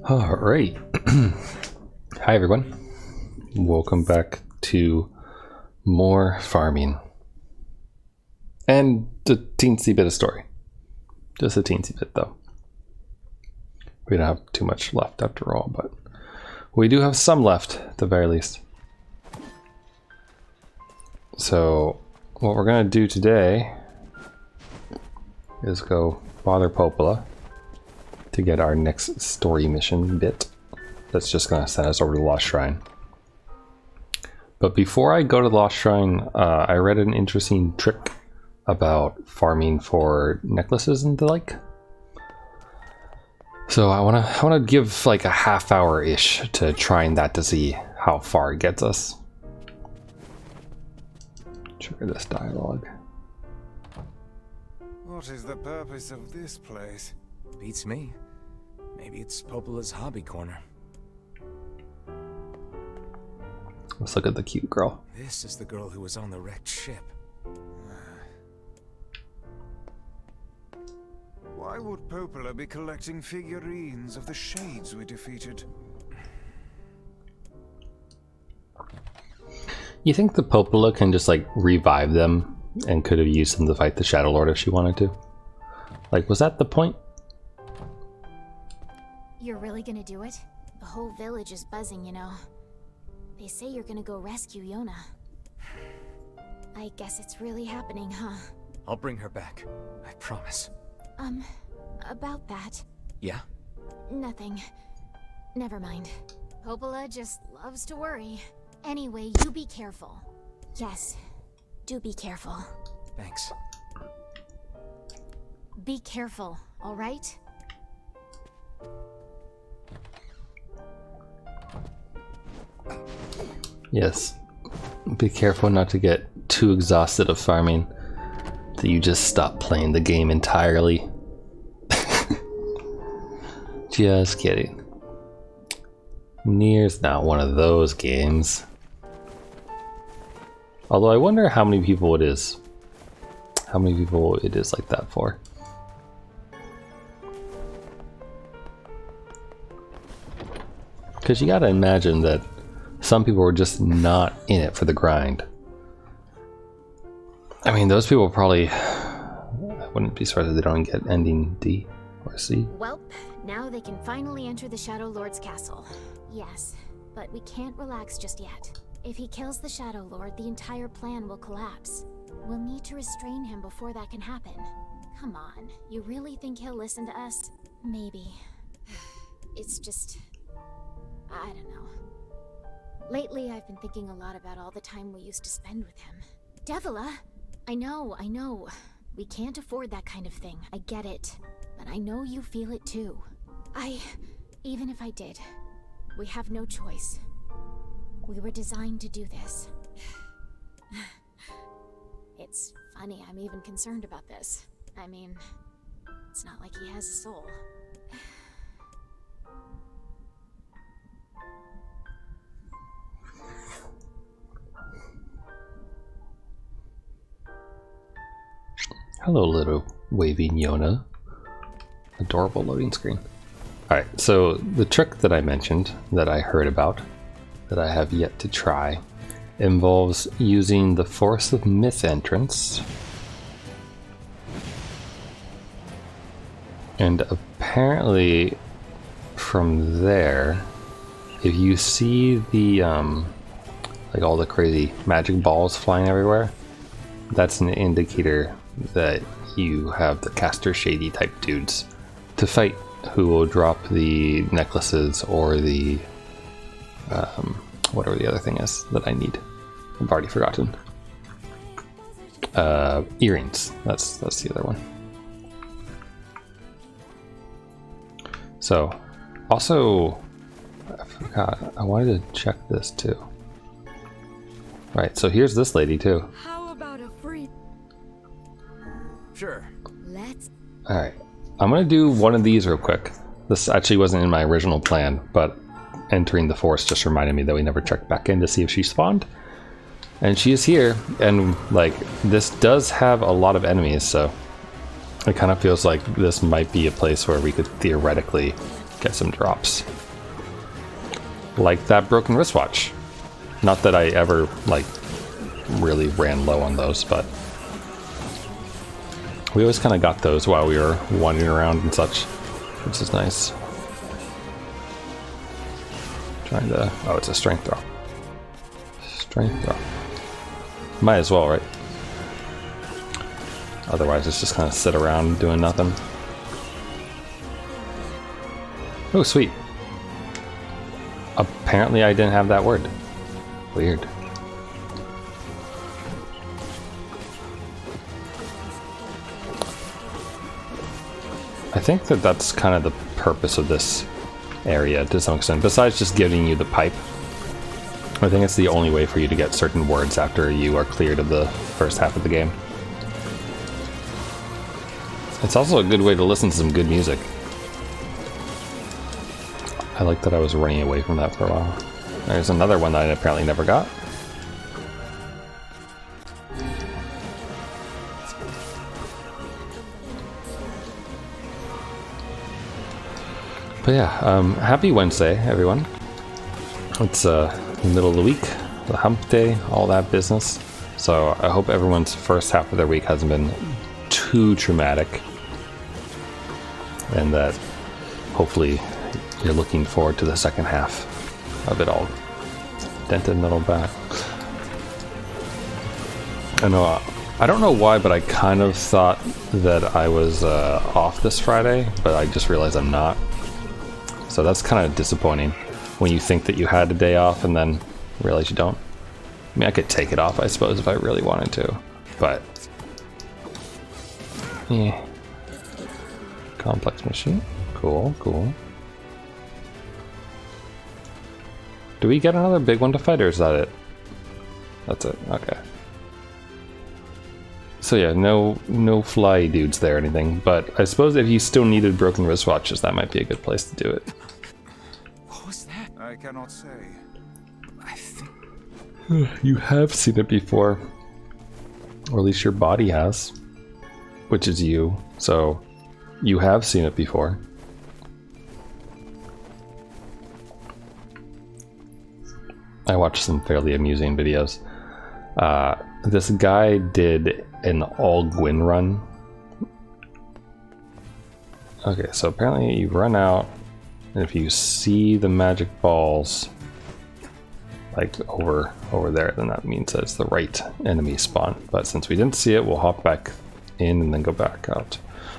All right. Hi, everyone. Welcome back to more farming. And a teensy bit of story. Just a teensy bit, though. We don't have too much left after all, but we do have some left, at the very least. So, what we're going to do today is go bother Popola to get our next story mission bit. That's just going to send us over to the Lost Shrine. But before I go to the Lost Shrine, I read an interesting trick about farming for necklaces and the like. So I want to give like a half hour-ish to trying that to see how far it gets us. Trigger this dialogue. What is the purpose of this place? Beats me. Maybe it's Popola's hobby corner. Let's look at the cute girl. This is the girl who was on the wrecked ship. Why would Popola be collecting figurines of the shades we defeated? You think the Popola can just like revive them and could have used them to fight the Shadowlord if she wanted to? Like, was that the point? You're really gonna do it? The whole village is buzzing, you know. They say you're gonna go rescue Yona. I guess it's really happening, huh? I'll bring her back. I promise. About that. Yeah? Nothing. Never mind. Popola just loves to worry. Anyway, you be careful. Yes, do be careful. Thanks. Be careful, all right? Yes. Be careful not to get too exhausted of farming that you just stop playing the game entirely. Just kidding. Nier's not one of those games. Although I wonder how many people it is. How many people it is like that for. Because you gotta imagine that some people are just not in it for the grind. I mean, those people probably... I wouldn't be surprised if they don't get ending D or C. Welp, now they can finally enter the Shadowlord's castle. Yes, but we can't relax just yet. If he kills the Shadowlord, the entire plan will collapse. We'll need to restrain him before that can happen. Come on, you really think he'll listen to us? Maybe. It's just... I don't know. Lately, I've been thinking a lot about all the time we used to spend with him. Devila! I know. We can't afford that kind of thing. I get it. But I know you feel it too. Even if I did, we have no choice. We were designed to do this. It's funny, I'm even concerned about this. I mean, it's not like he has a soul. Hello, little waving Yona. Adorable loading screen. Alright, so the trick that I mentioned, that I heard about, that I have yet to try, involves using the Force of Myth entrance. And apparently, from there, if you see the, like all the crazy magic balls flying everywhere, that's an indicator that you have the caster shady type dudes to fight, who will drop the necklaces or the whatever the other thing is that I need. I've already forgotten. Earrings. That's the other one. So, also, I forgot. I wanted to check this too. Right. So here's this lady too. How about a free? Sure. Let's. All right. I'm gonna do one of these real quick. This actually wasn't in my original plan, but entering the forest just reminded me that we never checked back in to see if she spawned. And she is here, and like this does have a lot of enemies, so it kind of feels like this might be a place where we could theoretically get some drops. Like that broken wristwatch. Not that I ever, like, really ran low on those, but we always kind of got those while we were wandering around and such, which is nice. Trying to... oh, it's a strength throw. Strength throw. Might as well, right? Otherwise, it's just kind of sit around doing nothing. Oh, sweet. Apparently I didn't have that word. Weird. I think that that's kind of the purpose of this area to some extent, besides just giving you the pipe. I think it's the only way for you to get certain words after you are cleared of the first half of the game. It's also a good way to listen to some good music. I like that I was running away from that for a while. There's another one that I apparently never got. But yeah, happy Wednesday, everyone. It's the middle of the week, the hump day, all that business. So I hope everyone's first half of their week hasn't been too traumatic. And that hopefully you're looking forward to the second half of it all. Dented metal back. I know, I don't know why, but I kind of thought that I was off this Friday, but I just realized I'm not. So that's kind of disappointing when you think that you had a day off and then realize you don't. I mean, I could take it off, I suppose, if I really wanted to, but yeah. Complex machine. Cool, cool. Do we get another big one to fight, or is that it? That's it, okay. So yeah, no fly dudes there or anything, but I suppose if you still needed broken wristwatches, that might be a good place to do it. What was that? I cannot say. I think... You have seen it before. Or at least your body has. Which is you, so you have seen it before. I watched some fairly amusing videos. This guy did an all Gwyn run. Okay, so apparently you run out, and if you see the magic balls like over there, then that means that it's the right enemy spawn. But since we didn't see it, we'll hop back in and then go back out.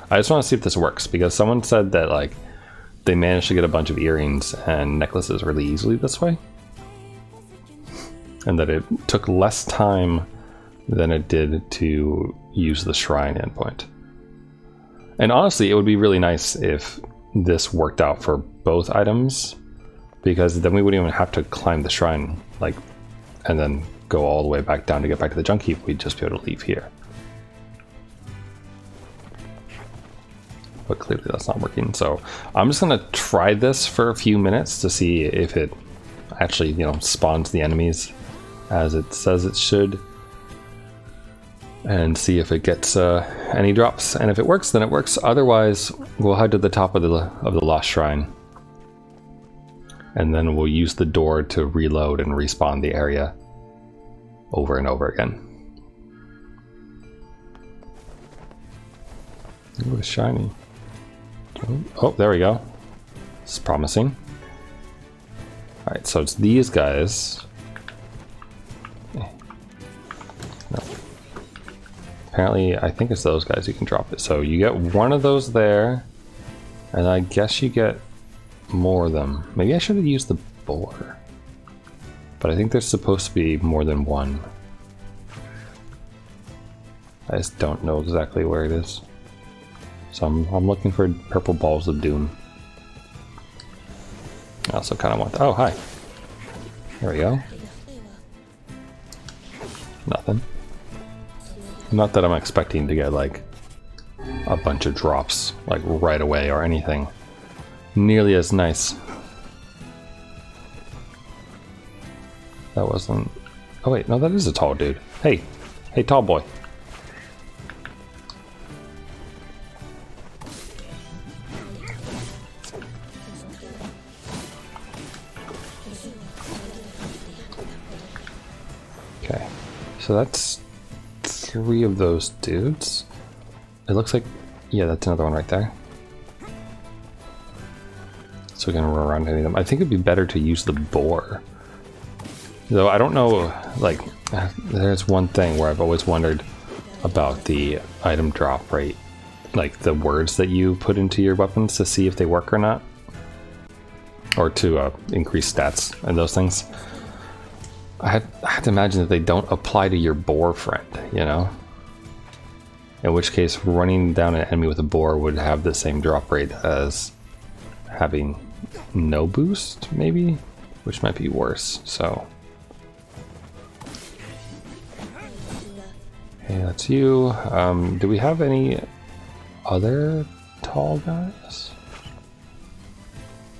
I just want to see if this works, because someone said that like they managed to get a bunch of earrings and necklaces really easily this way, and that it took less time than it did to use the shrine endpoint. And honestly, it would be really nice if this worked out for both items, because then we wouldn't even have to climb the shrine, like, and then go all the way back down to get back to the junk heap. We'd just be able to leave here. But clearly that's not working, so I'm just gonna try this for a few minutes to see if it actually, you know, spawns the enemies as it says it should, and see if it gets any drops. And if it works, then it works. Otherwise, we'll head to the top of the lost shrine, and then we'll use the door to reload and respawn the area over and over again. Ooh, it's shiny. Oh, there we go. This is promising. Alright, so it's these guys. No. Apparently, I think it's those guys you can drop it. So you get one of those there, and I guess you get more of them. Maybe I should have used the boar. But I think there's supposed to be more than one. I just don't know exactly where it is. So I'm looking for purple balls of doom. I also kind of want... oh, hi. There we go. Nothing. Not that I'm expecting to get, like, a bunch of drops, like, right away or anything. Nearly as nice. That wasn't... oh, wait. No, that is a tall dude. Hey. Hey, tall boy. Okay, so that's 3 of those dudes. It looks like, yeah, that's another one right there. So we can run around any of them. I think it'd be better to use the boar. Though I don't know, like, there's one thing where I've always wondered about the item drop rate. Like the words that you put into your weapons to see if they work or not. Or to increase stats and those things. I had to imagine that they don't apply to your boar friend, you know? In which case, running down an enemy with a boar would have the same drop rate as having no boost, maybe? Which might be worse, so... Okay, that's you. Do we have any other tall guys?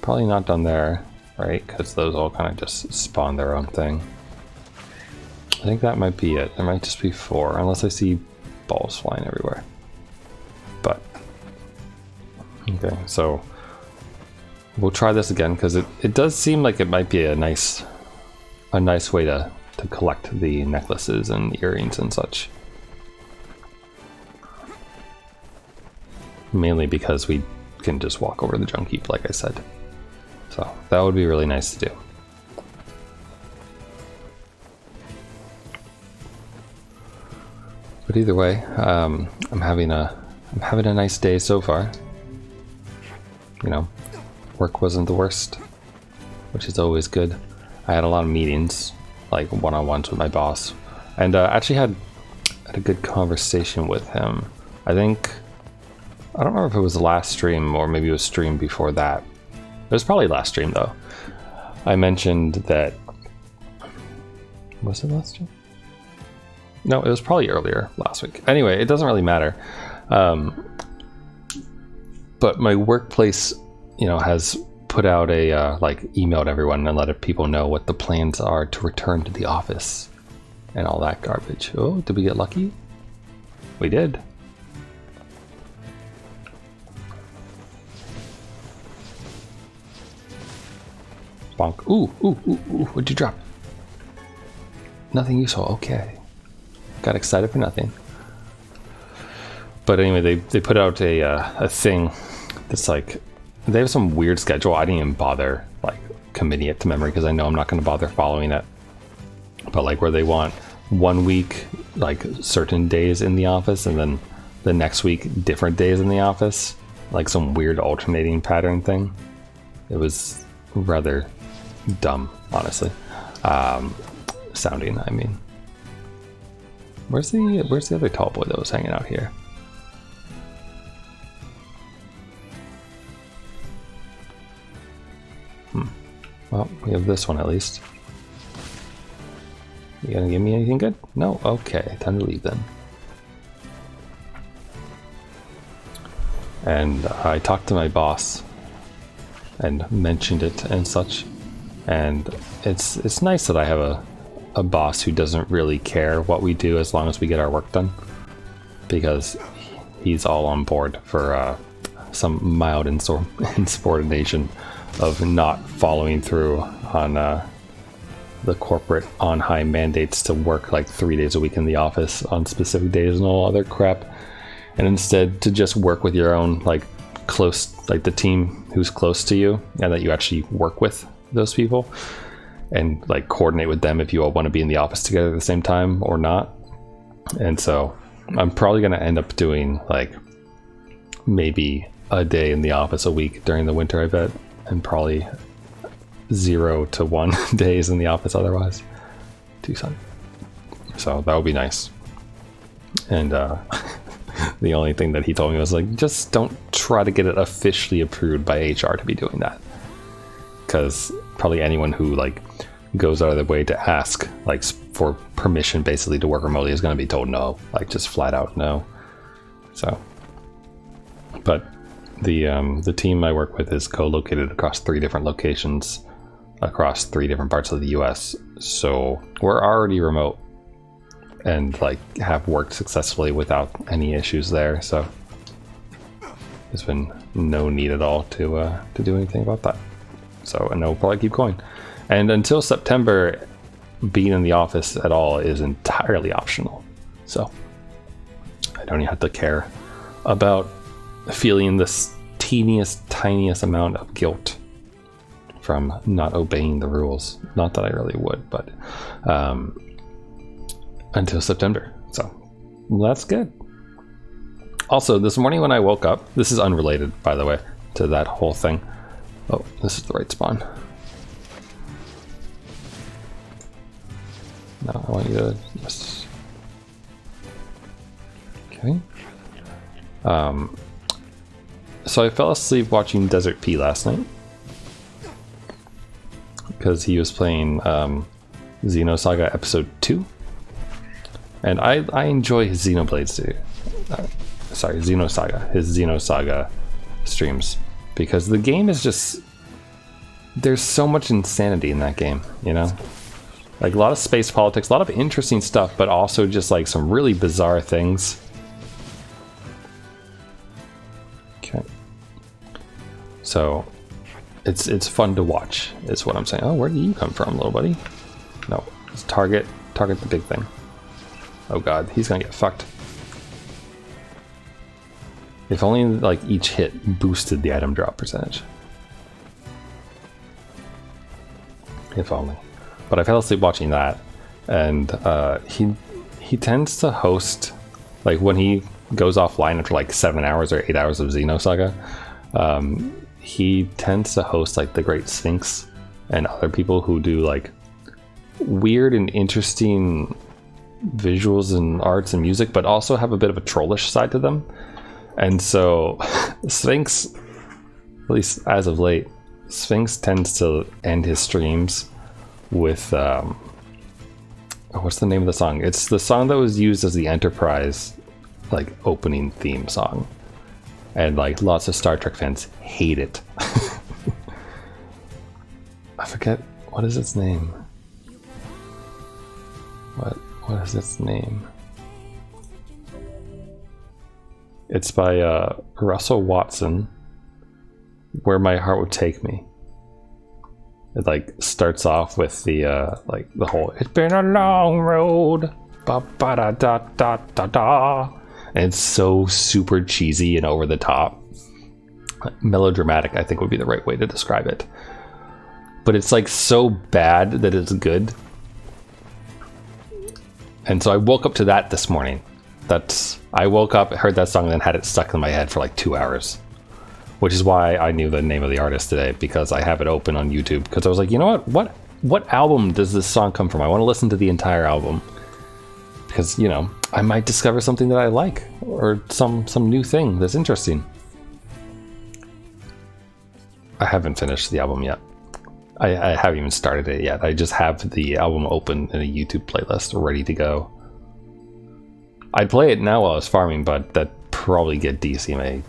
Probably not done there, right? Because those all kind of just spawn their own thing. I think that might be it. There might just be 4, unless I see balls flying everywhere. But okay, so we'll try this again because it does seem like it might be a nice way to collect the necklaces and earrings and such. Mainly because we can just walk over the junk heap, like I said. So that would be really nice to do. But either way, I'm having a nice day so far. You know, work wasn't the worst, which is always good. I had a lot of meetings, like one-on-ones with my boss, and actually had a good conversation with him. I don't remember if it was the last stream or maybe it was stream before that. It was probably last stream though. I mentioned that... Was it last stream? No, it was probably earlier last week. Anyway, it doesn't really matter. But my workplace, you know, has put out a, like, emailed everyone and let people know what the plans are to return to the office and all that garbage. Oh, did we get lucky? We did. Bonk. Ooh, what'd you drop? Nothing useful, okay. Got excited for nothing. But anyway, they put out a thing that's like, they have some weird schedule. I didn't even bother like committing it to memory because I know I'm not going to bother following it. But like where they want 1 week, like certain days in the office, and then the next week, different days in the office. Like some weird alternating pattern thing. It was rather dumb, honestly. Sounding, I mean. Where's the other tall boy that was hanging out here? Well, we have this one at least. You gonna give me anything good? No? Okay, time to leave then. And I talked to my boss and mentioned it and such. And it's nice that I have a boss who doesn't really care what we do as long as we get our work done, because he's all on board for some mild insubordination of not following through on the corporate on-high mandates to work like 3 days a week in the office on specific days and all other crap, and instead to just work with your own like close, like the team who's close to you and that you actually work with those people, and like coordinate with them if you all want to be in the office together at the same time or not. And so I'm probably going to end up doing like maybe a day in the office a week during the winter, I bet, and probably 0 to 1 days in the office otherwise. Tucson. So that would be nice. And the only thing that he told me was like, just don't try to get it officially approved by HR to be doing that, because probably anyone who like goes out of their way to ask like for permission basically to work remotely is going to be told no, like just flat out no. So, but the team I work with is co-located across 3 different locations across 3 different parts of the US, so we're already remote and like have worked successfully without any issues there. So there's been no need at all to do anything about that. So, and we'll probably keep going. And until September, being in the office at all is entirely optional. So I don't even have to care about feeling this tiniest amount of guilt from not obeying the rules. Not that I really would, but until September. So that's good. Also, this morning when I woke up, this is unrelated, by the way, to that whole thing. Oh, this is the right spawn. No, I want you to, yes. Okay. So I fell asleep watching Desert P last night because he was playing Xenosaga Episode 2, and I enjoy his Xenoblades too. Xenosaga, his Xenosaga streams, because the game is just, there's so much insanity in that game, you know? Like a lot of space politics, a lot of interesting stuff, but also just like some really bizarre things. Okay. So it's fun to watch, is what I'm saying. Oh, where do you come from, little buddy? No, it's target the big thing. Oh god, he's gonna get fucked. If only like each hit boosted the item drop percentage. If only. But I fell asleep watching that, and he tends to host, like when he goes offline after like 7 hours or 8 hours of Xenosaga, he tends to host like the Great Sphinx and other people who do like weird and interesting visuals and arts and music, but also have a bit of a trollish side to them. And so Sphinx, at least as of late, Sphinx tends to end his streams with what's the name of the song? It's the song that was used as the Enterprise like opening theme song, and like lots of Star Trek fans hate it. I forget, what is its name? What is its name? It's by Russell Watson. Where My Heart Would Take Me. It like starts off with the like the whole "It's been a long road, ba ba da da da da da," and it's so super cheesy and over the top. Melodramatic, I think, would be the right way to describe it. But it's like so bad that it's good. And so I woke up to that this morning. I woke up, heard that song, and then had it stuck in my head for like 2 hours. Which is why I knew the name of the artist today, because I have it open on YouTube. Because I was like, you know what album does this song come from? I want to listen to the entire album. Because, you know, I might discover something that I like, or some new thing that's interesting. I haven't finished the album yet. I haven't even started it yet. I just have the album open in a YouTube playlist ready to go. I'd play it now while I was farming, but that'd probably get DMCA'd.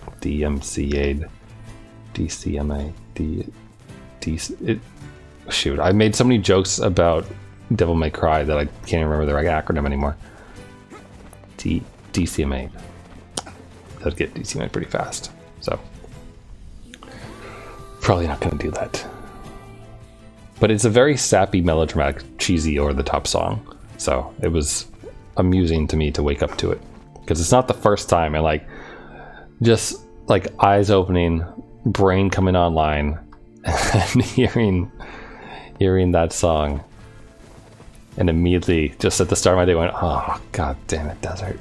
Shoot, I made so many jokes about Devil May Cry that I can't remember the right acronym anymore. DCMA. That'd get DCMA pretty fast. So probably not going to do that. But it's a very sappy, melodramatic, cheesy, over-the-top song. So it was amusing to me to wake up to it, because it's not the first time. And like, just like eyes opening, brain coming online, and hearing that song, and immediately just at the start of my day went, oh god damn it, desert.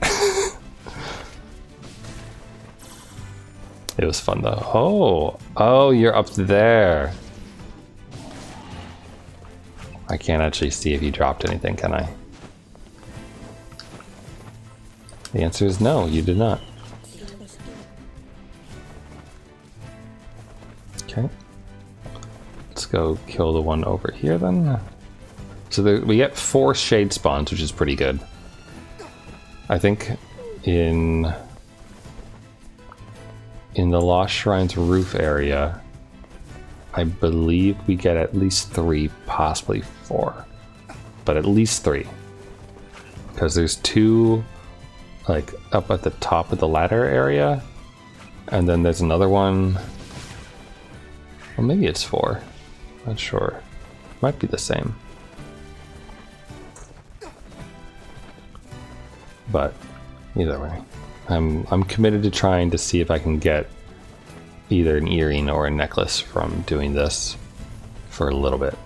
It was fun though. Oh, you're up there. I can't actually see if you dropped anything, can I? The answer is no, you did not. Okay. Let's go kill the one over here then. So we get 4 shade spawns, which is pretty good. I think in the Lost Shrine's roof area, I believe we get at least 3, possibly 4. But at least 3. Because there's 2 like up at the top of the ladder area, and then there's another one. Well, maybe it's 4. Not sure. Might be the same. But either way, I'm committed to trying to see if I can get either an earring or a necklace from doing this for a little bit.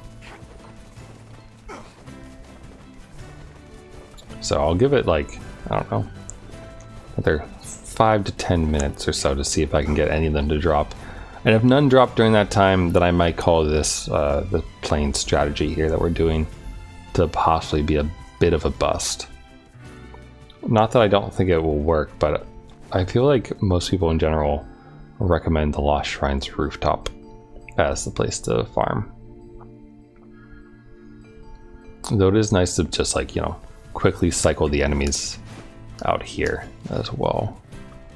So I'll give it like, I don't know, another 5 to 10 minutes or so to see if I can get any of them to drop. And if none drop during that time, then I might call this the plain strategy here that we're doing to possibly be a bit of a bust. Not that I don't think it will work, but I feel like most people in general recommend the Lost Shrines rooftop as the place to farm. Though it is nice to just like, you know, quickly cycle the enemies out here as well,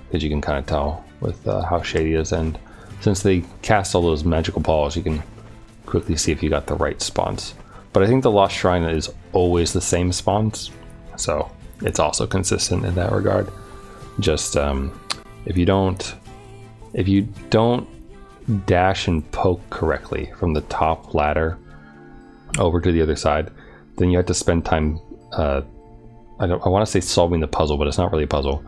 because you can kind of tell with how shady it is, and since they cast all those magical balls, you can quickly see if you got the right spawns. But I think the Lost Shrine is always the same spawns, so it's also consistent in that regard. Just if you don't dash and poke correctly from the top ladder over to the other side, then you have to spend time I want to say solving the puzzle, but it's not really a puzzle.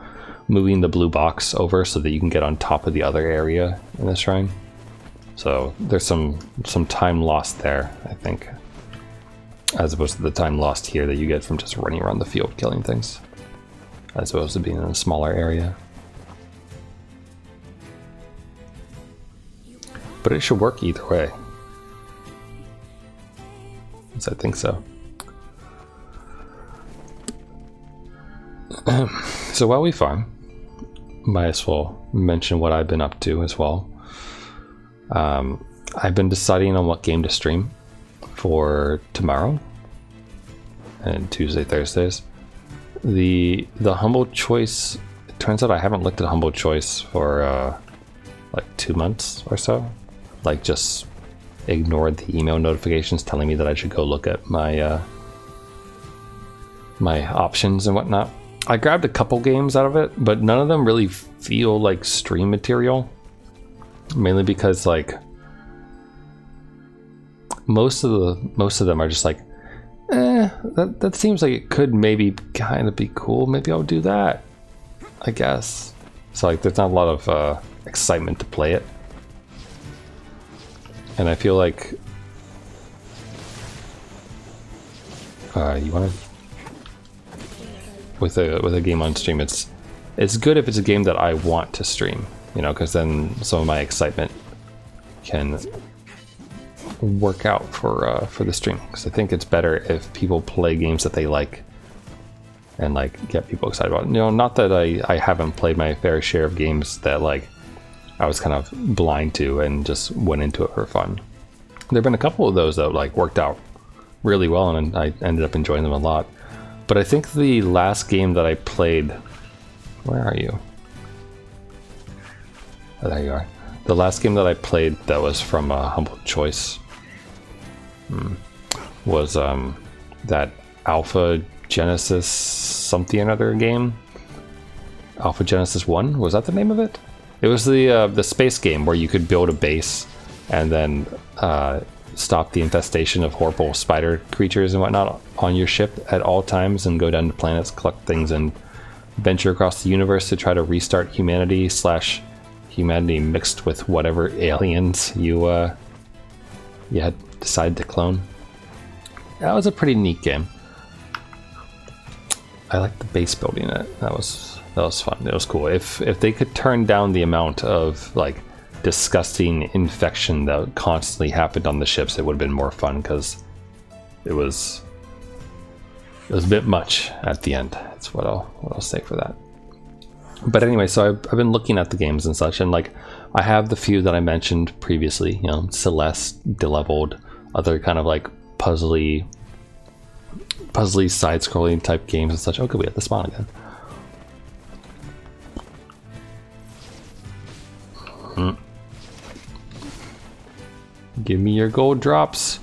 Moving the blue box over so that you can get on top of the other area in the shrine. So there's some time lost there, I think, as opposed to the time lost here that you get from just running around the field killing things, as opposed to being in a smaller area. But it should work either way. Yes, I think so. So while we farm, might as well mention what I've been up to as well. I've been deciding on what game to stream for tomorrow and Tuesday, Thursdays. The Humble Choice, it turns out I haven't looked at Humble Choice for like 2 months or so. Like, just ignored the email notifications telling me that I should go look at my my options and whatnot. I grabbed a couple games out of it, but none of them really feel like stream material. Mainly because like most of them are just like, that seems like it could maybe kind of be cool. Maybe I'll do that, I guess. So like, there's not a lot of excitement to play it, and I feel like you want to. With a game on stream, it's good if it's a game that I want to stream, you know, because then some of my excitement can work out for the stream. Because I think it's better if people play games that they like and like get people excited about it. You know, not that I haven't played my fair share of games that like I was kind of blind to and just went into it for fun. There've been a couple of those that like worked out really well, and I ended up enjoying them a lot. But I think the last game that I played, where are you? Oh, there you are. The last game that I played that was from Humble Choice was that Alpha Genesis something or another game. Alpha Genesis 1, was that the name of it? It was the space game where you could build a base and then stop the infestation of horrible spider creatures and whatnot on your ship at all times, and go down to planets, collect things, and venture across the universe to try to restart humanity / humanity mixed with whatever aliens you had decided to clone. That was a pretty neat game. I liked the base building in it. That was fun. It was cool. If they could turn down the amount of like disgusting infection that constantly happened on the ships, it would have been more fun, because it was a bit much at the end. That's what I'll say for that. But anyway, so I've been looking at the games and such, and like I have the few that I mentioned previously, you know, Celeste, Deleveled, other kind of like puzzly side-scrolling type games and such. Oh, good, we have the spawn again. Give me your gold drops.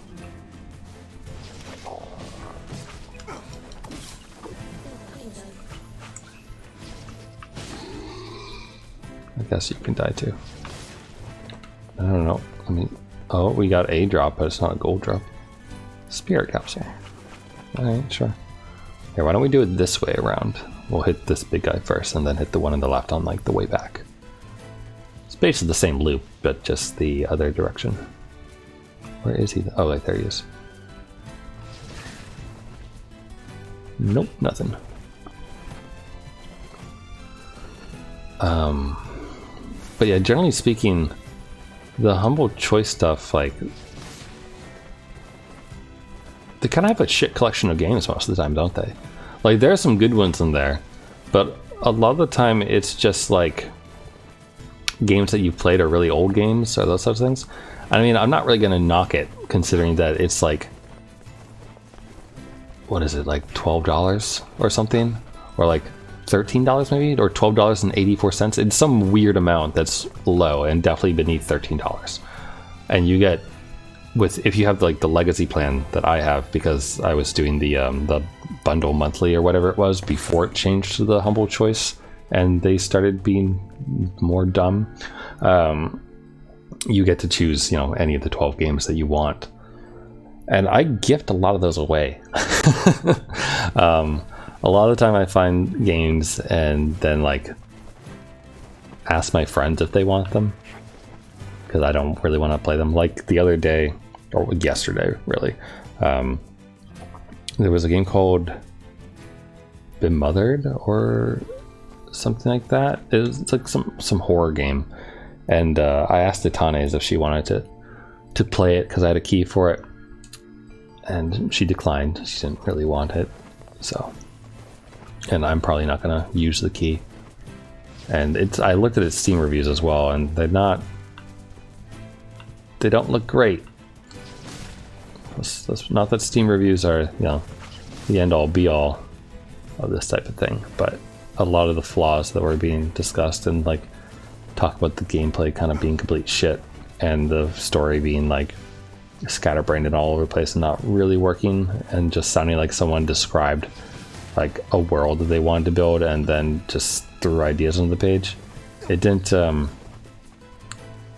I guess you can die too. I don't know. I mean, oh, we got a drop, but it's not a gold drop. Spirit capsule. Alright, sure. Here, why don't we do it this way around? we'll hit this big guy first and then hit the one on the left on like the way back. It's basically the same loop, but just the other direction. Where is he? Oh, right there he is. Nope, nothing. But yeah, generally speaking, the humble choice stuff, like, they kind of have a shit collection of games most of the time, don't they? Like, there are some good ones in there, but a lot of the time it's just like games that you've played are really old games or those sorts of things. I mean, I'm not really going to knock it, considering that it's like, what is it, like $12 or something? Or like $13 maybe? Or $12.84? It's some weird amount that's low and definitely beneath $13. And you get, if you have like the legacy plan that I have, because I was doing the bundle monthly or whatever it was before it changed to the humble choice and they started being more dumb, you get to choose, any of the 12 games that you want. And I gift a lot of those away. A lot of the time I find games and then like ask my friends if they want them, because I don't really want to play them. Like the other day, or yesterday really, there was a game called Bemothered or something like that. It's like some horror game, and I asked Itanes if she wanted to play it because I had a key for it, and she declined. She didn't really want it, so. And I'm probably not gonna use the key. And I looked at its Steam reviews as well, and they don't look great. That's not that Steam reviews are, the end all be all of this type of thing, but a lot of the flaws that were being discussed and like talk about the gameplay kind of being complete shit and the story being like scatterbrained and all over the place and not really working and just sounding like someone described like a world that they wanted to build and then just threw ideas on the page. It didn't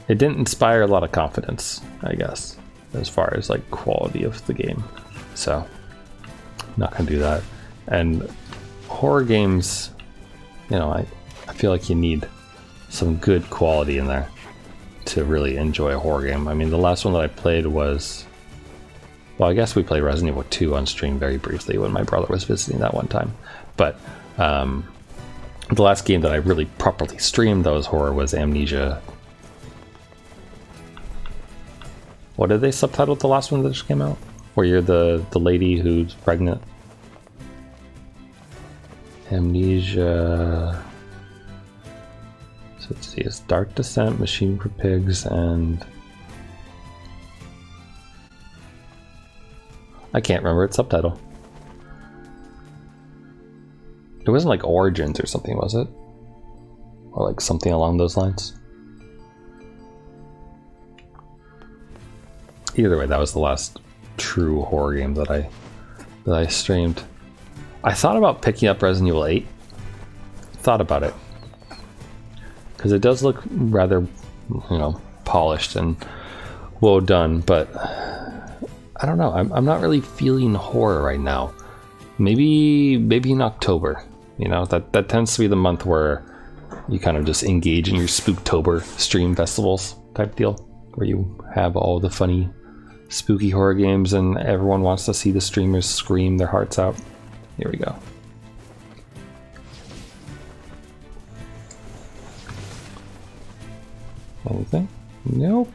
inspire a lot of confidence, I guess, as far as like quality of the game. So not gonna do that. And horror games, I feel like you need some good quality in there to really enjoy a horror game. I mean, the last one that I played was, well, I guess we played Resident Evil 2 on stream very briefly when my brother was visiting that one time. But the last game that I really properly streamed that was horror was Amnesia. What did they subtitle the last one that just came out? Where you're the lady who's pregnant? Amnesia. So let's see, it's Dark Descent, Machine for Pigs, and I can't remember its subtitle. It wasn't like Origins or something, was it? Or like something along those lines? Either way, that was the last true horror game that I streamed. I thought about picking up Resident Evil 8. Thought about it. Because it does look rather, polished and well done, but I don't know. I'm not really feeling horror right now. Maybe in October. That tends to be the month where you kind of just engage in your Spooktober stream festivals type deal, where you have all the funny, spooky horror games, and everyone wants to see the streamers scream their hearts out. Here we go. Anything? Nope.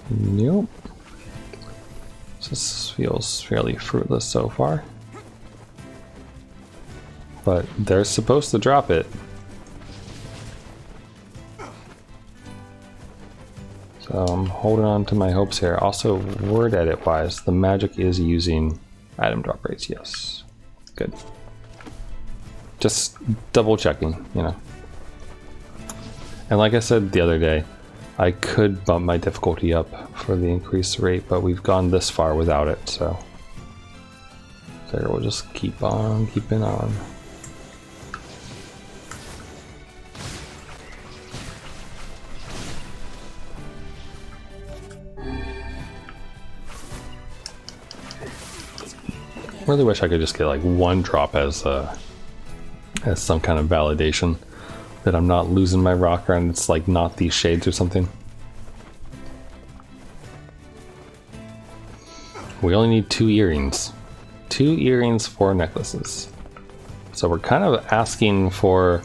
Nope. This feels fairly fruitless so far. But they're supposed to drop it. So I'm holding on to my hopes here. Also, word edit wise, the magic is using item drop rates. Yes. Good. Just double checking, And like I said the other day, I could bump my difficulty up for the increased rate, but we've gone this far without it, so there we'll just keep on keeping on. Really wish I could just get like one drop as some kind of validation that I'm not losing my rocker and it's like not these shades or something. We only need 2 earrings. 2 earrings, 4 necklaces. So we're kind of asking for...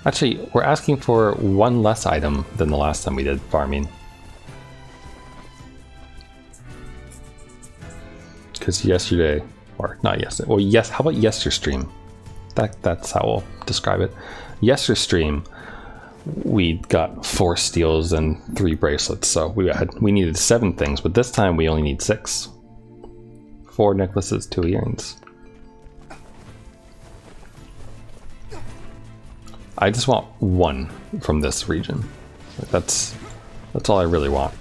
Actually, we're asking for 1 less item than the last time we did farming. Because yesterday, or not yesterday, well yes, how about yesterstream? That's how we'll describe it. Yesterstream, we got 4 steals and 3 bracelets, so we needed 7 things, but this time we only need 6. 4 necklaces, 2 earrings. I just want 1 from this region. That's all I really want.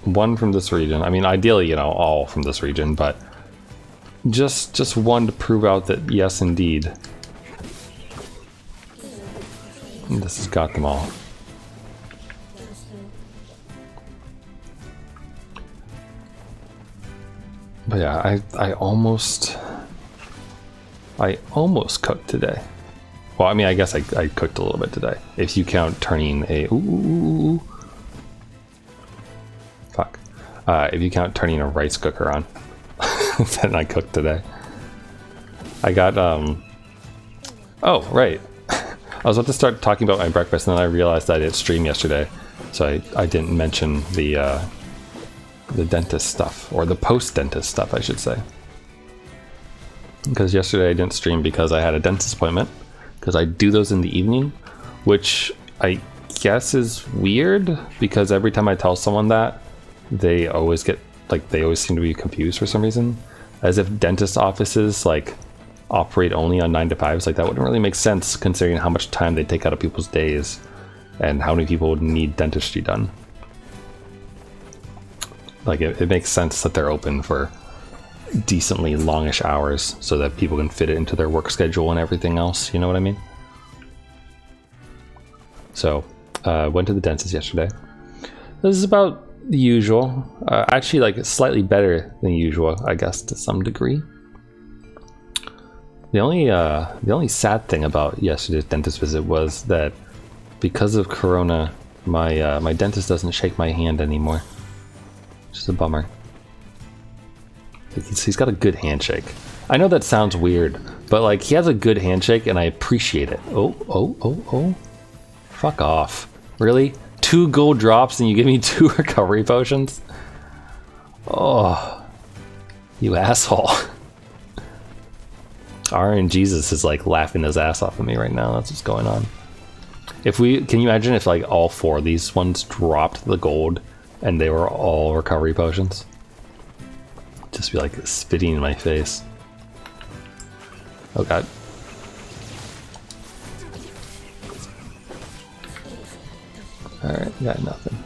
1 from this region. I mean, ideally, you know, all from this region, but just 1 to prove out that yes, indeed, this has got them all. But yeah, I almost cooked today. Well, I mean, I guess I cooked a little bit today. If you count turning a... Fuck. If you count turning a rice cooker on, then I cooked today. I got, Oh, right. I was about to start talking about my breakfast, and then I realized I didn't stream yesterday. So I didn't mention the dentist stuff, or the post-dentist stuff, I should say. Because yesterday I didn't stream because I had a dentist appointment. Because I do those in the evening, which I guess is weird, because every time I tell someone that, they always get, like, they always seem to be confused for some reason. As if dentist offices, like, operate only on 9 to 5s. Like, that wouldn't really make sense considering how much time they take out of people's days and how many people would need dentistry done. Like, it makes sense that they're open for decently longish hours so that people can fit it into their work schedule and everything else, you know what I mean? So, went to the dentist yesterday. This is about the usual. Actually, like, slightly better than usual, I guess, to some degree. The only sad thing about yesterday's dentist visit was that because of Corona, my dentist doesn't shake my hand anymore. Which is a bummer. He's got a good handshake. I know that sounds weird, but like, he has a good handshake and I appreciate it. Oh. Fuck off. Really? 2 gold drops and you give me 2 recovery potions? Oh, you asshole. RNGesus is like laughing his ass off at me right now. That's what's going on. Can you imagine if like all 4 of these ones dropped the gold and they were all recovery potions? Just be like spitting in my face. Oh god. Alright, got nothing.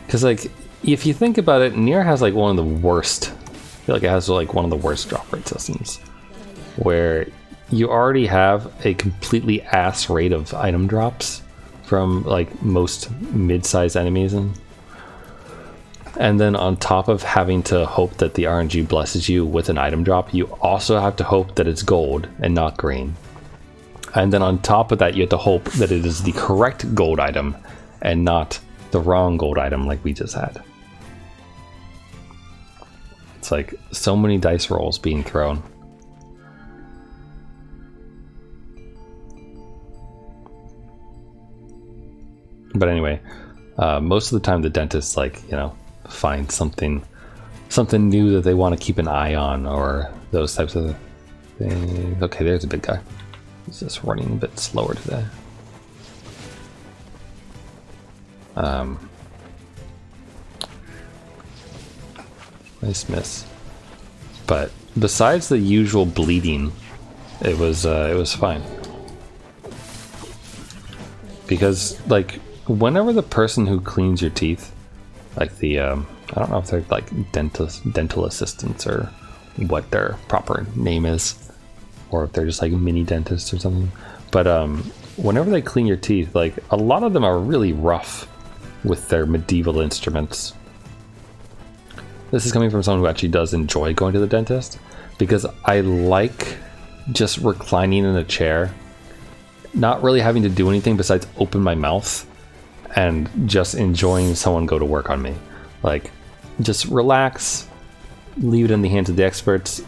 Because like, if you think about it, Nier has like one of the worst, I feel like it has like one of the worst drop rate systems. Where you already have a completely ass rate of item drops from like most mid-sized enemies, and then on top of having to hope that the RNG blesses you with an item drop, you also have to hope that it's gold and not green. And then on top of that, you have to hope that it is the correct gold item and not the wrong gold item like we just had. It's like so many dice rolls being thrown. But anyway, most of the time the dentist, like, you know, find something new that they want to keep an eye on, or those types of things. Okay, there's a big guy. He's just running a bit slower today. Nice miss. But besides the usual bleeding, it was fine. Because like, whenever the person who cleans your teeth, like the I don't know if they're like dental assistants or what their proper name is, or if they're just like mini dentists or something, but whenever they clean your teeth, like a lot of them are really rough with their medieval instruments. this is coming from someone who actually does enjoy going to the dentist, because I like just reclining in a chair, not really having to do anything besides open my mouth and just enjoying someone go to work on me. Like, just relax, leave it in the hands of the experts,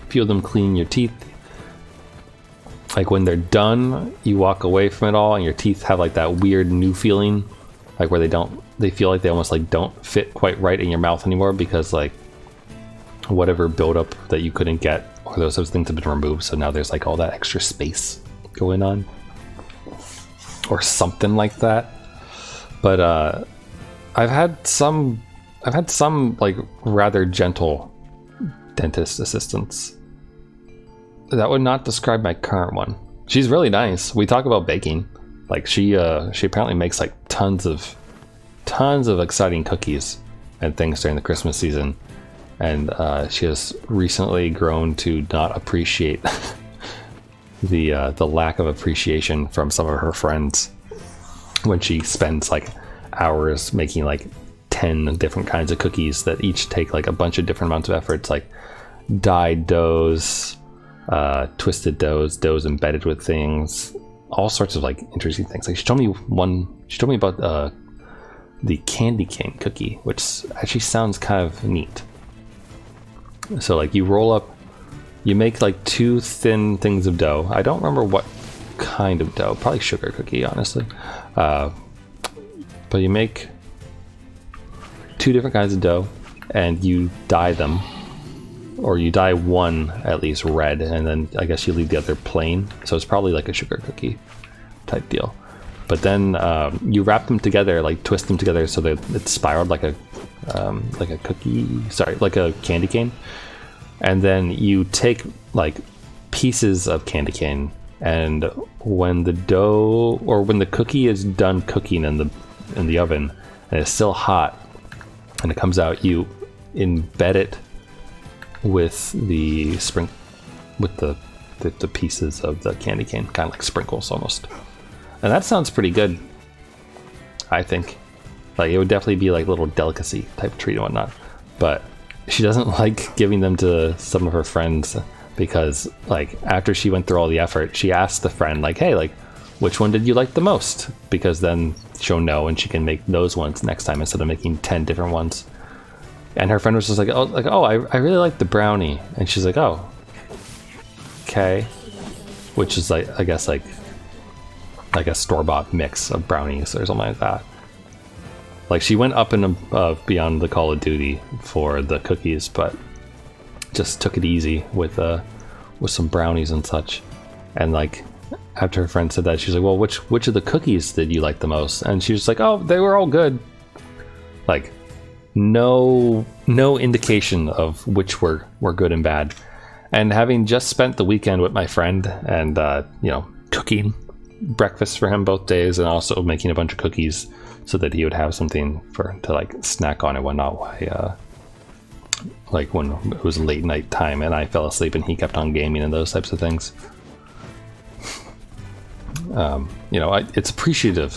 feel them clean your teeth. Like, when they're done, you walk away from it all and your teeth have like that weird new feeling, like where they feel like they almost like don't fit quite right in your mouth anymore, because like whatever buildup that you couldn't get, or those things have been removed, so now there's like all that extra space going on, or something like that. But I've had some like rather gentle dentist assistants. That would not describe my current one. She's really nice. We talk about baking. Like, she apparently makes like tons of exciting cookies and things during the Christmas season, and she has recently grown to not appreciate the lack of appreciation from some of her friends when she spends like hours making like 10 different kinds of cookies that each take like a bunch of different amounts of effort. It's like dyed doughs, twisted doughs embedded with things, all sorts of like interesting things. Like, she told me about the candy cane cookie, which actually sounds kind of neat. So like, you make like 2 thin things of dough. I don't remember what kind of dough, probably sugar cookie, honestly. But you make 2 different kinds of dough and you dye them, or you dye one at least red, and then I guess you leave the other plain. So it's probably like a sugar cookie type deal. But then you wrap them together, like twist them together so that it's spiraled like a candy cane. And then you take like pieces of candy cane, and when the dough, or when the cookie is done cooking in the oven and it's still hot and it comes out, you embed it with the pieces of the candy cane, kind of like sprinkles almost. And that sounds pretty good, I think. Like, it would definitely be like a little delicacy type treat and whatnot. But she doesn't like giving them to some of her friends, because like, after she went through all the effort, she asked the friend like, hey, like, which one did you like the most? Because then she'll know and she can make those ones next time instead of making 10 different ones. And her friend was just like, I really like the brownie. And she's like, oh, okay. Which is like, I guess like a store-bought mix of brownies or something like that. Like, she went up and above beyond the Call of Duty for the cookies, but just took it easy with some brownies and such. And like, after her friend said that, she's like, well, which of the cookies did you like the most? And she was like, oh, they were all good. Like, no indication of which were good and bad. And having just spent the weekend with my friend and cooking breakfast for him both days, and also making a bunch of cookies so that he would have something to like snack on and whatnot, like when it was late night time and I fell asleep and he kept on gaming and those types of things. It's appreciative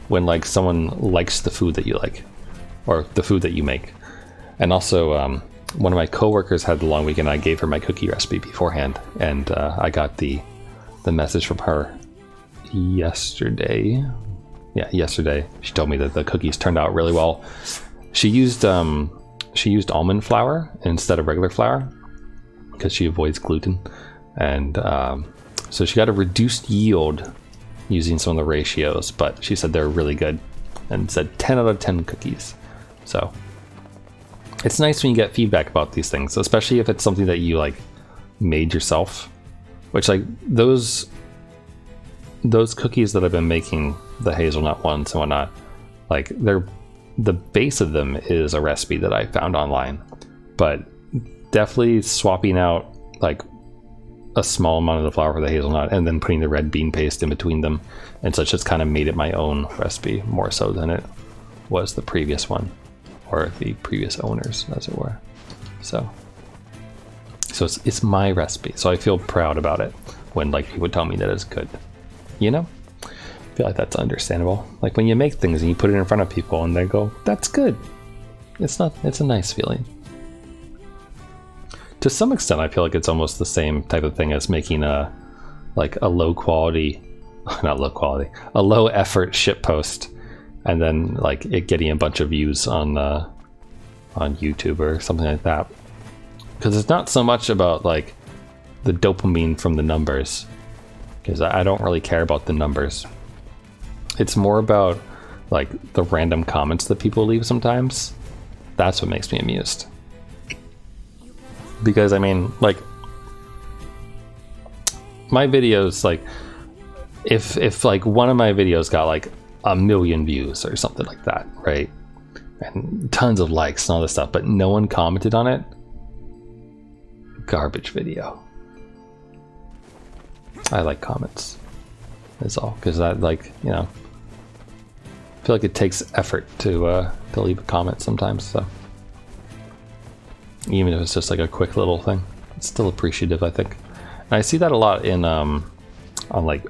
when like someone likes the food that you like, or the food that you make. And also, one of my coworkers had the long weekend. I gave her my cookie recipe beforehand, and I got the message from her yesterday. Yeah, yesterday. She told me that the cookies turned out really well. She used almond flour instead of regular flour because she avoids gluten, and so she got a reduced yield using some of the ratios, but she said they're really good and said 10 out of 10 cookies. So it's nice when you get feedback about these things, especially if it's something that you like made yourself, which like those cookies that I've been making, the hazelnut ones and whatnot, like the base of them is a recipe that I found online, but definitely swapping out like a small amount of the flour for the hazelnut and then putting the red bean paste in between them and such, just kind of made it my own recipe more so than it was the previous one, or the previous owners, as it were. So it's my recipe, so I feel proud about it when like people tell me that it's good, I feel like that's understandable. Like when you make things and you put it in front of people and they go, that's good, it's a nice feeling. to some extent, I feel like it's almost the same type of thing as making a low quality, not low quality, a low effort shitpost, and then like it getting a bunch of views on YouTube or something like that. Because it's not so much about like the dopamine from the numbers, because I don't really care about the numbers. It's more about like the random comments that people leave sometimes. That's what makes me amused. Because I mean, like, my videos, like, if like one of my videos got like 1 million views or something like that, right? And tons of likes and all this stuff, but no one commented on it, garbage video. I like comments, that's all, because I like, you know, I feel like it takes effort to leave a comment sometimes, so even if it's just like a quick little thing, it's still appreciative, I think. And I see that a lot in on like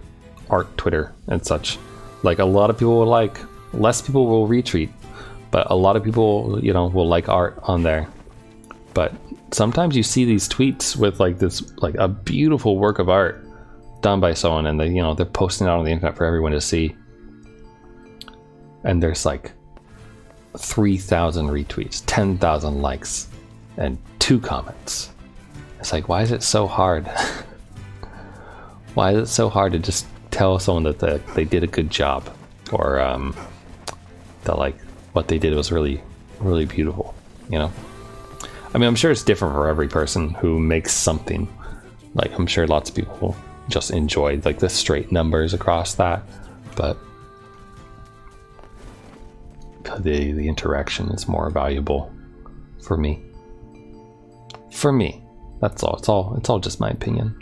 art Twitter and such. Like a lot of people will like, less people will retweet, but a lot of people, you know, will like art on there. But sometimes you see these tweets with like this, like a beautiful work of art done by someone, and they, you know, they're posting it on the internet for everyone to see. And there's like 3,000 retweets, 10,000 likes, and 2 comments. It's like, why is it so hard? Why is it so hard to just tell someone that they did a good job, or that like what they did was really, really beautiful, you know? I mean, I'm sure it's different for every person who makes something. Like, I'm sure lots of people just enjoy like the straight numbers across that, but the interaction is more valuable for me. For me, that's all. It's all just my opinion.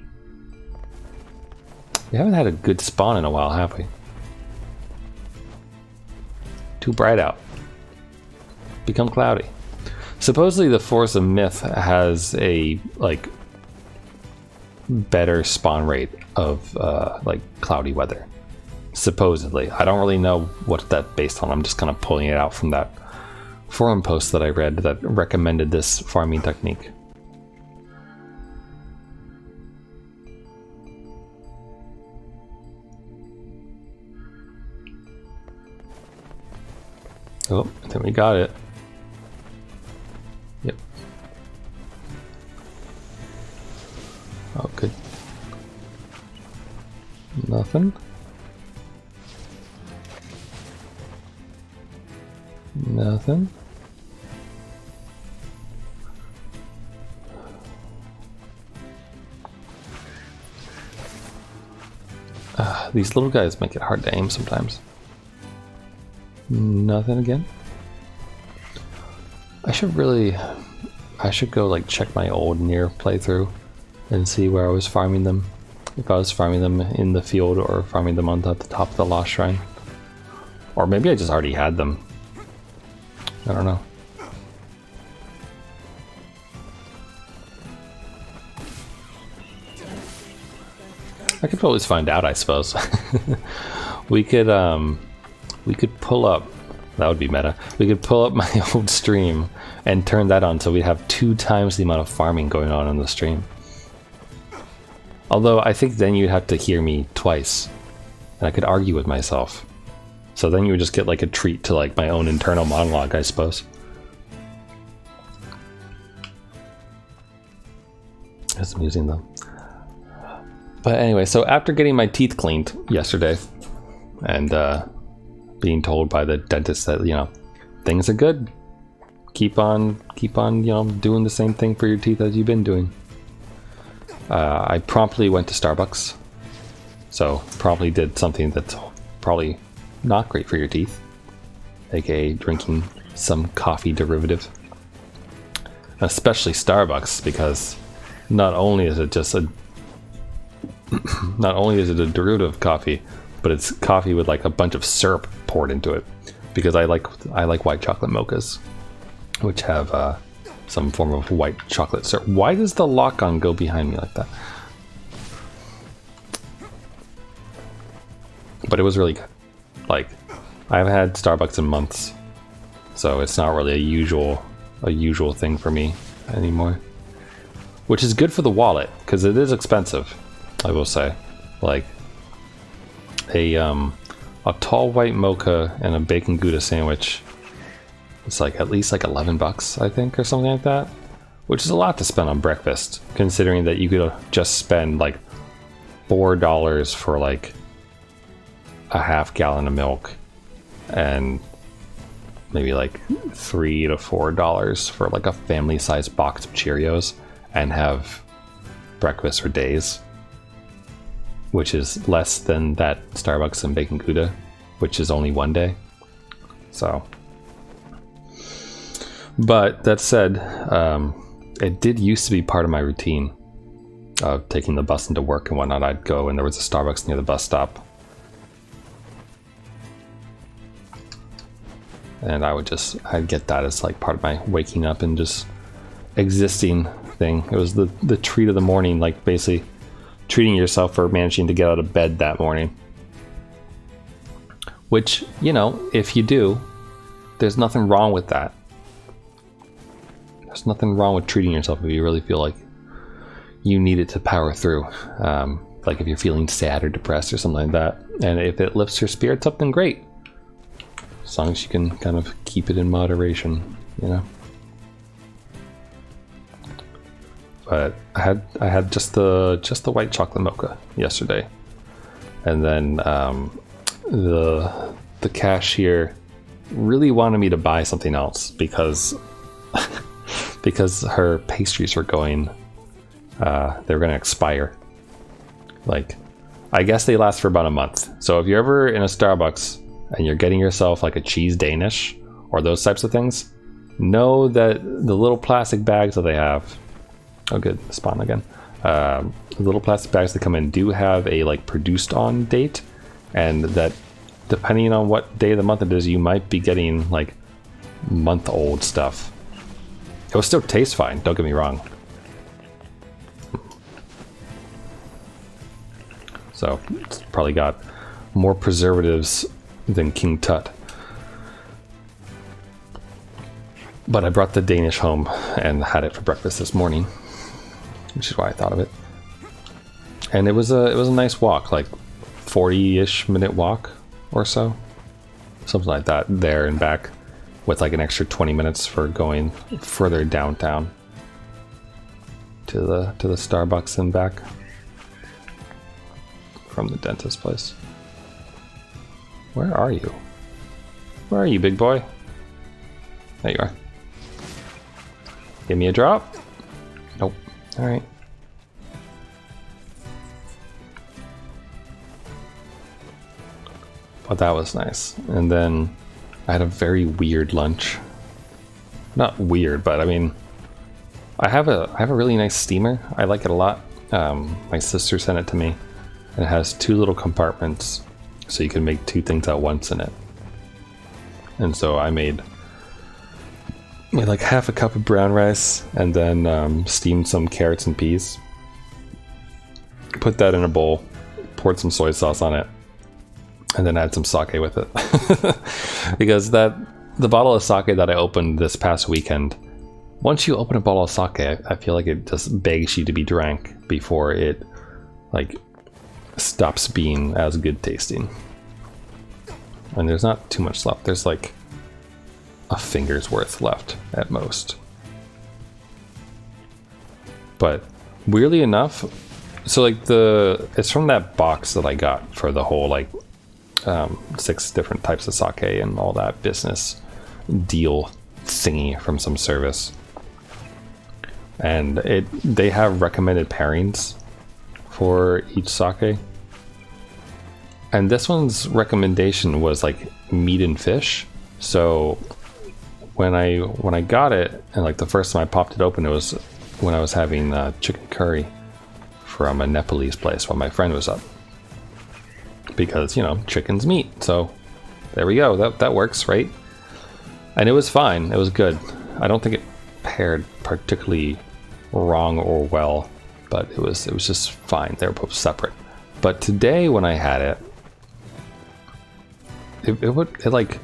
We haven't had a good spawn in a while, have we? Too bright out. Become cloudy. Supposedly the Force of Myth has a like better spawn rate of like cloudy weather. Supposedly. I don't really know what that's based on. I'm just kind of pulling it out from that forum post that I read that recommended this farming technique. Oh, I think we got it. Yep. Oh, good. Nothing. Nothing. These little guys make it hard to aim sometimes. Nothing again. I should go like check my old Nier playthrough and see where I was farming them. If I was farming them in the field or farming them on the top of the Lost Shrine. Or maybe I just already had them. I don't know. I could always find out, I suppose. We could pull up, that would be meta, we could pull up my old stream and turn that on so we'd have 2 times the amount of farming going on the stream. Although I think then you'd have to hear me twice, and I could argue with myself. So then you would just get like a treat to like my own internal monologue, I suppose. That's amusing though. But anyway, so after getting my teeth cleaned yesterday, and being told by the dentist that, you know, things are good, keep on, you know, doing the same thing for your teeth as you've been doing. I promptly went to Starbucks. So promptly did something that's probably not great for your teeth, aka drinking some coffee derivative. Especially Starbucks, because not only is it just a not only is it a derivative of coffee, but it's coffee with like a bunch of syrup poured into it. Because I like white chocolate mochas, which have some form of white chocolate syrup. Why does the lock-on go behind me like that? But it was really good. Like, I haven't had Starbucks in months, so it's not really a usual thing for me anymore. which is good for the wallet because it is expensive, I will say. Like a tall white mocha and a bacon Gouda sandwich, it's like at least like $11, I think, or something like that, which is a lot to spend on breakfast, considering that you could just spend like $4 for like a half gallon of milk and maybe like $3 to $4 for like a family-sized box of Cheerios and have breakfast for days, which is less than that Starbucks and bacon Gouda, which is only one day. So, but that said, it did used to be part of my routine of taking the bus into work and whatnot. I'd go and there was a Starbucks near the bus stop, and I'd get that as like part of my waking up and just existing thing. It was the treat of the morning, like basically treating yourself for managing to get out of bed that morning. Which, you know, if you do, there's nothing wrong with that. There's nothing wrong with treating yourself if you really feel like you need it to power through. Like if you're feeling sad or depressed or something like that. And if it lifts your spirits up, then great. As long as you can kind of keep it in moderation, you know. But I had just the white chocolate mocha yesterday, and then the cashier really wanted me to buy something else because because her pastries were going they were going to expire. Like, I guess they last for about a month. So if you're ever in a Starbucks and you're getting yourself like a cheese Danish or those types of things, know that the little plastic bags that they have, oh good, spawn again, the little plastic bags that come in do have a like produced on date, and that depending on what day of the month it is, you might be getting like month old stuff. It will still taste fine, don't get me wrong. So it's probably got more preservatives than King Tut. But I brought the Danish home and had it for breakfast this morning, which is why I thought of it. And it was a nice walk, like 40-ish minute walk or so, something like that, there and back, with like an extra 20 minutes for going further downtown to the Starbucks and back from the dentist place. Where are you? Where are you, big boy? There you are. Give me a drop. Nope. All right. But that was nice. And then I had a very weird lunch. Not weird, but I mean, I have a really nice steamer. I like it a lot. My sister sent it to me, and it has 2 little compartments, so you can make 2 things at once in it. And so I made like half a cup of brown rice, and then steamed some carrots and peas. Put that in a bowl, poured some soy sauce on it, and then add some sake with it. Because the bottle of sake that I opened this past weekend, once you open a bottle of sake, I feel like it just begs you to be drank before it like stops being as good tasting. And there's not too much left. There's like a finger's worth left at most. But weirdly enough, so like it's from that box that I got for the whole like 6 different types of sake and all that business deal thingy from some service. And they have recommended pairings for each sake. And this one's recommendation was like meat and fish. So when I got it, and like the first time I popped it open, it was when I was having chicken curry from a Nepalese place while my friend was up. Because, you know, chicken's meat. So there we go. That works, right? And it was fine. It was good. I don't think it paired particularly wrong or well, but it was just fine. They were both separate. But today when I had it, it like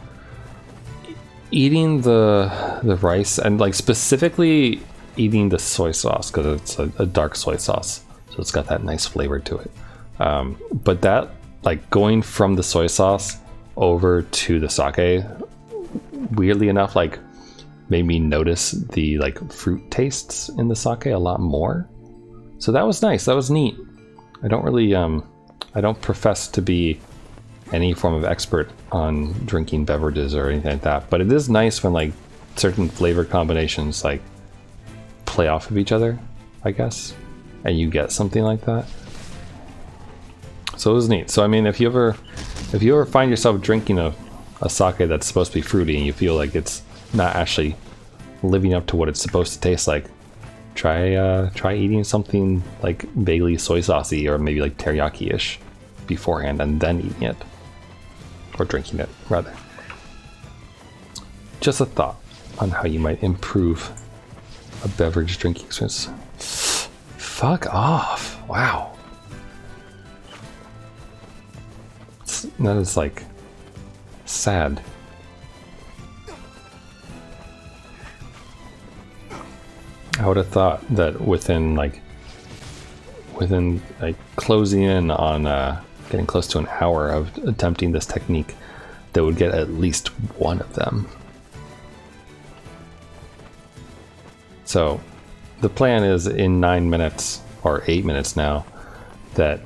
eating the rice, and like specifically eating the soy sauce because it's a dark soy sauce, so it's got that nice flavor to it. But that, like, going from the soy sauce over to the sake, weirdly enough, like, made me notice the like fruit tastes in the sake a lot more. So that was nice. That was neat. I don't really I don't profess to be any form of expert on drinking beverages or anything like that, but it is nice when like certain flavor combinations like play off of each other, I guess, and you get something like that. So it was neat. So I mean, if you ever find yourself drinking a sake that's supposed to be fruity and you feel like it's not actually living up to what it's supposed to taste like, try eating something like vaguely soy saucy or maybe like teriyaki-ish beforehand and then eating it, or drinking it rather. Just a thought on how you might improve a beverage drinking experience. Fuck off! Wow, that is like sad. I would have thought that within closing in on getting close to an hour of attempting this technique, that would get at least one of them. So the plan is in 9 minutes or 8 minutes now that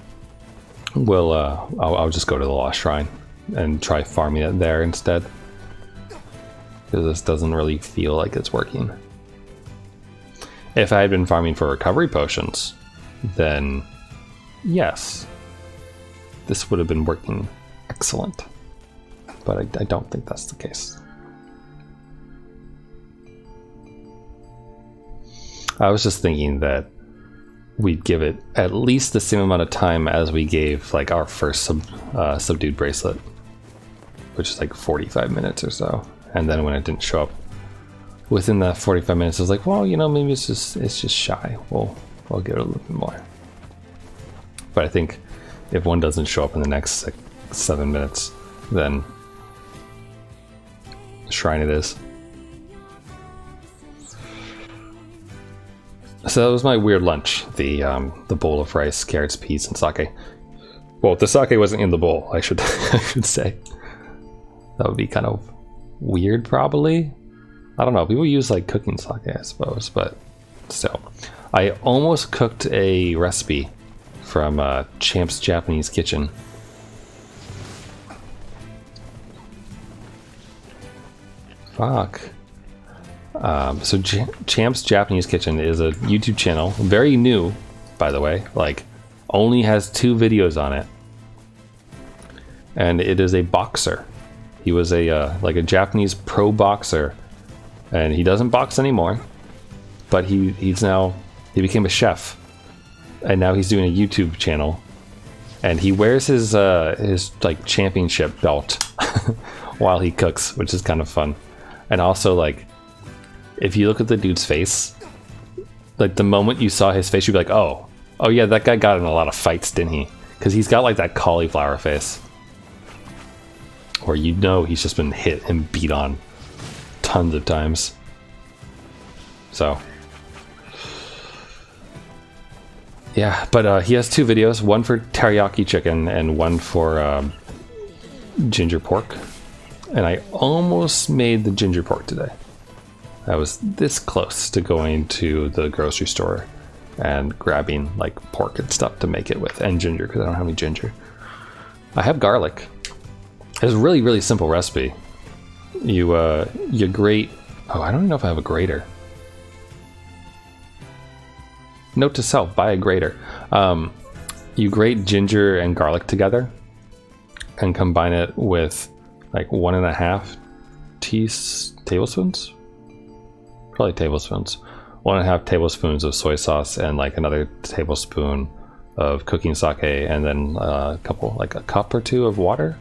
we'll I'll just go to the Lost Shrine and try farming it there instead, because this doesn't really feel like it's working. If I had been farming for recovery potions, then yes, this would have been working excellent. But I don't think that's the case. I was just thinking that we'd give it at least the same amount of time as we gave like our first subdued bracelet, which is like 45 minutes or so. And then when it didn't show up within that 45 minutes, I was like, well, you know, maybe it's just shy. We'll give it a little bit more. But I think if one doesn't show up in the next 7 minutes, then shrine it is. So that was my weird lunch. The bowl of rice, carrots, peas, and sake. Well, the sake wasn't in the bowl, I should say. That would be kind of weird, probably. I don't know, people use like cooking sake, I suppose, but still. I almost cooked a recipe from Champ's Japanese Kitchen. Fuck. So Champ's Japanese Kitchen is a YouTube channel, very new, by the way, like only has 2 videos on it. And it is a boxer. He was a like a Japanese pro boxer. And he doesn't box anymore, but he became a chef, and now he's doing a YouTube channel, and he wears his like championship belt while he cooks, which is kind of fun. And also, like, if you look at the dude's face, like the moment you saw his face, you'd be like, oh yeah, that guy got in a lot of fights, didn't he? Because he's got like that cauliflower face, where you know he's just been hit and beat on tons of times. So yeah, but he has 2 videos, one for teriyaki chicken and one for ginger pork, and I almost made the ginger pork today. I was this close to going to the grocery store and grabbing like pork and stuff to make it with, and ginger, because I don't have any ginger. I have garlic. It's a really, really simple recipe. You grate. Oh, I don't even know if I have a grater. Note to self: buy a grater. You grate ginger and garlic together, and combine it with like 1.5 tablespoons, probably tablespoons. 1.5 tablespoons of soy sauce and like another tablespoon of cooking sake, and then a cup or 2 of water.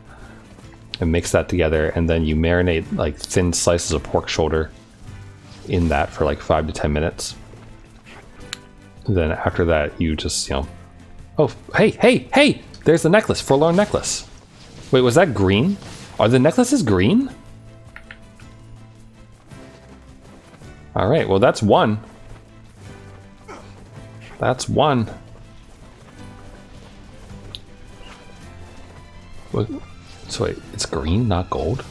And mix that together, and then you marinate like thin slices of pork shoulder in that for like 5 to 10 minutes. Then after that, you just, you know, oh, hey, there's the necklace, forlorn necklace. Wait, was that green? Are the necklaces green? All right, well, that's one. That's one. What? So wait, it's green, not gold?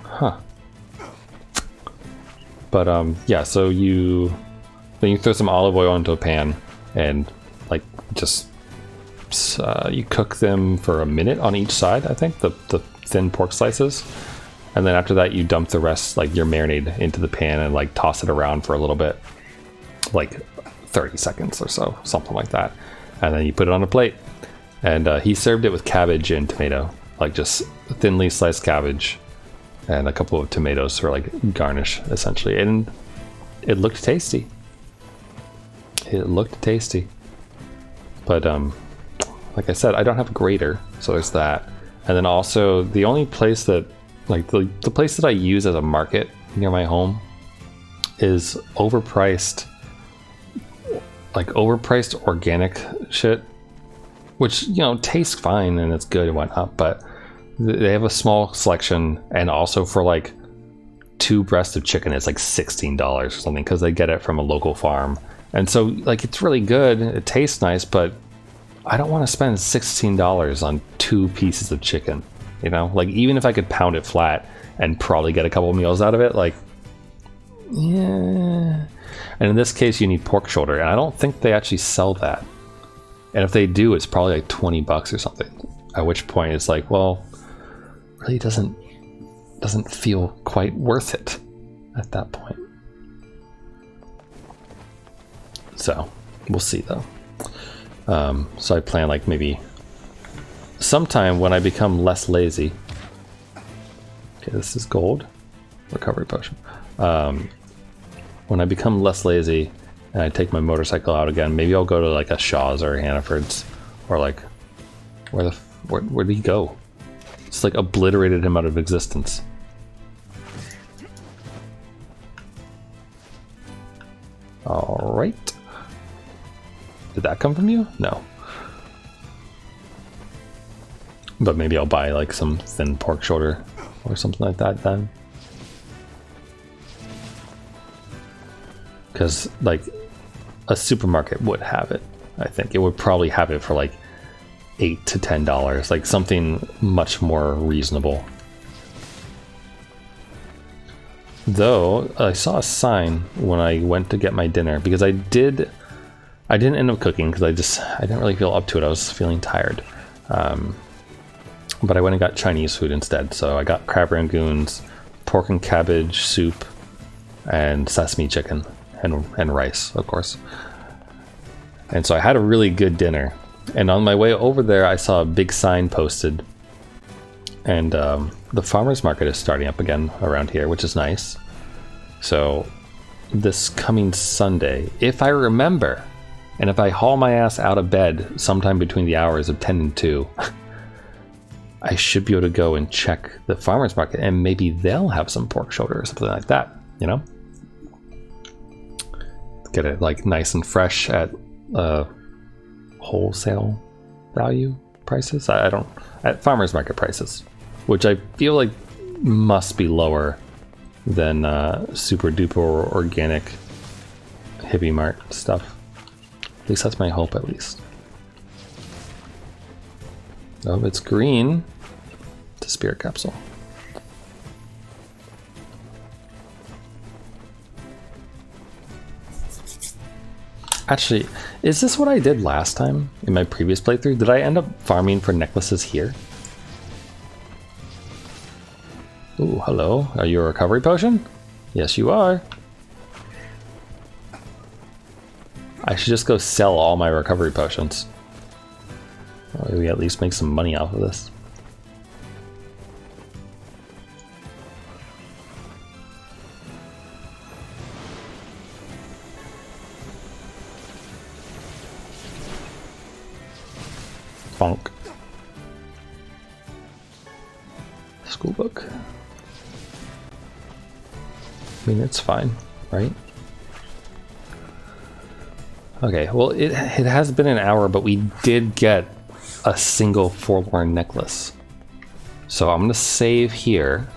Huh. But yeah, so then you throw some olive oil into a pan and like just you cook them for a minute on each side, I think, the thin pork slices. And then after that you dump the rest, like your marinade, into the pan and like toss it around for a little bit, like 30 seconds or so, something like that. And then you put it on a plate. And he served it with cabbage and tomato, like just thinly sliced cabbage and a couple of tomatoes for like garnish, essentially. And it looked tasty. It looked tasty. But like I said, I don't have a grater, so there's that. And then also the only place that, like the place that I use as a market near my home is overpriced organic shit, which, you know, tastes fine and it's good and whatnot, but they have a small selection, and also for like 2 breasts of chicken, it's like $16 or something, because they get it from a local farm. And so like it's really good, it tastes nice, but I don't want to spend $16 on 2 pieces of chicken, you know? Like, even if I could pound it flat and probably get a couple meals out of it, like, yeah. And in this case, you need pork shoulder, and I don't think they actually sell that. And if they do, it's probably like 20 bucks or something. At which point it's like, well, really doesn't feel quite worth it at that point. So we'll see though. So I plan like maybe sometime when I become less lazy. Okay, this is gold. Recovery potion. When I become less lazy and I take my motorcycle out again, maybe I'll go to like a Shaw's or a Hannaford's, or like where did he go? It's like obliterated him out of existence. All right. Did that come from you? No. But maybe I'll buy like some thin pork shoulder or something like that then. Because like a supermarket would have it. I think it would probably have it for like $8 to $10, like something much more reasonable. Though I saw a sign when I went to get my dinner, because I didn't end up cooking because I didn't really feel up to it. I was feeling tired. But I went and got Chinese food instead. So I got crab rangoons, pork and cabbage soup, and sesame chicken, and rice, of course. And so I had a really good dinner. And on my way over there, I saw a big sign posted. And the farmer's market is starting up again around here, which is nice. So this coming Sunday, if I remember, and if I haul my ass out of bed sometime between the hours of 10 and 2, I should be able to go and check the farmer's market, and maybe they'll have some pork shoulder or something like that, you know? Get it like nice and fresh at wholesale value prices. At farmer's market prices, which I feel like must be lower than super duper organic hippie mart stuff. At least that's my hope, at least. Oh, it's green. It's a spirit capsule. Actually, is this what I did last time in my previous playthrough? Did I end up farming for necklaces here? Ooh, hello. Are you a recovery potion? Yes, you are. I should just go sell all my recovery potions. Maybe we at least make some money off of this. Bonk. Schoolbook. I mean, it's fine, right? Okay, well, it has been an hour, but we did get a single forlorn necklace. So I'm gonna save here.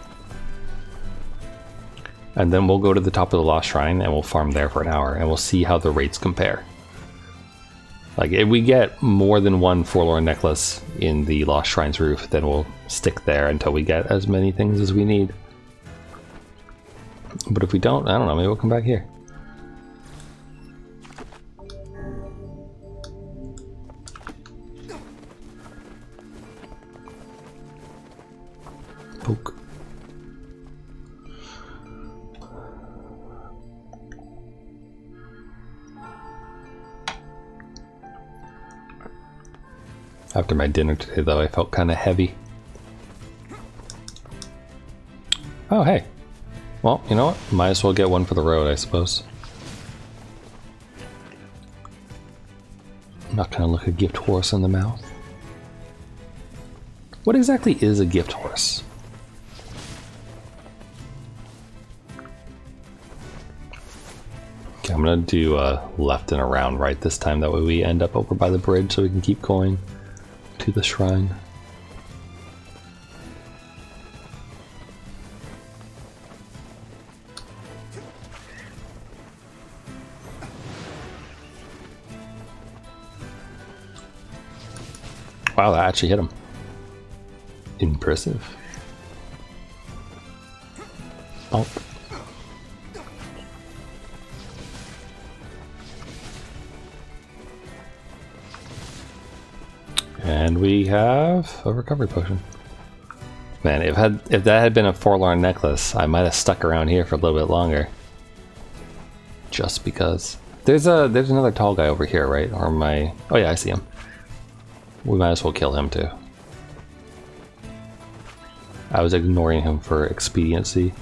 And then we'll go to the top of the Lost Shrine and we'll farm there for an hour and we'll see how the rates compare. Like, if we get more than one forlorn necklace in the Lost Shrine's roof, then we'll stick there until we get as many things as we need. But if we don't, I don't know, maybe we'll come back here. Poke. After my dinner today, though, I felt kind of heavy. Oh, hey. Well, you know what? Might as well get one for the road, I suppose. I'm not gonna look a gift horse in the mouth. What exactly is a gift horse? Okay, I'm gonna do a left and around right this time. That way we end up over by the bridge so we can keep going to the shrine. Wow, that actually hit him. Impressive. Oh. And we have a recovery potion. Man, if that had been a forlorn necklace, I might have stuck around here for a little bit longer. Just because. There's another tall guy over here, right? Or my... Oh yeah, I see him. We might as well kill him too. I was ignoring him for expediency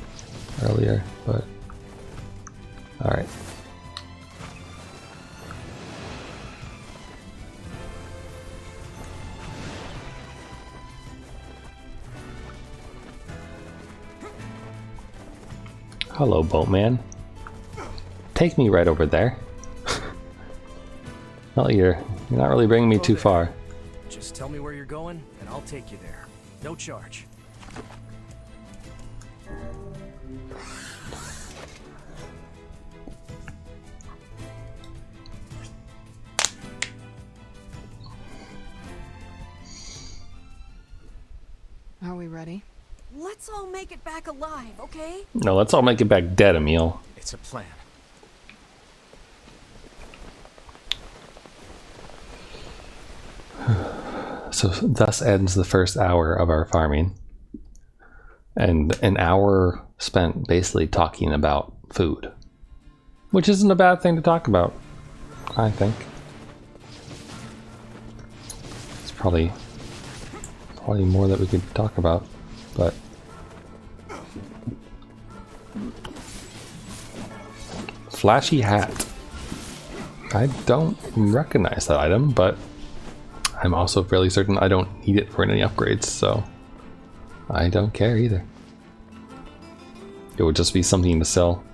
earlier, but... Alright. Hello, boatman. Take me right over there. Well, you're not really bringing me too far. Just tell me where you're going, and I'll take you there. No charge. Are we ready? Let's all make it back alive, okay? No, let's all make it back dead, Emil. It's a plan. So thus ends the first hour of our farming. And an hour spent basically talking about food. Which isn't a bad thing to talk about, I think. It's probably more that we could talk about, but... Flashy hat. I don't recognize that item, but I'm also fairly certain I don't need it for any upgrades, so I don't care either. It would just be something to sell.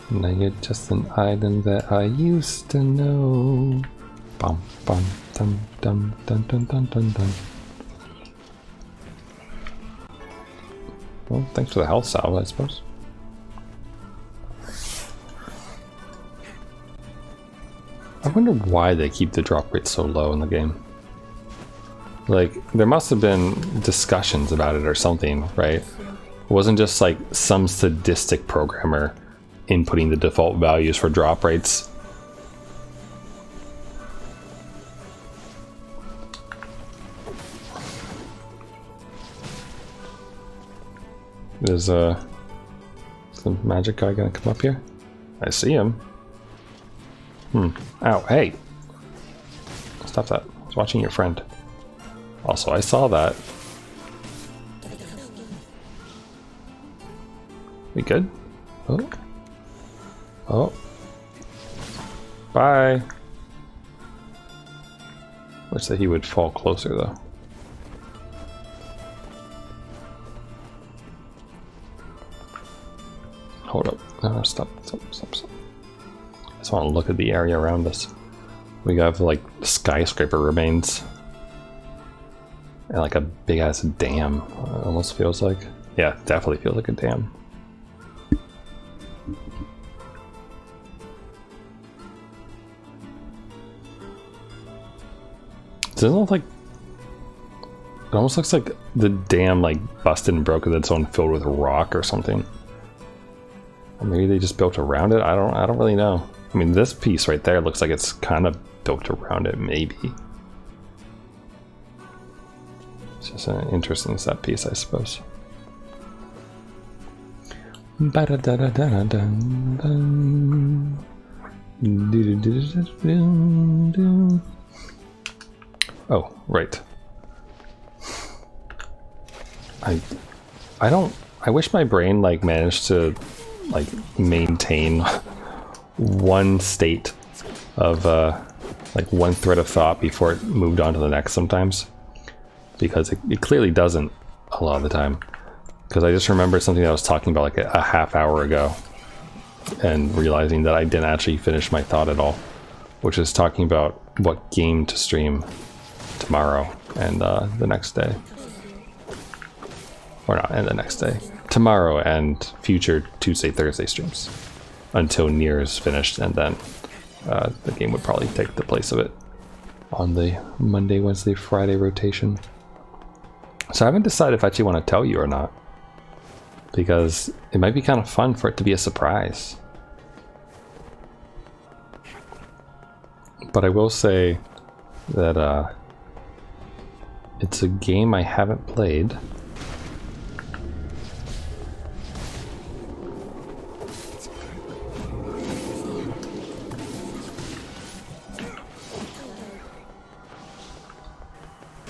Now you're just an item that I used to know. Bum bum dum dum dum dum dum dum dum. Well, thanks for the health salve, I suppose. I wonder why they keep the drop rate so low in the game. Like, there must have been discussions about it or something, right? It wasn't just like some sadistic programmer inputting the default values for drop rates. Is the magic guy gonna come up here? I see him. Ow, hey! Stop that. I was watching your friend. Also, I saw that. We good? Oh. Oh. Bye! Wish that he would fall closer, though. Hold up. No, stop. I just want to look at the area around us. We got like skyscraper remains. And like a big ass dam, it almost feels like. Yeah, definitely feels like a dam. Doesn't it look like, it almost looks like the dam like busted and broke and it's on filled with rock or something. Or maybe they just built around it. I don't really know. I mean, this piece right there looks like it's kind of built around it, maybe. It's just an interesting set piece, I suppose. Oh, right. I wish my brain like managed to like maintain one state of like one thread of thought before it moved on to the next sometimes, because it clearly doesn't a lot of the time. Because I just remember something I was talking about like a half hour ago and realizing that I didn't actually finish my thought at all, which is talking about what game to stream tomorrow and the next day. Or not, and the next day. Tomorrow and future Tuesday, Thursday streams. Until Nier is finished, and then the game would probably take the place of it on the Monday, Wednesday, Friday rotation. So I haven't decided if I actually want to tell you or not, because it might be kind of fun for it to be a surprise. But I will say that it's a game I haven't played.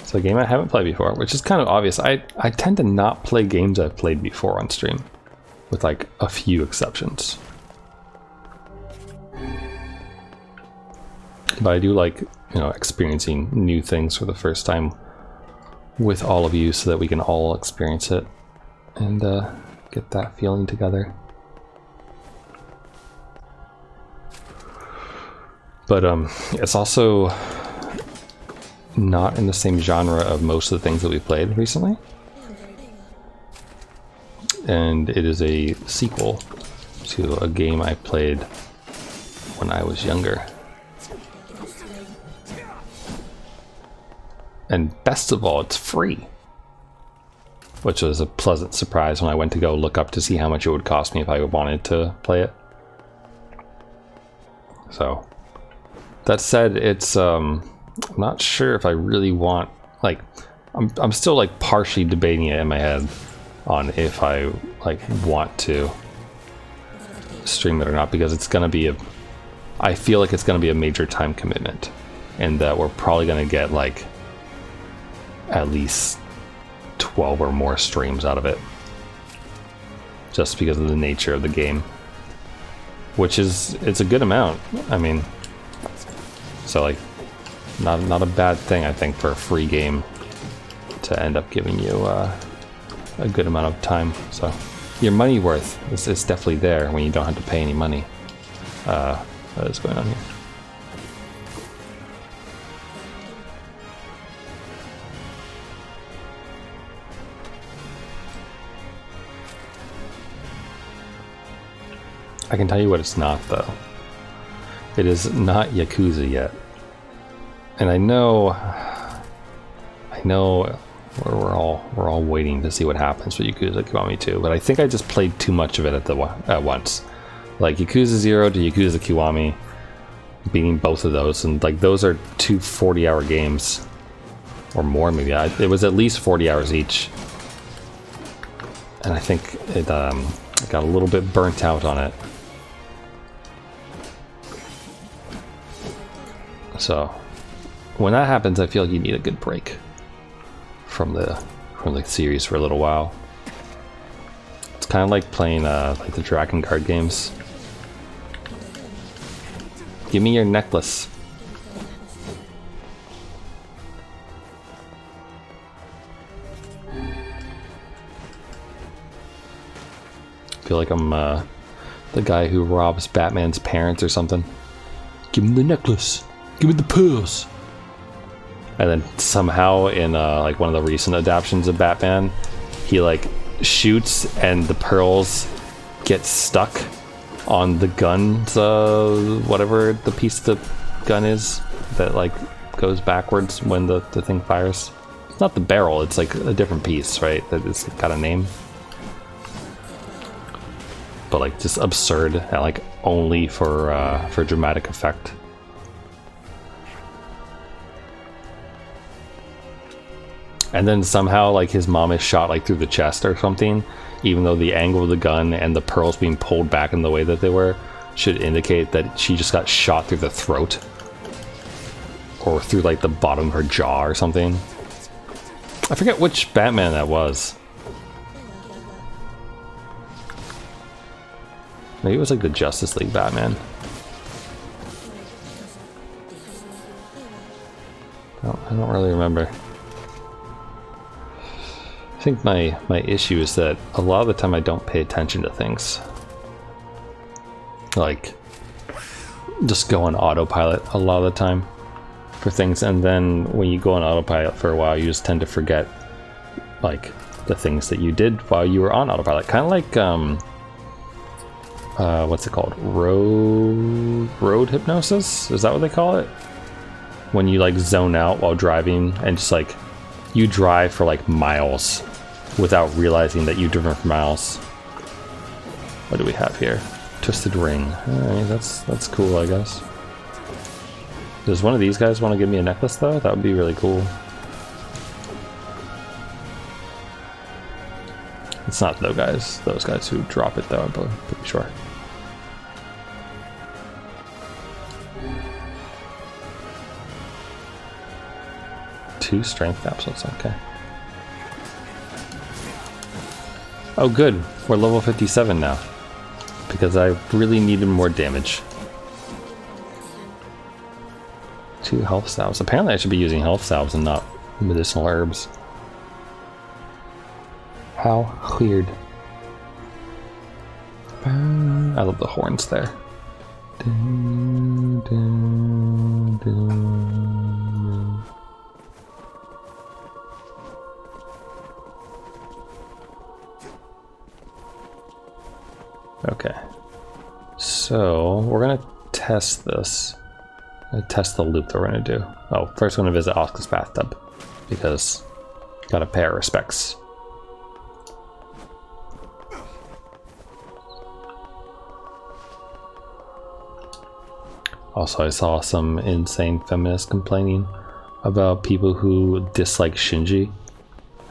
It's a game I haven't played before, which is kind of obvious. I tend to not play games I've played before on stream, with like a few exceptions. But I do like, you know, experiencing new things for the first time with all of you so that we can all experience it and get that feeling together. But it's also not in the same genre of most of the things that we played recently. And it is a sequel to a game I played when I was younger. And best of all, it's free. Which was a pleasant surprise when I went to go look up to see how much it would cost me if I wanted to play it. So, that said, it's I'm not sure if I really want, like, I'm still like partially debating it in my head on if I like want to stream it or not, because it's gonna be I feel like it's gonna be a major time commitment, and that we're probably gonna get like at least 12 or more streams out of it, just because of the nature of the game, which is, it's a good amount. I mean, so like not a bad thing, I think, for a free game to end up giving you a good amount of time. So your money worth is definitely there when you don't have to pay any money. What is going on here? I can tell you what it's not, though. It is not Yakuza yet. And I know we're all waiting to see what happens with Yakuza Kiwami 2, but I think I just played too much of it at once. Like Yakuza 0 to Yakuza Kiwami, beating both of those, and like those are 2 40-hour games or more, maybe. It was at least 40 hours each, and I think it got a little bit burnt out on it. So when that happens, I feel like you need a good break from the series for a little while. It's kind of like playing like the Dragon card games. Give me your necklace. I feel like I'm the guy who robs Batman's parents or something. Give him the necklace. Give me the pearls. And then somehow in like one of the recent adaptations of Batman, he like shoots and the pearls get stuck on the gun's whatever the piece of the gun is that like goes backwards when the thing fires. It's not the barrel, it's like a different piece, right? That it's got a name. But like just absurd and like only for dramatic effect. And then somehow like his mom is shot like through the chest or something, even though the angle of the gun and the pearls being pulled back in the way that they were should indicate that she just got shot through the throat or through like the bottom of her jaw or something. I forget which Batman that was. Maybe it was like the Justice League Batman. I don't really remember. I think my issue is that a lot of the time I don't pay attention to things. Like, just go on autopilot a lot of the time for things, and then when you go on autopilot for a while, you just tend to forget, like, the things that you did while you were on autopilot. Kind of like, what's it called? Road hypnosis? Is that what they call it? When you, like, zone out while driving and just, like, you drive for, like, miles without realizing that you've driven for miles. What do we have here? Twisted ring. Alright, that's cool, I guess. Does one of these guys want to give me a necklace, though? That would be really cool. It's not those guys who drop it, though, I'm pretty sure. Two strength capsules, okay. Oh good, we're level 57 now. Because I really needed more damage. 2 health salves. Apparently I should be using health salves and not medicinal herbs. How weird. I love the horns there. Dun, dun, dun. Okay, so we're gonna test this. I'm gonna test the loop that we're gonna do. Oh, first we're gonna visit Oscar's bathtub because gotta pay our respects. Also, I saw some insane feminists complaining about people who dislike Shinji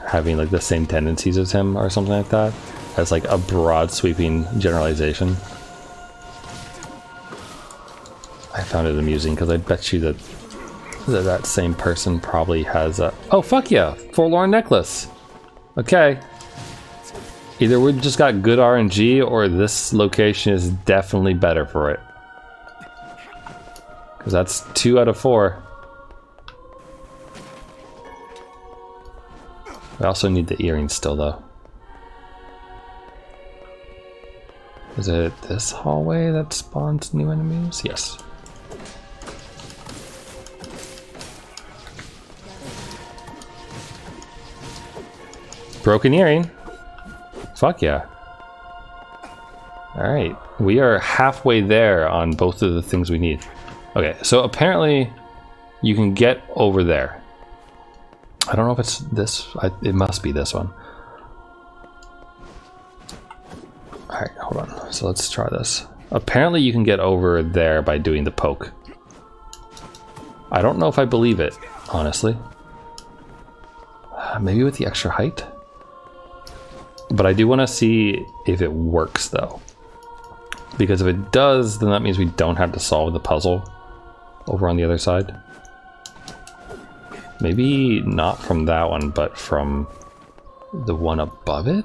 having like the same tendencies as him or something like that. As like a broad sweeping generalization. I found it amusing because I bet you that same person probably has a... Oh fuck yeah! Forlorn necklace! Okay. Either we just got good RNG or this location is definitely better for it. Because that's 2 out of 4. I also need the earrings still though. Is it this hallway that spawns new enemies? Yes. Broken earring. Fuck yeah. Alright, we are halfway there on both of the things we need. Okay, so apparently you can get over there. I don't know if it's this, it must be this one. Alright, hold on. So let's try this. Apparently you can get over there by doing the poke. I don't know if I believe it, honestly. Maybe with the extra height? But I do want to see if it works, though. Because if it does, then that means we don't have to solve the puzzle over on the other side. Maybe not from that one, but from the one above it?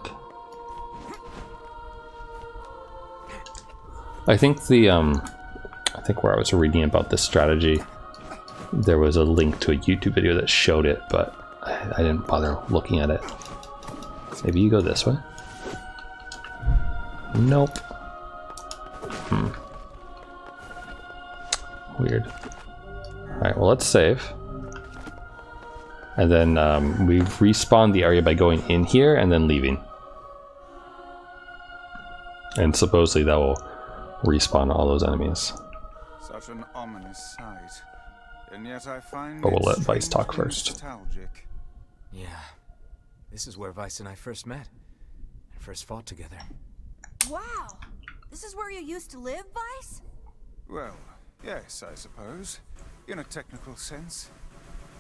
I think the I think where I was reading about this strategy, there was a link to a YouTube video that showed it, but I didn't bother looking at it. Maybe you go this way? Nope. Weird. Alright, well let's save. And then we respawn the area by going in here and then leaving. And supposedly that will respawn all those enemies. Such an ominous sight. And yet I find But we'll it let Vice talk strangely first. nostalgic. Yeah. This is where Vice and I first met. And first fought together. Wow! This is where you used to live, Vice? Well, yes, I suppose. In a technical sense.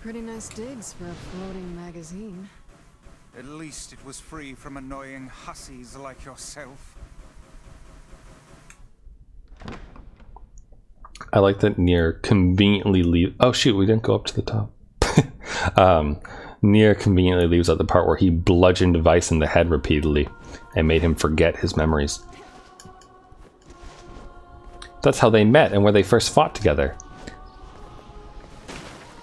Pretty nice digs for a floating magazine. At least it was free from annoying hussies like yourself. I like that Nier conveniently leave. Oh shoot, we didn't go up to the top. Nier conveniently leaves at the part where he bludgeoned Vice in the head repeatedly and made him forget his memories. That's how they met and where they first fought together.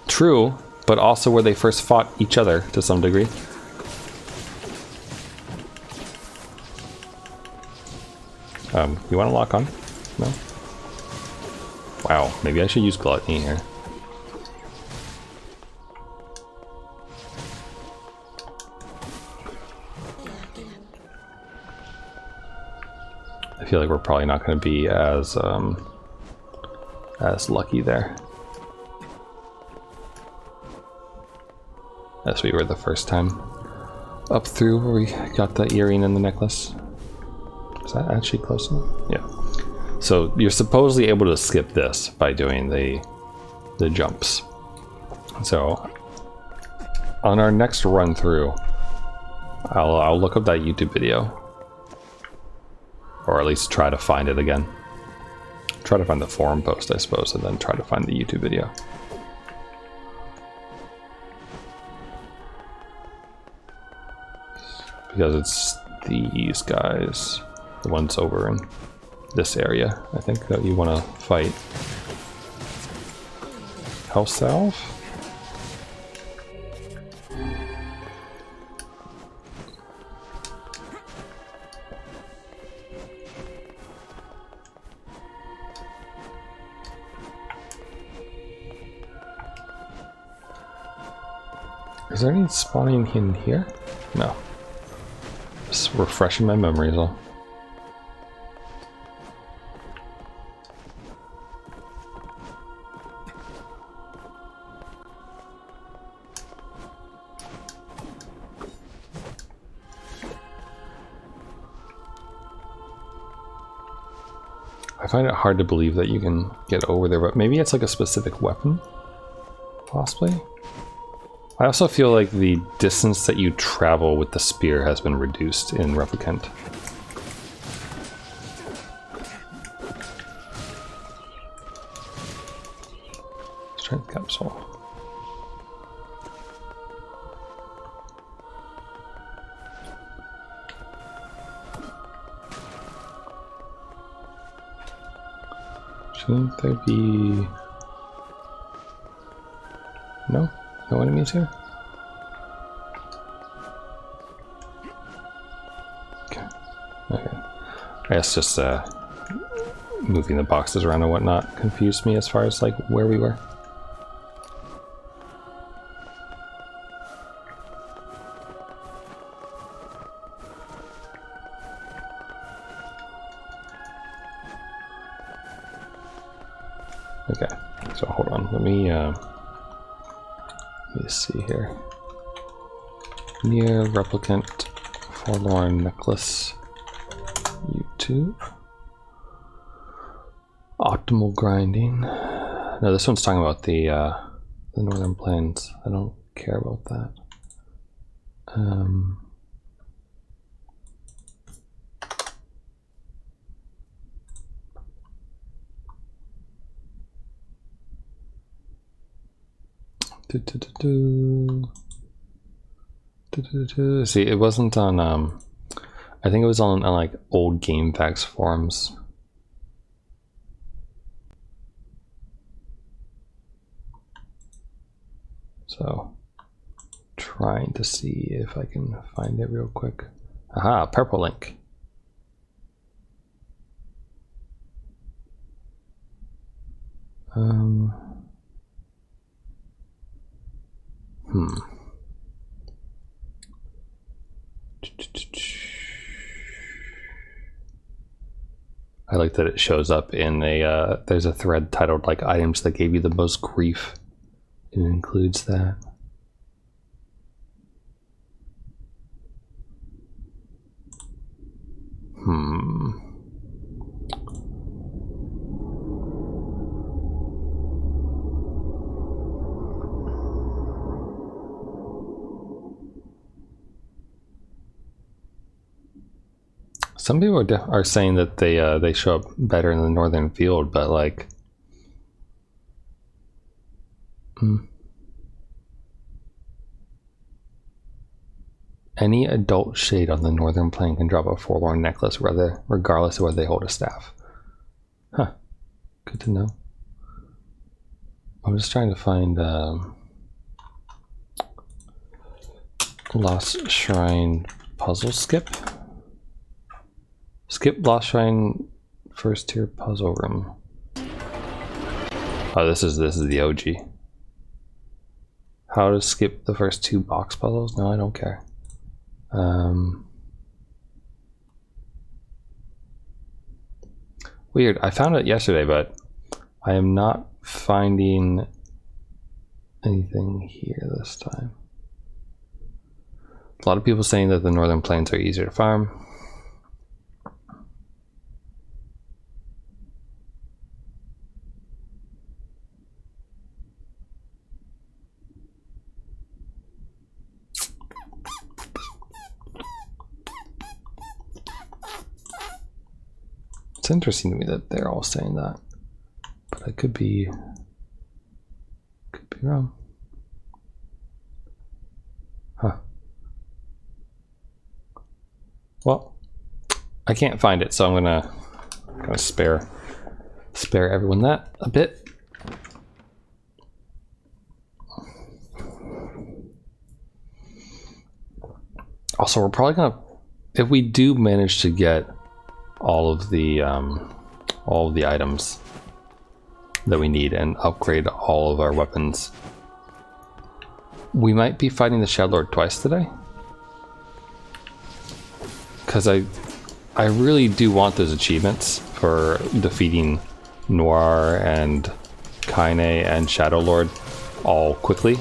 True, but also where they first fought each other to some degree. You want to lock on? No? Wow, maybe I should use Gluttony here. I feel like we're probably not going to be as lucky there as we were the first time up through where we got the earring and the necklace. Is that actually close enough? Yeah. So you're supposedly able to skip this by doing the jumps. So on our next run through, I'll look up that YouTube video. Or at least try to find it again. Try to find the forum post, I suppose, and then try to find the YouTube video. Because it's these guys, the ones over in this area, I think, that you want to fight. Health salve? Is there any spawning in here? No. Just refreshing my memories all. I find it hard to believe that you can get over there, but maybe it's like a specific weapon? Possibly? I also feel like the distance that you travel with the spear has been reduced in Replicant. Strength capsule. Shouldn't there be... No? No enemies here? Okay. Okay. I guess just moving the boxes around and whatnot confused me as far as like where we were. Okay, so hold on, let me see here. Nier Replicant Forlorn Necklace YouTube. Optimal grinding. No, this one's talking about the Northern Plains. I don't care about that. See, it wasn't on I think it was on like old GameFAQs forums. So trying to see if I can find it real quick. Aha, purple link. like that it shows up in a, there's a thread titled like items that gave you the most grief. It includes that. Some people are saying that they show up better in the northern field, but like, any adult shade on the northern plane can drop a forlorn necklace, regardless of whether they hold a staff. Huh. Good to know. I'm just trying to find Lost Shrine puzzle skip. Skip Lost Shrine first tier puzzle room. Oh, this is the OG. How to skip the first 2 box puzzles? No, I don't care. Weird. I found it yesterday, but I am not finding anything here this time. A lot of people saying that the northern plains are easier to farm. It's interesting to me that they're all saying that, but I could be wrong. Huh. Well, I can't find it, so I'm gonna spare everyone that a bit. Also, we're probably gonna, if we do manage to get all of the items that we need and upgrade all of our weapons, we might be fighting the Shadowlord twice today, because I really do want those achievements for defeating Noir and Kaine and Shadowlord all quickly.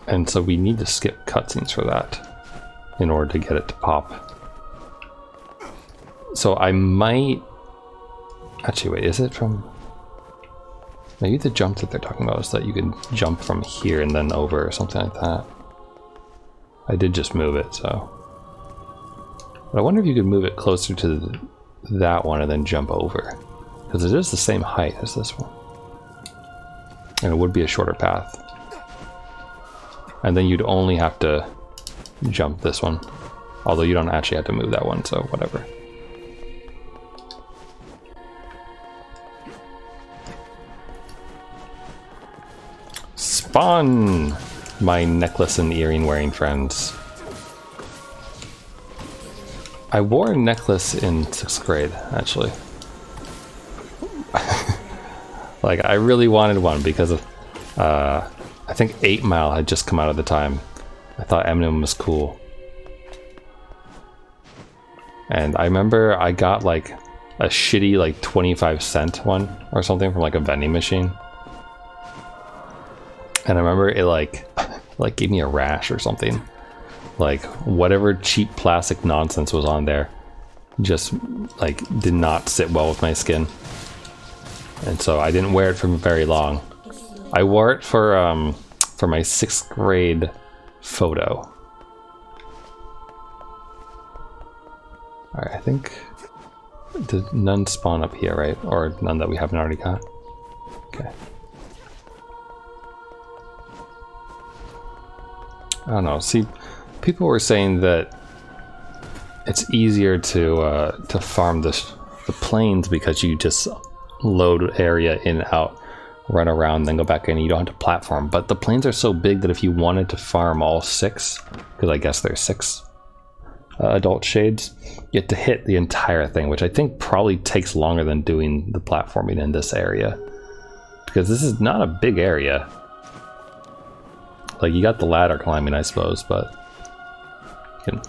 And so we need to skip cutscenes for that in order to get it to pop. So I might... Actually, wait, is it from... Maybe the jump that they're talking about is that you can jump from here and then over or something like that. I did just move it, so... But I wonder if you could move it closer to that one and then jump over. Because it is the same height as this one. And it would be a shorter path. And then you'd only have to jump this one. Although you don't actually have to move that one, so whatever. Spawn! My necklace and earring wearing friends. I wore a necklace in 6th grade, actually. Like, I really wanted one because of, I think 8 Mile had just come out at the time. I thought Eminem was cool. And I remember I got like a shitty like 25-cent one or something from like a vending machine. And I remember it like gave me a rash or something. Like whatever cheap plastic nonsense was on there just like did not sit well with my skin. And so I didn't wear it for very long. I wore it for my 6th grade photo. Alright, I think did none spawn up here, right? Or none that we haven't already got? Okay. I don't know. See, people were saying that it's easier to farm the plains because you just load area in, out, run around, then go back in. You don't have to platform. But the plains are so big that if you wanted to farm all 6, because I guess there's 6 adult shades, you have to hit the entire thing, which I think probably takes longer than doing the platforming in this area, because this is not a big area. Like, you got the ladder climbing, I suppose, but Can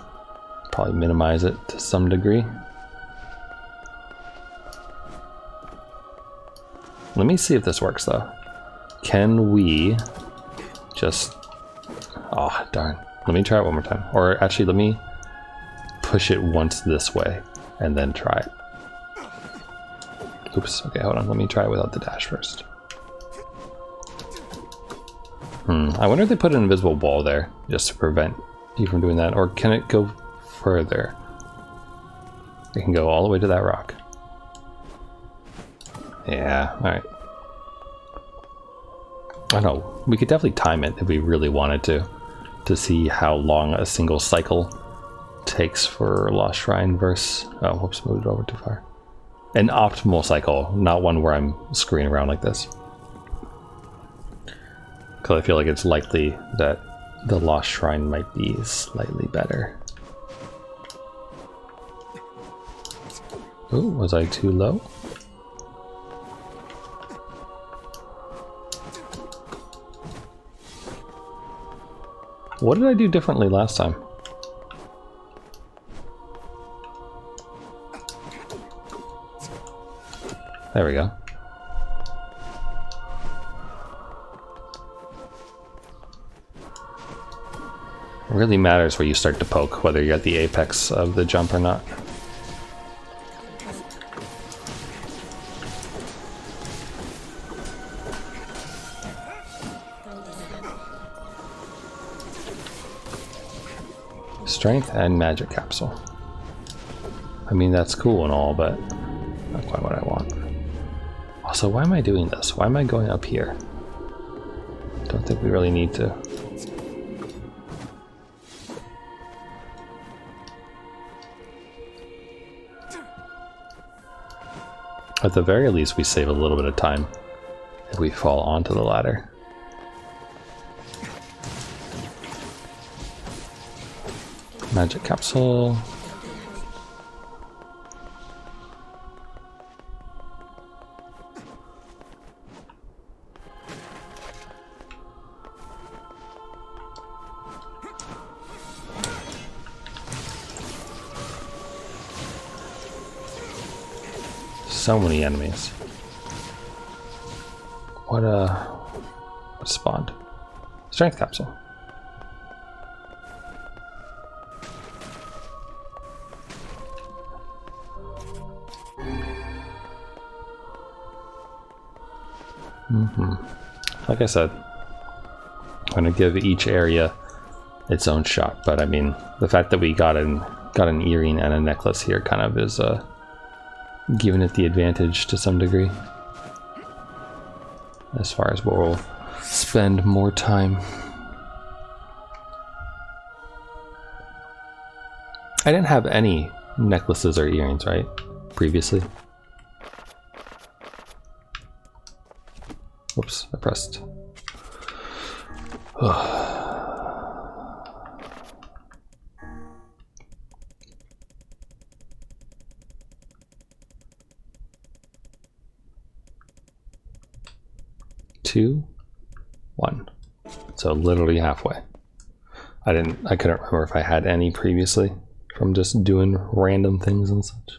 probably minimize it to some degree. Let me see if this works though. Can we just... Oh, darn. Let me try it one more time. Or actually, let me push it once this way and then try it. Oops, okay, hold on. Let me try it without the dash first. I wonder if they put an invisible wall there just to prevent you from doing that. Or can it go further? It can go all the way to that rock. Yeah, alright. I don't know. We could definitely time it if we really wanted to see how long a single cycle takes for Lost Shrine versus... Oh, whoops, moved it over too far. An optimal cycle, not one where I'm screwing around like this. Because I feel like it's likely that the Lost Shrine might be slightly better. Ooh, was I too low? What did I do differently last time? There we go. It really matters where you start to poke, whether you're at the apex of the jump or not. Strength and magic capsule. I mean, that's cool and all, but not quite what I want. Also, why am I doing this? Why am I going up here? Don't think we really need to. At the very least, we save a little bit of time if we fall onto the ladder. Magic capsule. So many enemies. What spawned? Strength capsule. Like I said, I'm gonna give each area its own shot, but I mean, the fact that we got an earring and a necklace here kind of is giving it the advantage to some degree, as far as where we'll spend more time. I didn't have any necklaces or earrings, right, previously? Oops, I pressed. Two, one. So literally halfway. I couldn't remember if I had any previously from just doing random things and such.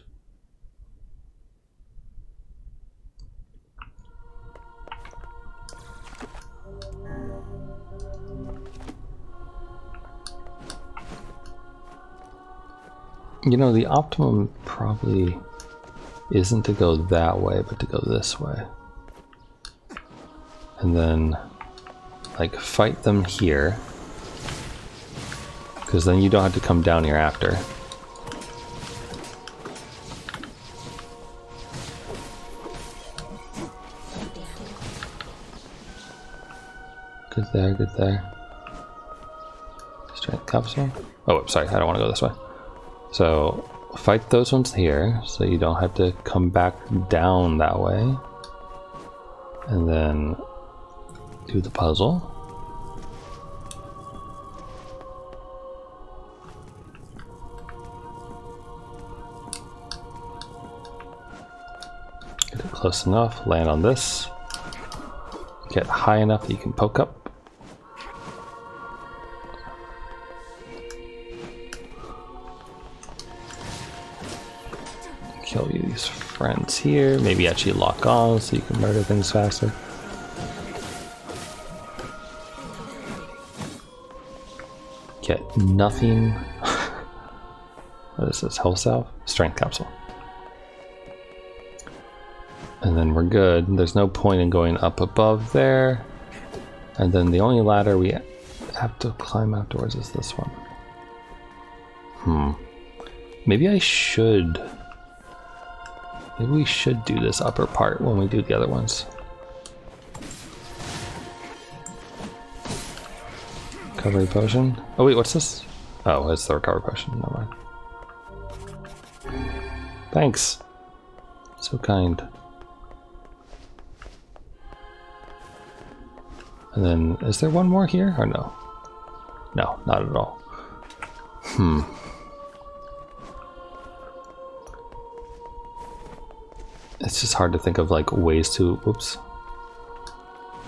You know, the optimum probably isn't to go that way, but to go this way. And then, like, fight them here. Because then you don't have to come down here after. Good there, good there. Strength capsule. Oh, sorry, I don't want to go this way. So, fight those ones here, so you don't have to come back down that way. And then do the puzzle. Get it close enough, land on this. Get high enough that you can poke up. kill these friends here. Maybe actually lock on so you can murder things faster. Get nothing. What is this? Health salve? Strength capsule. And then we're good. There's no point in going up above there. And then the only ladder we have to climb afterwards is this one. Maybe I should... Maybe we should do this upper part when we do the other ones. Recovery potion. Oh wait, what's this? Oh, it's the recovery potion. Never mind. Thanks. So kind. And then, is there one more here or no? No, not at all. It's just hard to think of like ways to, oops,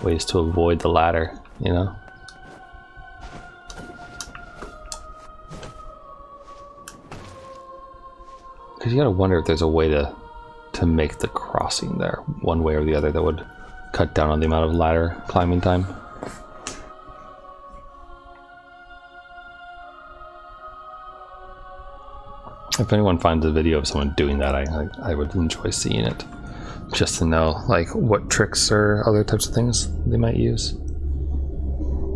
ways to avoid the ladder, you know? Because you gotta wonder if there's a way to make the crossing there one way or the other that would cut down on the amount of ladder climbing time. If anyone finds a video of someone doing that, I would enjoy seeing it, just to know like what tricks or other types of things they might use.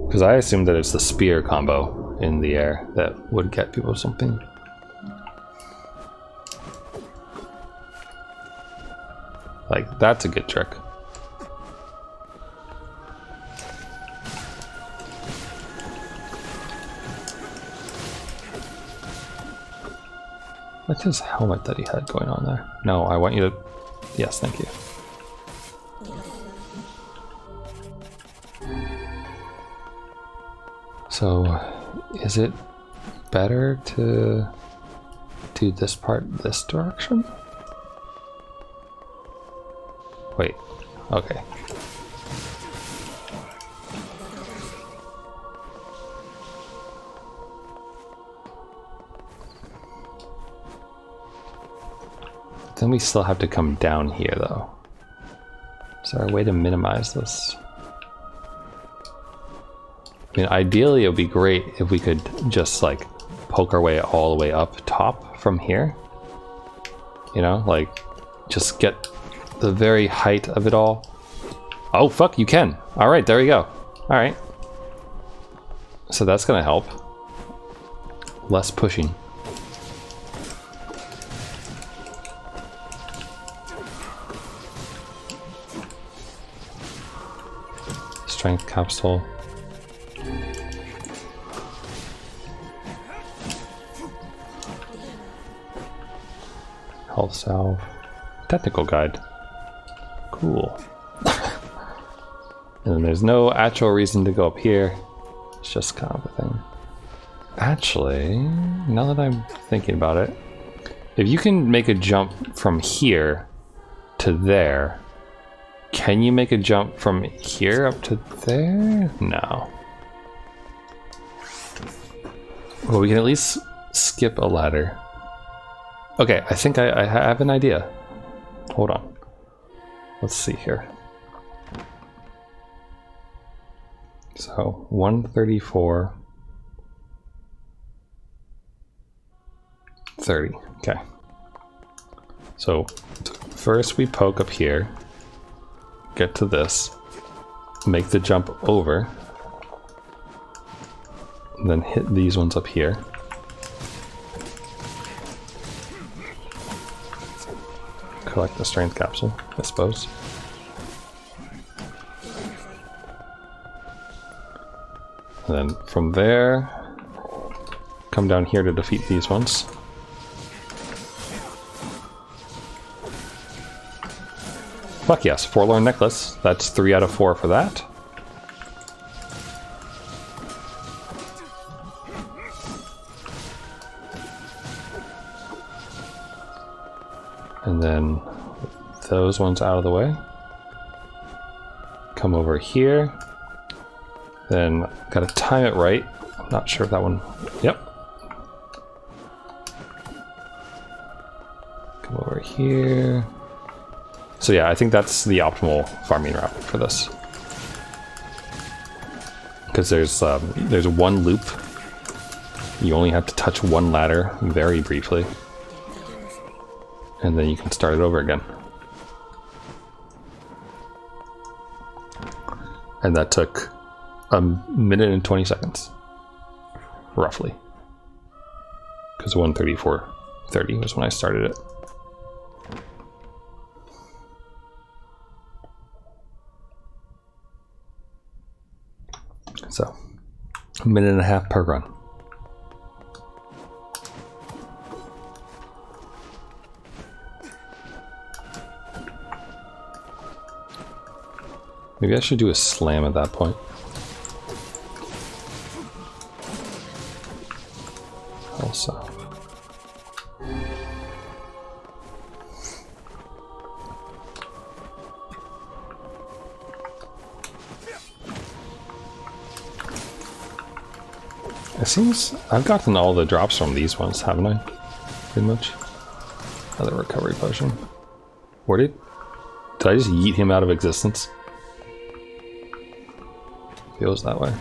Because I assume that it's the spear combo in the air that would get people something. Like, that's a good trick. What's his helmet that he had going on there? No, I want you to... Yes, thank you. So, is it better to do this part this direction? Wait, okay. Then we still have to come down here though. Is there a way to minimize this? I mean, ideally it would be great if we could just like poke our way all the way up top from here. You know, like just get the very height of it all. Oh fuck, you can. All right, there you go. All right. So that's gonna help. Less pushing. Strength capsule. Health salve. Technical guide. Cool. And then there's no actual reason to go up here. It's just kind of a thing. Actually, now that I'm thinking about it, if you can make a jump from here to there, can you make a jump from here up to there? No. Well, we can at least skip a ladder. Okay, I think I have an idea. Hold on. Let's see here. So 134, 30. Okay. So first we poke up here, get to this, make the jump over, and then hit these ones up here. Collect the strength capsule, I suppose. And then from there, come down here to defeat these ones. Fuck yes, Forlorn Necklace. That's 3 out of 4 for that. And then those ones out of the way. Come over here. Then gotta time it right. I'm not sure if that one. Yep. Come over here. So yeah, I think that's the optimal farming route for this. Because there's one loop. You only have to touch one ladder very briefly. And then you can start it over again. And that took a minute and 20 seconds. Roughly. Because 1:34:30 was when I started it. So, a minute and a half per run. Maybe I should do a slam at that point. Also. It seems I've gotten all the drops from these ones, haven't I? Pretty much. Another recovery potion. Where did I just yeet him out of existence? Feels that way.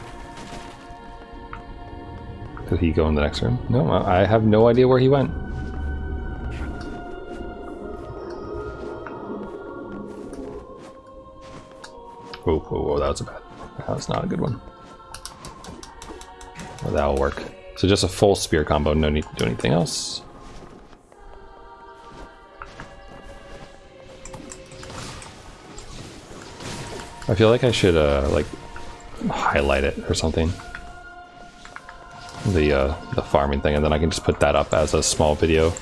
Did he go in the next room? No, I have no idea where he went. Whoa, whoa, whoa, that was not a good one. Well, that'll work. So just a full spear combo, no need to do anything else. I feel like I should like highlight it or something. The farming thing, and then I can just put that up as a small video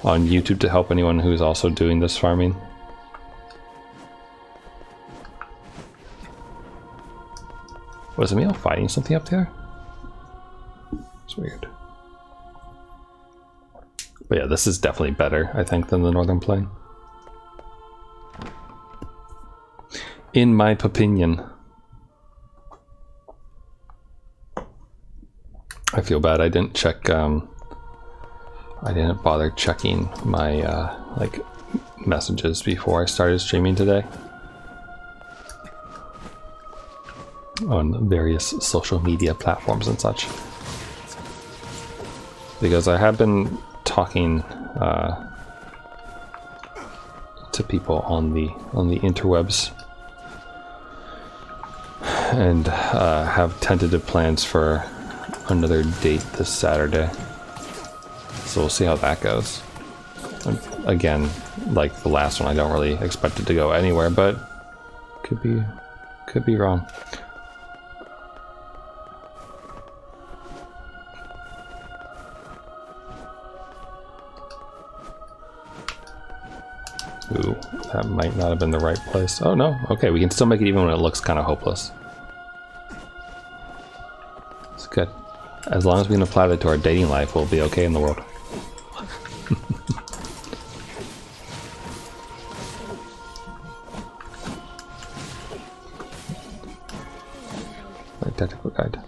on YouTube to help anyone who's also doing this farming. Was Emil fighting something up there? It's weird. But yeah, this is definitely better, I think, than the Northern Plain. In my opinion. I feel bad I didn't check, I didn't bother checking my, like, messages before I started streaming today. On various social media platforms and such. Because I have been talking, to people on the interwebs. And, have tentative plans for another date this Saturday, so we'll see how that goes. Again, like the last one, I don't really expect it to go anywhere, but could be wrong. Ooh, that might not have been the right place. Oh no, okay, we can still make it even when it looks kind of hopeless. It's good. As long as we can apply that to our dating life, we'll be okay in the world. Tactical guide.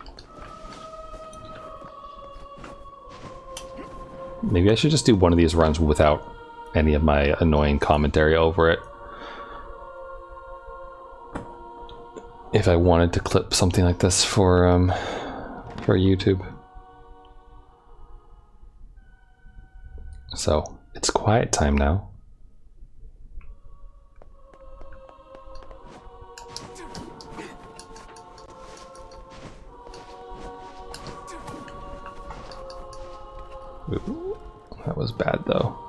Maybe I should just do one of these runs without any of my annoying commentary over it. If I wanted to clip something like this for YouTube. So, it's quiet time now. Ooh, that was bad though.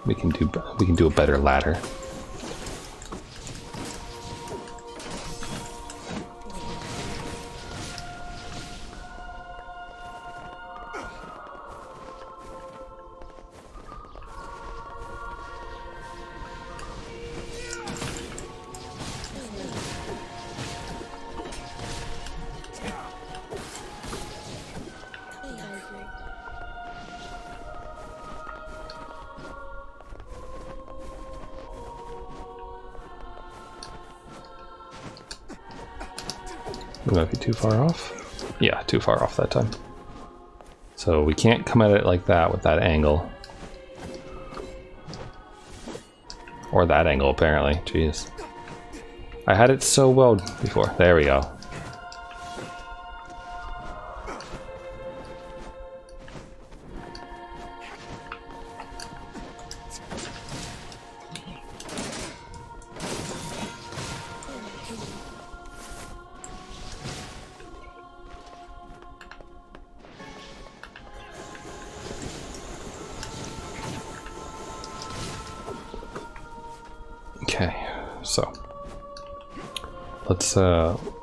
We can do a better ladder. We might be too far off. Yeah, too far off that time. So we can't come at it like that with that angle. Or that angle, apparently. Jeez. I had it so well before. There we go. Okay, so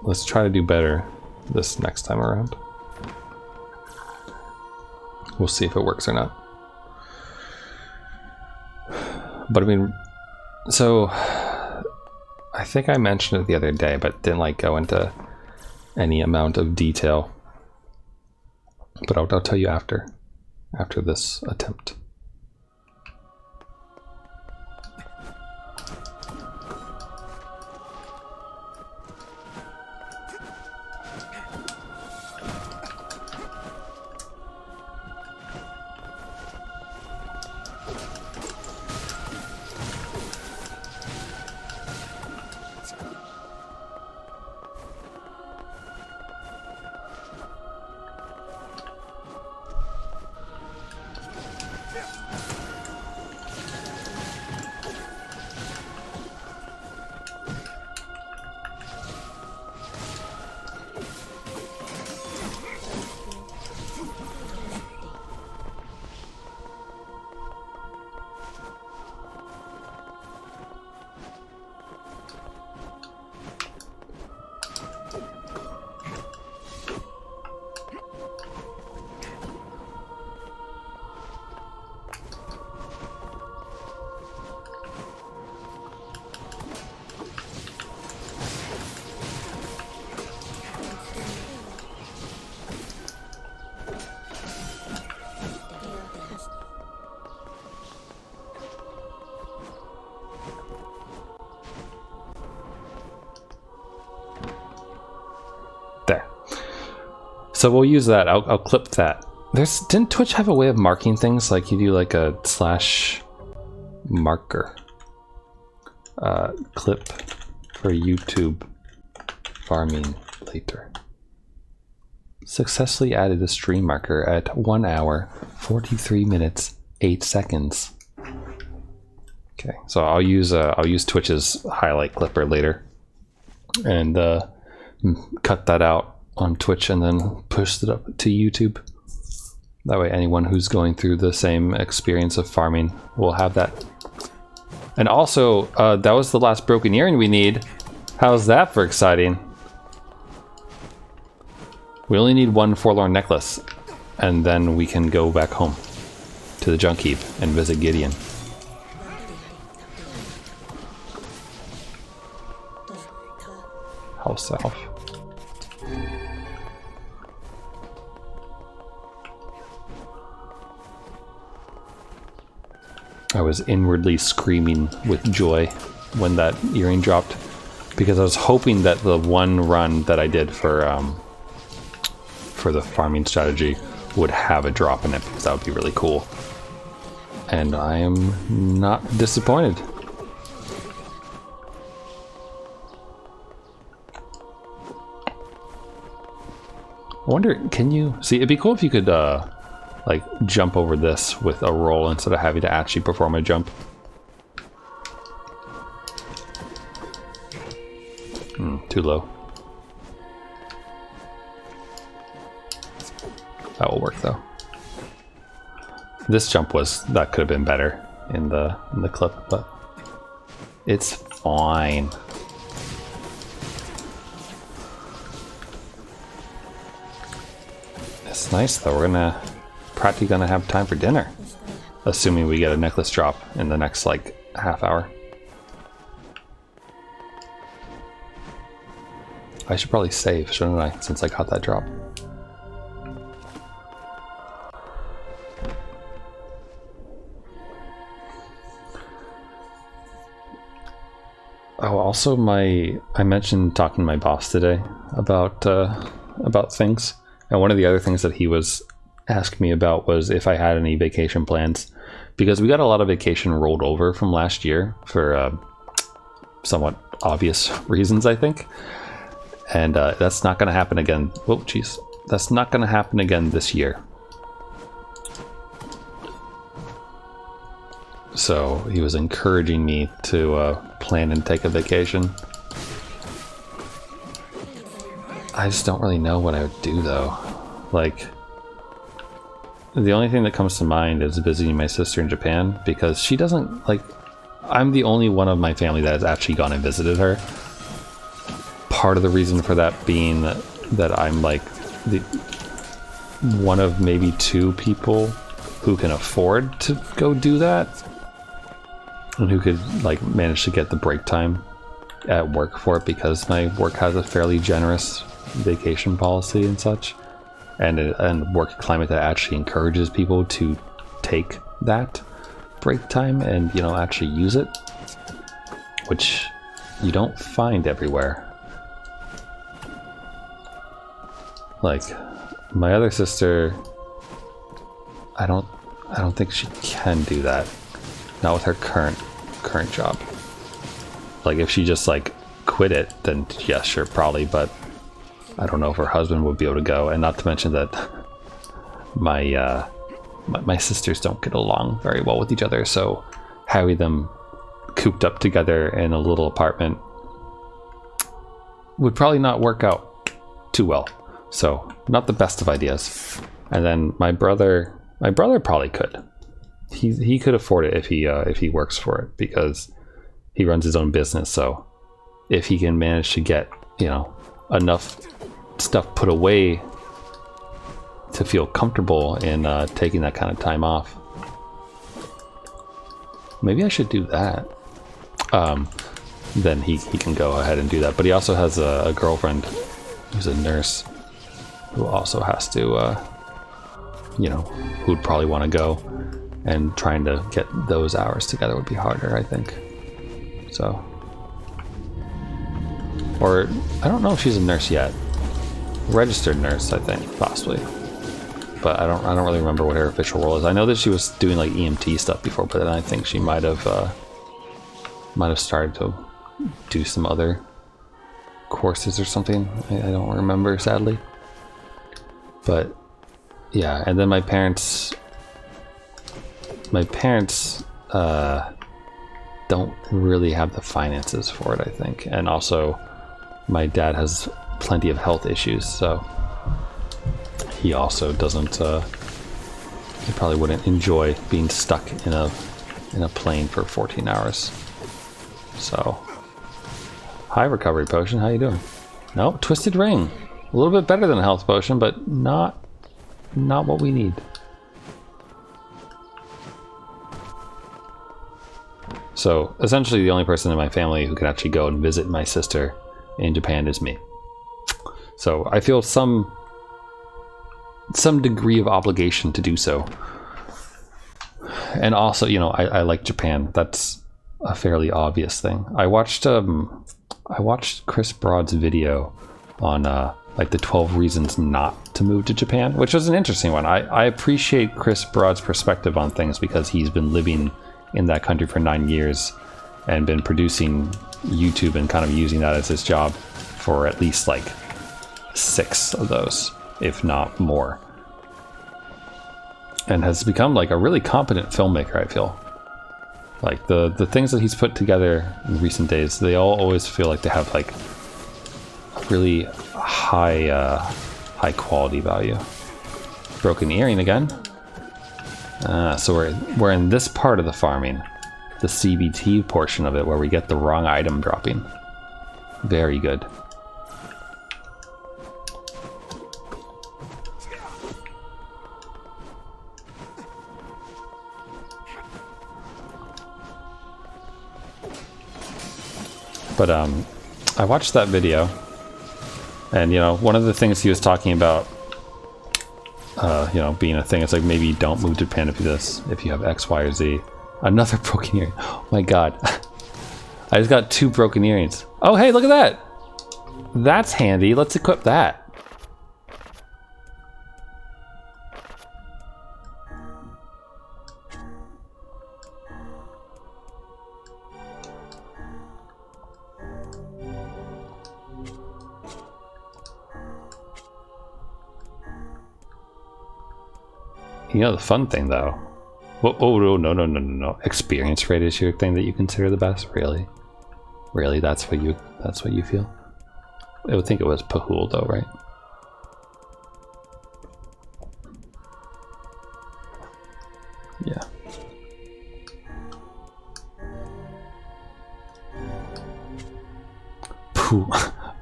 let's try to do better this next time around. We'll see if it works or not. But I mean, so I think I mentioned it the other day, but didn't like go into any amount of detail. But I'll tell you after this attempt. There. So we'll use that. I'll clip that. Didn't Twitch have a way of marking things? Like you do like a slash marker. Clip for YouTube farming later. Successfully added a stream marker at 1 hour, 43 minutes, 8 seconds. Okay, so I'll use Twitch's highlight clipper later, and cut that out on Twitch and then push it up to YouTube. That way anyone who's going through the same experience of farming will have that. And also, that was the last broken earring we need. How's that for exciting? We only need one forlorn necklace, and then we can go back home to the junk heap and visit Gideon. House south. I was inwardly screaming with joy when that earring dropped, because I was hoping that the one run that I did for the farming strategy would have a drop in it, because that would be really cool. And I am not disappointed. I wonder, can you see? It'd be cool if you could like jump over this with a roll instead of having to actually perform a jump. Too low. That will work though. This jump that could have been better in the clip, but it's fine. It's nice though. We're practically gonna have time for dinner, assuming we get a necklace drop in the next like half hour. I should probably save, shouldn't I, since I got that drop. Oh, also I mentioned talking to my boss today about things, and one of the other things that he was asking me about was if I had any vacation plans, because we got a lot of vacation rolled over from last year for somewhat obvious reasons, I think. And that's not going to happen again. Oh, jeez. That's not going to happen again this year. So he was encouraging me to plan and take a vacation. I just don't really know what I would do, though. Like, the only thing that comes to mind is visiting my sister in Japan, because she doesn't, like, I'm the only one of my family that has actually gone and visited her. Part of the reason for that being that I'm like the one of maybe 2 people who can afford to go do that, and who could like manage to get the break time at work for it, because my work has a fairly generous vacation policy and such, and work climate that actually encourages people to take that break time and, you know, actually use it, which you don't find everywhere. Like, my other sister, I don't think she can do that. Not with her current job. Like, if she just like quit it, then yeah, sure, probably, but I don't know if her husband would be able to go. And not to mention that my sisters don't get along very well with each other, so having them cooped up together in a little apartment would probably not work out too well. So, not the best of ideas. And then my brother probably could. He could afford it if he works for it, because he runs his own business. So, if he can manage to get, you know, enough stuff put away to feel comfortable in taking that kind of time off, maybe I should do that. Then he can go ahead and do that. But he also has a girlfriend who's a nurse, who also has to, you know, who'd probably want to go, and trying to get those hours together would be harder, I think. So, or I don't know if she's a nurse yet. Registered nurse, I think, possibly. But I don't really remember what her official role is. I know that she was doing like EMT stuff before, but then I think she might have started to do some other courses or something. I don't remember, sadly. But yeah, and then my parents don't really have the finances for it, I think. And also my dad has plenty of health issues, so he also doesn't he probably wouldn't enjoy being stuck in a plane for 14 hours. So, hi, recovery potion, how you doing? No, twisted ring. A little bit better than a health potion, but not what we need. So, essentially the only person in my family who can actually go and visit my sister in Japan is me. So, I feel some degree of obligation to do so. And also, you know, I like Japan. That's a fairly obvious thing. I watched Chris Broad's video on like the 12 reasons not to move to Japan, which was an interesting one. I appreciate Chris Broad's perspective on things, because he's been living in that country for 9 years and been producing YouTube and kind of using that as his job for at least like 6 of those, if not more. And has become like a really competent filmmaker, I feel. Like the things that he's put together in recent days, they all always feel like they have like a really high quality value. Broken earring again. So we're in this part of the farming, the CBT portion of it, where we get the wrong item dropping. Very good. But I watched that video, and you know, one of the things he was talking about, you know, being a thing, it's like maybe don't move to Japan if you have X, Y, or Z. Another broken earring. Oh my god. I just got 2 broken earrings. Oh hey, look at that! That's handy. Let's equip that. You know the fun thing though. Whoa, oh no. Experience rate is your thing that you consider the best? Really? Really? That's what you feel? I would think it was Pahul though, right? Yeah.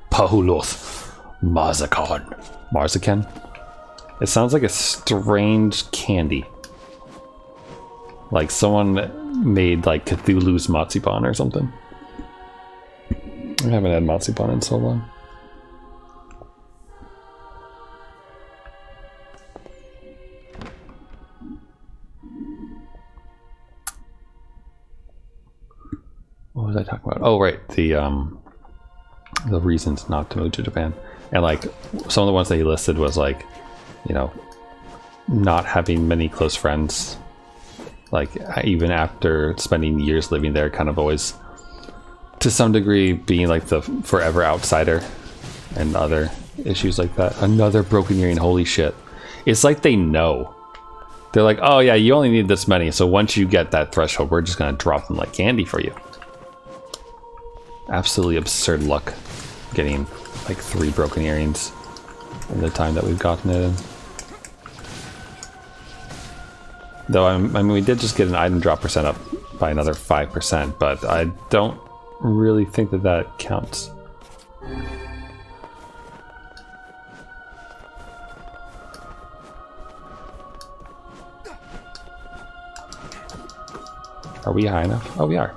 Pahuloth. Marzican? It sounds like a strange candy. Like someone made like Cthulhu's Marzipan or something. I haven't had Marzipan in so long. What was I talking about? Oh, right, the reasons not to move to Japan, and like some of the ones that he listed was like, you know, not having many close friends, like even after spending years living there, kind of always to some degree being like the forever outsider, and other issues like that. Another broken earring, holy shit. It's like they know. They're like, oh yeah, you only need this many, so once you get that threshold, we're just gonna drop them like candy for you. Absolutely absurd luck getting like 3 broken earrings in the time that we've gotten it in. Though I mean, we did just get an item drop percent up by another 5%, but I don't really think that that counts. Are we high enough? Oh, we are.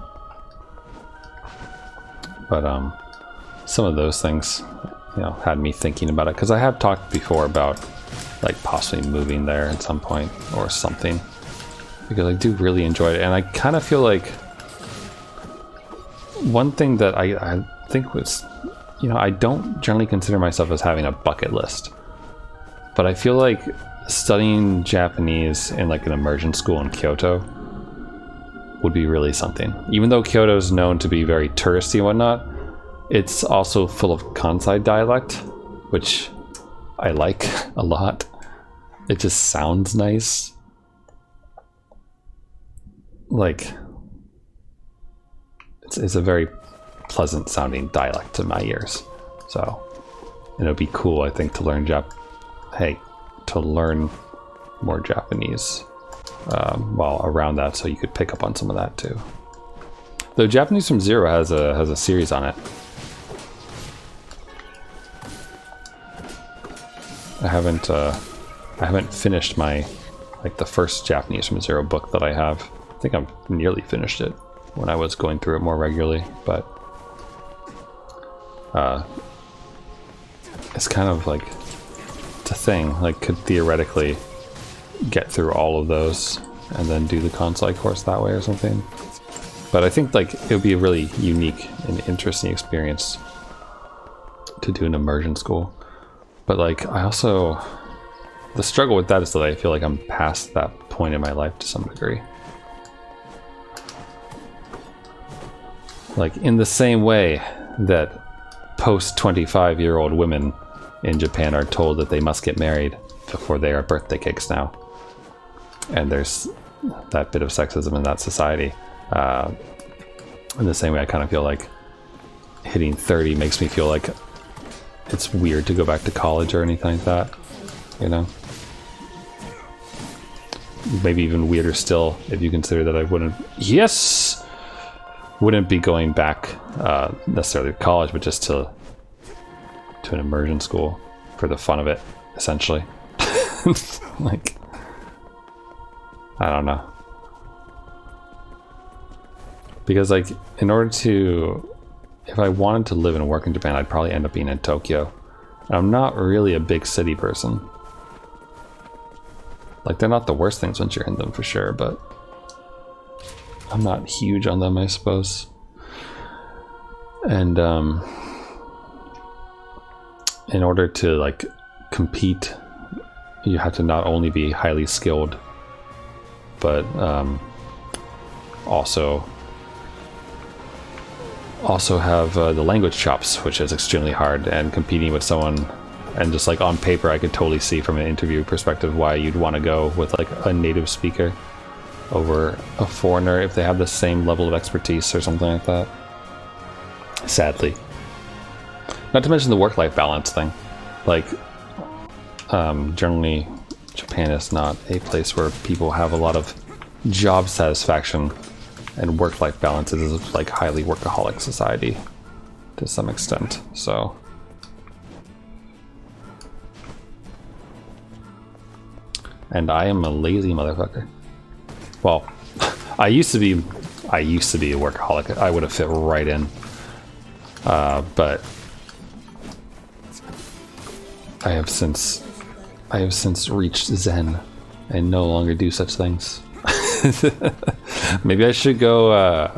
But some of those things, you know, had me thinking about it, because I have talked before about like possibly moving there at some point or something, because I do really enjoy it, and I kind of feel like one thing that I think was, you know, I don't generally consider myself as having a bucket list, but I feel like studying Japanese in like an immersion school in Kyoto would be really something. Even though Kyoto is known to be very touristy and whatnot, it's also full of Kansai dialect, which I like a lot. It just sounds nice. Like, it's a very pleasant sounding dialect to my ears. So, and it would be cool, I think, to learn to learn more Japanese while around that, so you could pick up on some of that too. Though Japanese from Zero has a series on it. I haven't finished my the first Japanese from Zero book that I have. I think I've nearly finished it when I was going through it more regularly, but it's kind of like, it's a thing, like could theoretically get through all of those and then do the Kansai course that way or something. But I think like it would be a really unique and interesting experience to do an immersion school. But like I also, the struggle with that is that I feel like I'm past that point in my life to some degree. Like in the same way that post 25-year-old women in Japan are told that they must get married before they are birthday cakes now. And there's that bit of sexism in that society. In the same way, I kind of feel like hitting 30 makes me feel like it's weird to go back to college or anything like that, you know? Maybe even weirder still if you consider that I wouldn't be going back necessarily to college, but just to an immersion school for the fun of it, essentially. Like, I don't know. Because like, in order to, if I wanted to live and work in Japan, I'd probably end up being in Tokyo. And I'm not really a big city person. Like, they're not the worst things once you're in them for sure, but I'm not huge on them, I suppose. And in order to like compete, you have to not only be highly skilled, but also have the language chops, which is extremely hard. And competing with someone and just like on paper I could totally see from an interview perspective why you'd want to go with like a native speaker over a foreigner if they have the same level of expertise or something like that. Sadly. Not to mention the work-life balance thing. Like, generally Japan is not a place where people have a lot of job satisfaction, and work-life balance is like highly workaholic society to some extent, so. And I am a lazy motherfucker. Well, I used to be a workaholic. I would have fit right in. But I have since reached Zen and no longer do such things. Maybe I should go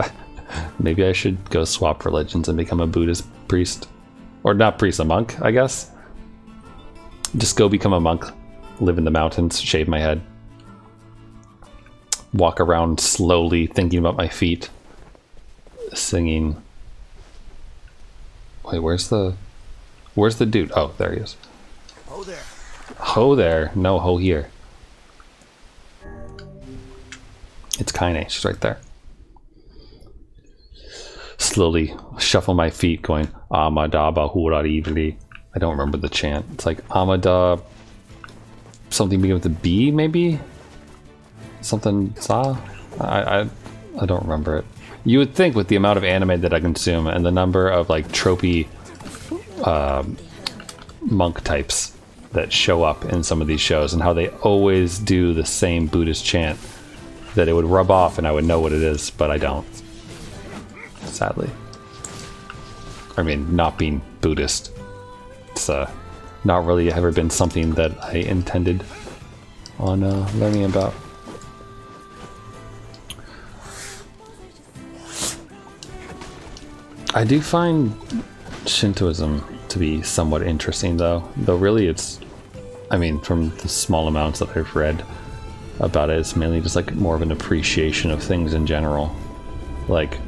swap religions and become a Buddhist priest. Or not priest, a monk, I guess. Just go become a monk, live in the mountains, shave my head. Walk around slowly, thinking about my feet. Singing. Wait, where's the dude? Oh, there he is. Ho there. Ho there. No, ho here. It's Kaine. She's right there. Slowly shuffle my feet, going Amada Bahurari. I don't remember the chant. It's like Amada. Something beginning with a B, maybe. Something Sa. I don't remember it. You would think with the amount of anime that I consume and the number of like tropey monk types that show up in some of these shows and how they always do the same Buddhist chant, that it would rub off and I would know what it is, but I don't. Sadly. I mean, not being Buddhist, it's not really ever been something that I intended on learning about. I do find Shintoism to be somewhat interesting, though really it's, I mean, from the small amounts that I've read about it, it's mainly just like more of an appreciation of things in general. Like,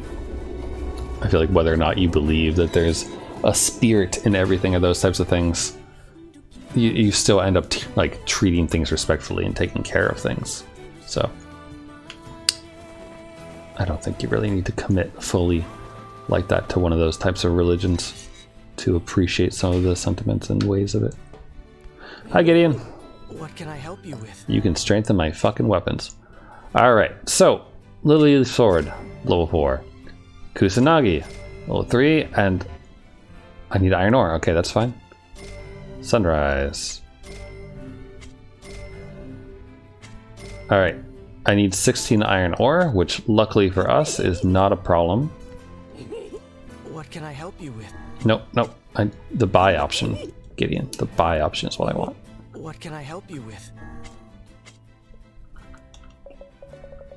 I feel like whether or not you believe that there's a spirit in everything or those types of things, you still end up like treating things respectfully and taking care of things. So I don't think you really need to commit fully like that to one of those types of religions to appreciate some of the sentiments and ways of it. Hi, Gideon. What can I help you with? You can strengthen my fucking weapons. Alright, so Lily Sword, level 4. Kusanagi, level 3, and I need iron ore. Okay, that's fine. Sunrise. Alright, I need 16 iron ore, which luckily for us is not a problem. What can I help you with? Nope. The buy option, Gideon. The buy option is what I want. What can I help you with?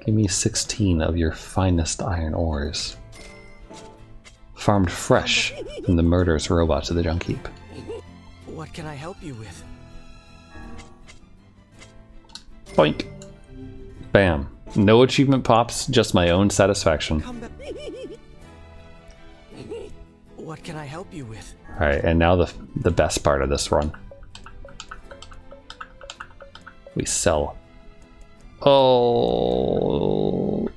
Give me 16 of your finest iron ores. Farmed fresh from the murderous robots of the junk heap. What can I help you with? Boink. Bam. No achievement pops, just my own satisfaction. What can I help you with? Alright, and now the best part of this run. We sell. Oh,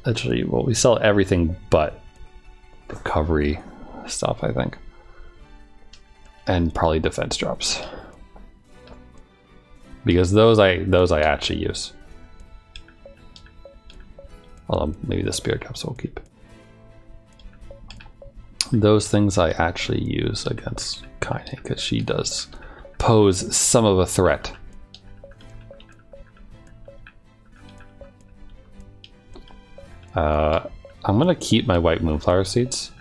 actually, well, we sell everything but recovery stuff, I think. And probably defense drops. Because those I actually use. Although maybe the spirit capsule will keep. Those things I actually use against Kaine, because she does pose some of a threat. I'm gonna keep my white moonflower seeds,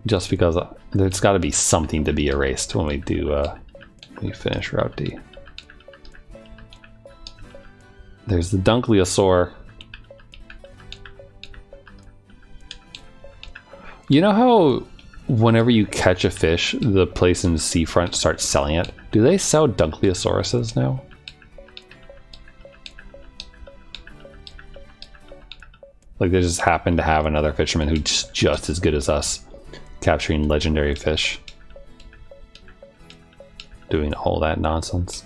just because there's got to be something to be erased when we do we finish Route D. There's the Dunkleosaur. You know how whenever you catch a fish, the place in the seafront starts selling it? Do they sell Dunkleosauruses now? Like they just happen to have another fisherman who's just as good as us capturing legendary fish. doing all that nonsense.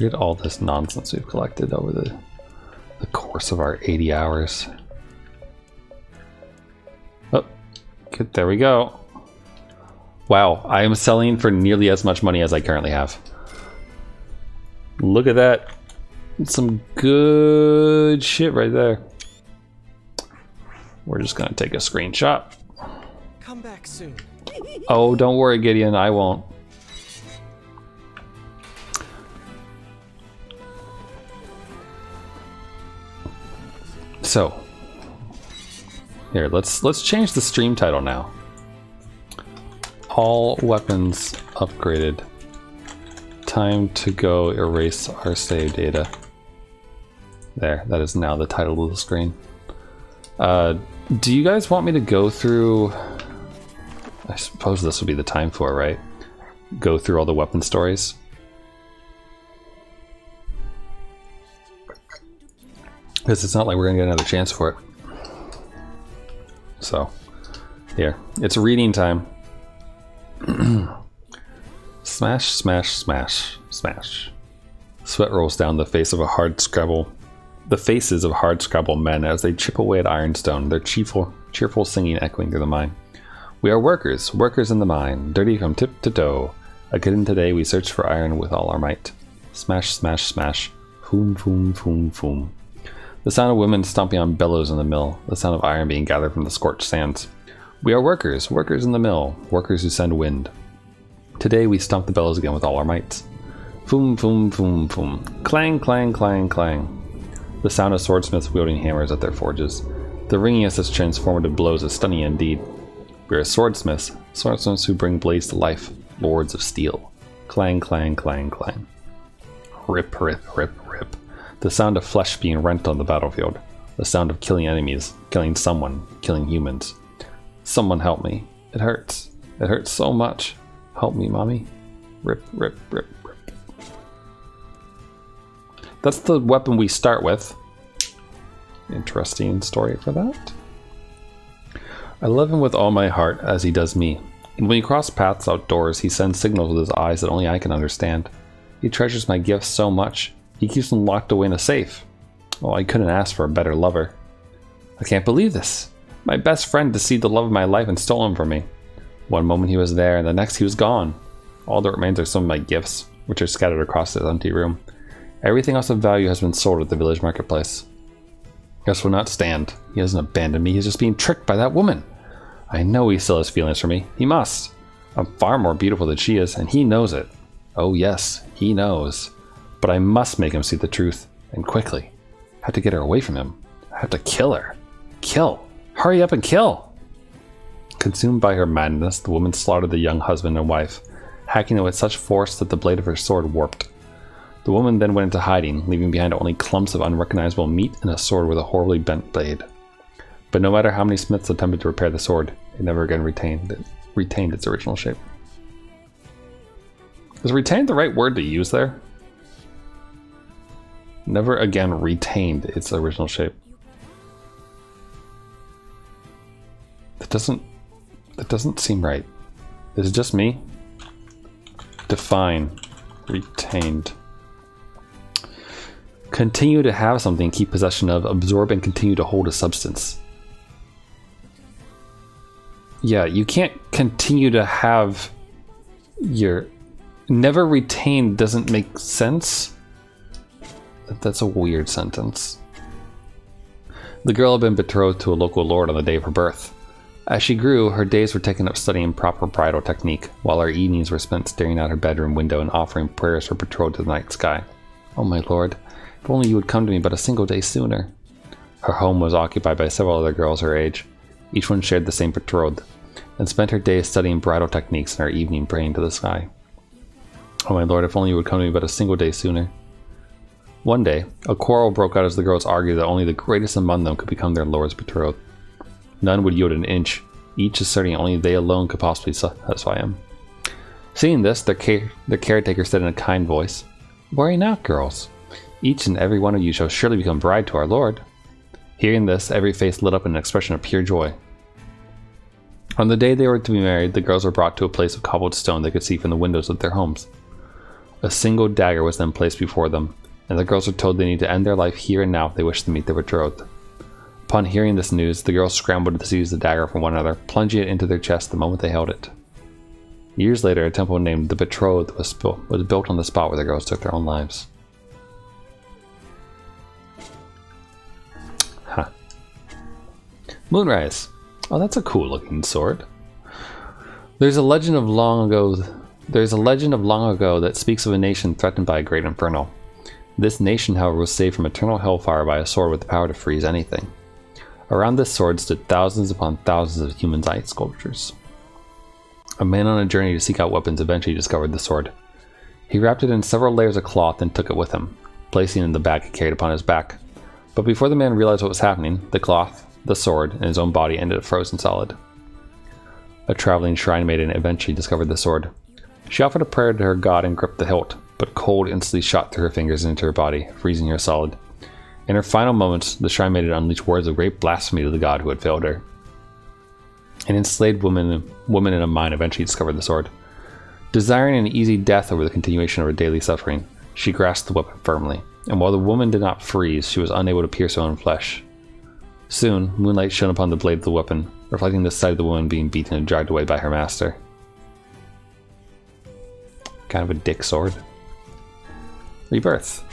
Look at all this nonsense we've collected over the course of our 80 hours. Oh, good, there we go. Wow, I am selling for nearly as much money as I currently have. Look at that. Some good shit right there. We're just gonna take a screenshot. Come back soon. Oh, don't worry, Gideon, I won't. So, here, let's change the stream title now. All weapons upgraded. Time to go erase our save data. There, that is now the title of the screen. Do you guys want me to go through... I suppose this would be the time for it, right? Go through all the weapon stories. Because it's not like we're gonna get another chance for it. So, here, it's reading time. Smash, smash, smash, smash. Sweat rolls down the face of a hard scrabble. The faces of hard scrabble men as they chip away at ironstone, their cheerful singing echoing through the mine. We are workers, workers in the mine, dirty from tip to toe. Again today we search for iron with all our might. Smash, smash, smash. Foom, foom, foom, foom. The sound of women stomping on bellows in the mill, the sound of iron being gathered from the scorched sands. We are workers, workers in the mill, workers who send wind. Today we stomp the bellows again with all our might. Foom, foom, foom, foom. Clang, clang, clang, clang. The sound of swordsmiths wielding hammers at their forges. The ringing of such transformative blows is stunning indeed. We are swordsmiths, swordsmiths who bring blades to life, lords of steel. Clang, clang, clang, clang. Rip, rip, rip, rip. The sound of flesh being rent on the battlefield. The sound of killing enemies, killing someone, killing humans. Someone help me. It hurts. It hurts so much. Help me, mommy. Rip, rip, rip, rip. That's the weapon we start with. Interesting story for that. I love him with all my heart as he does me. And when we cross paths outdoors, he sends signals with his eyes that only I can understand. He treasures my gifts so much. He keeps them locked away in a safe. Oh, I couldn't ask for a better lover. I can't believe this. My best friend deceived the love of my life and stole him from me. One moment he was there, and the next he was gone. All that remains are some of my gifts, which are scattered across this empty room. Everything else of value has been sold at the village marketplace. Gus will not stand. He hasn't abandoned me. He's just being tricked by that woman. I know he still has feelings for me. He must. I'm far more beautiful than she is, and he knows it. Oh yes, he knows. But I must make him see the truth, and quickly. I have to get her away from him. I have to kill her. Kill. Hurry up and kill. Consumed by her madness, the woman slaughtered the young husband and wife, hacking it with such force that the blade of her sword warped. The woman then went into hiding, leaving behind only clumps of unrecognizable meat and a sword with a horribly bent blade. But no matter how many smiths attempted to repair the sword, it never again retained its original shape. Is retained the right word to use there? Never again retained its original shape. That doesn't seem right. Is it just me? Define retained. Continue to have something, keep possession of, absorb and continue to hold a substance. Yeah, you can't continue to have your... Never retained doesn't make sense. That's a weird sentence. The girl had been betrothed to a local lord on the day of her birth. As she grew, her days were taken up studying proper bridal technique, while her evenings were spent staring out her bedroom window and offering prayers for betrothed to the night sky. Oh my lord, if only you would come to me but a single day sooner. Her home was occupied by several other girls her age. Each one shared the same betrothed, and spent her days studying bridal techniques and her evening praying to the sky. Oh my lord, if only you would come to me but a single day sooner. One day, a quarrel broke out as the girls argued that only the greatest among them could become their lord's betrothed. None would yield an inch, each asserting only they alone could possibly satisfy him. Seeing this, their caretaker said in a kind voice, "Worry not, girls. Each and every one of you shall surely become bride to our Lord." Hearing this, every face lit up in an expression of pure joy. On the day they were to be married, the girls were brought to a place of cobbled stone they could see from the windows of their homes. A single dagger was then placed before them, and the girls were told they need to end their life here and now if they wish to meet their betrothed. Upon hearing this news, the girls scrambled to seize the dagger from one another, plunging it into their chest the moment they held it. Years later, a temple named the Betrothed was built on the spot where the girls took their own lives. Huh. Moonrise. Oh, that's a cool looking sword. There's a legend of long ago that speaks of a nation threatened by a great inferno. This nation, however, was saved from eternal hellfire by a sword with the power to freeze anything. Around this sword stood thousands upon thousands of human ice sculptures. A man on a journey to seek out weapons eventually discovered the sword. He wrapped it in several layers of cloth and took it with him, placing it in the bag he carried upon his back. But before the man realized what was happening, the cloth, the sword, and his own body ended up frozen solid. A traveling shrine maiden eventually discovered the sword. She offered a prayer to her god and gripped the hilt, but cold instantly shot through her fingers into her body, freezing her solid. In her final moments, the shrine maiden unleashed words of great blasphemy to the god who had failed her. An enslaved woman in a mine eventually discovered the sword. Desiring an easy death over the continuation of her daily suffering, she grasped the weapon firmly, and while the woman did not freeze, she was unable to pierce her own flesh. Soon, moonlight shone upon the blade of the weapon, reflecting the sight of the woman being beaten and dragged away by her master. Kind of a dick sword. Rebirth.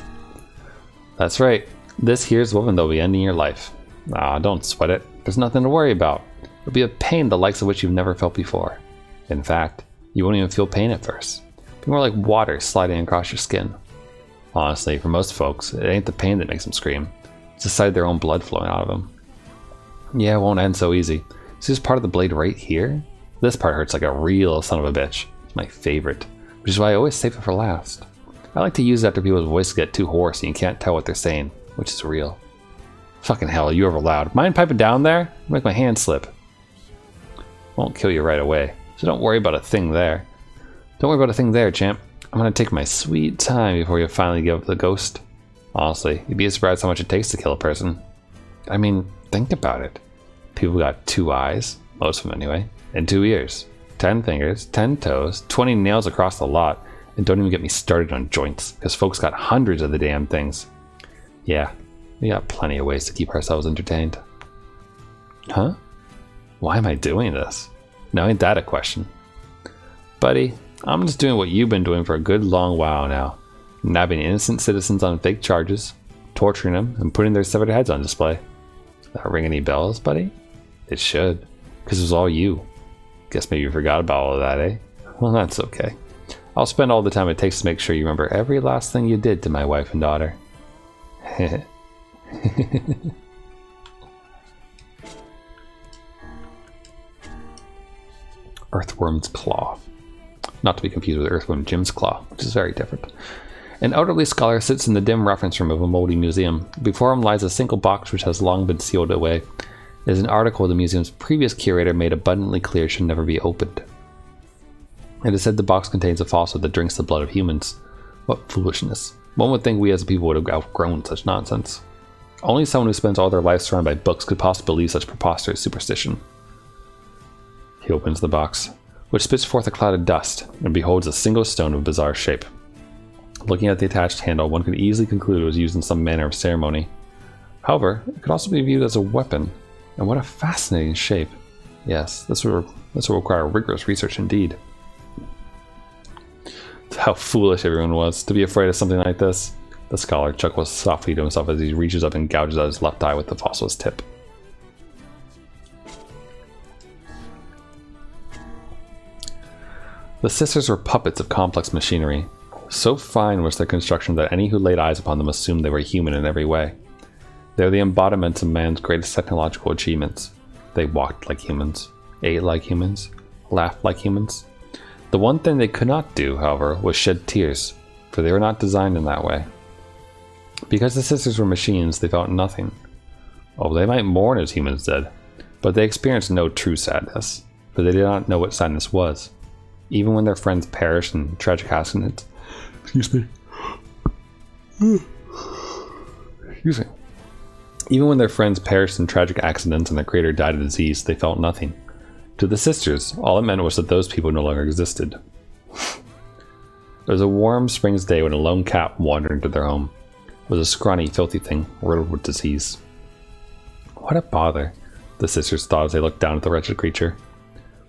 That's right. This here's the woman that'll be ending your life. Ah, don't sweat it. There's nothing to worry about. It'll be a pain the likes of which you've never felt before. In fact, you won't even feel pain at first. It'll be more like water sliding across your skin. Honestly, for most folks, it ain't the pain that makes them scream. It's the sight of their own blood flowing out of them. Yeah, it won't end so easy. See this part of the blade right here? This part hurts like a real son of a bitch. It's my favorite, which is why I always save it for last. I like to use it after people's voices get too hoarse and you can't tell what they're saying, which is real. Fucking hell, you ever loud. Mind piping down there? Make my hand slip. Won't kill you right away, so don't worry about a thing there. Don't worry about a thing there, champ. I'm gonna take my sweet time before you finally give up the ghost. Honestly, you'd be surprised how much it takes to kill a person. I mean, think about it. People got 2 eyes, most of them anyway, and 2 ears, 10 fingers, 10 toes, 20 nails across the lot, and don't even get me started on joints, because folks got hundreds of the damn things. Yeah, we got plenty of ways to keep ourselves entertained. Huh? Why am I doing this? Now ain't that a question? Buddy, I'm just doing what you've been doing for a good long while now. Nabbing innocent citizens on fake charges, torturing them, and putting their severed heads on display. That ring any bells, buddy? It should, because it was all you. Guess maybe you forgot about all of that, eh? Well, that's okay. I'll spend all the time it takes to make sure you remember every last thing you did to my wife and daughter. Earthworm's Claw. Not to be confused with Earthworm Jim's Claw, which is very different. An elderly scholar sits in the dim reference room of a moldy museum. Before him lies a single box which has long been sealed away. It is an article the museum's previous curator made abundantly clear should never be opened. It is said the box contains a faucet that drinks the blood of humans. What foolishness. One would think we as a people would have outgrown such nonsense. Only someone who spends all their life surrounded by books could possibly believe such preposterous superstition. He opens the box, which spits forth a cloud of dust, and beholds a single stone of bizarre shape. Looking at the attached handle, one could easily conclude it was used in some manner of ceremony. However, it could also be viewed as a weapon, and what a fascinating shape. Yes, this will require rigorous research indeed. How foolish everyone was to be afraid of something like this. The scholar chuckles softly to himself as he reaches up and gouges out his left eye with the fossil's tip. The sisters were puppets of complex machinery. So fine was their construction that any who laid eyes upon them assumed they were human in every way. They were the embodiments of man's greatest technological achievements. They walked like humans, ate like humans, laughed like humans. The one thing they could not do, however, was shed tears, for they were not designed in that way. Because the sisters were machines, they felt nothing. Oh, they might mourn as humans did, but they experienced no true sadness, for they did not know what sadness was. Even when their friends perished in tragic accidents, excuse me. Excuse me. Even when their friends perished in tragic accidents and their creator died of disease, they felt nothing. To the sisters, all it meant was that those people no longer existed. It was a warm spring's day when a lone cat wandered into their home. It was a scrawny, filthy thing, riddled with disease. What a bother, the sisters thought as they looked down at the wretched creature.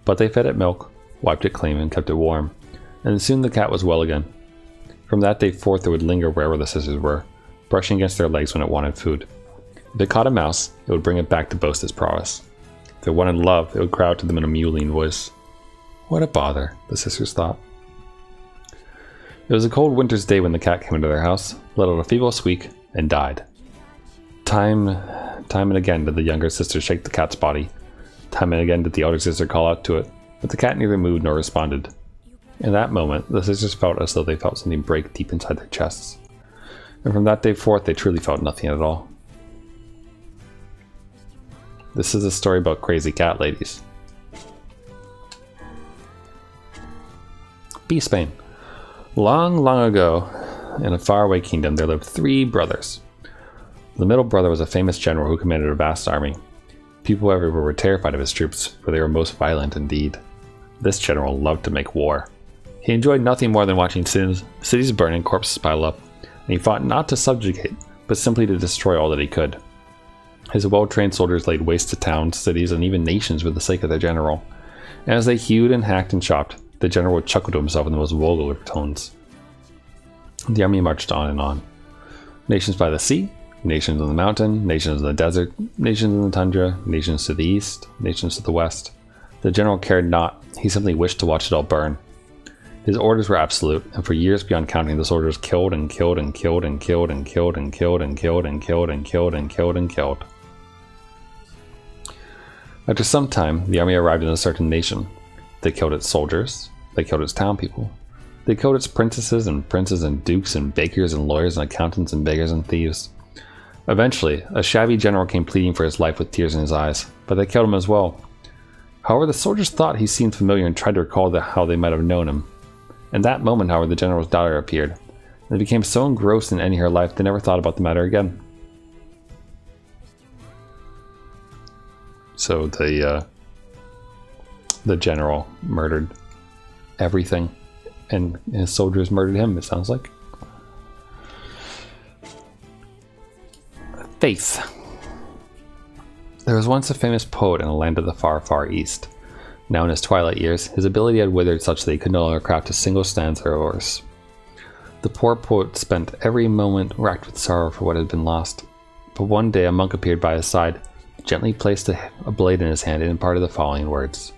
But they fed it milk, wiped it clean, and kept it warm, and soon the cat was well again. From that day forth it would linger wherever the sisters were, brushing against their legs when it wanted food. If it caught a mouse, it would bring it back to boast its prowess. If it wanted love, it would cry out to them in a mewling voice. What a bother, the sisters thought. It was a cold winter's day when the cat came into their house, let out a feeble squeak, and died. Time and again did the younger sister shake the cat's body. Time and again did the elder sister call out to it, but the cat neither moved nor responded. In that moment, the sisters felt as though they felt something break deep inside their chests. And from that day forth, they truly felt nothing at all. This is a story about crazy cat ladies. Beastbane. Long, long ago, in a faraway kingdom, there lived 3 brothers. The middle brother was a famous general who commanded a vast army. People everywhere were terrified of his troops, for they were most violent indeed. This general loved to make war. He enjoyed nothing more than watching cities burn and corpses pile up, and he fought not to subjugate, but simply to destroy all that he could. His well-trained soldiers laid waste to towns, cities, and even nations for the sake of their general. And as they hewed and hacked and chopped, the general would chuckle to himself in the most vulgar tones. The army marched on and on. Nations by the sea, nations on the mountain, nations in the desert, nations in the tundra, nations to the east, nations to the west. The general cared not, he simply wished to watch it all burn. His orders were absolute, and for years beyond counting the soldiers killed and killed and killed and killed and killed and killed and killed and killed and killed and killed and killed. After some time, the army arrived in a certain nation. They killed its soldiers, they killed its town people. They killed its princesses and princes and dukes and bakers and lawyers and accountants and beggars and thieves. Eventually, a shabby general came pleading for his life with tears in his eyes, but they killed him as well. However, the soldiers thought he seemed familiar and tried to recall how they might have known him. In that moment, however, the general's daughter appeared, and they became so engrossed in ending her life they never thought about the matter again. So the general murdered everything, and his soldiers murdered him, it sounds like. Faith. There was once a famous poet in a land of the far, far east. Now in his twilight years, his ability had withered such that he could no longer craft a single stanza or verse. The poor poet spent every moment racked with sorrow for what had been lost. But one day a monk appeared by his side, gently placed a blade in his hand and imparted the following words.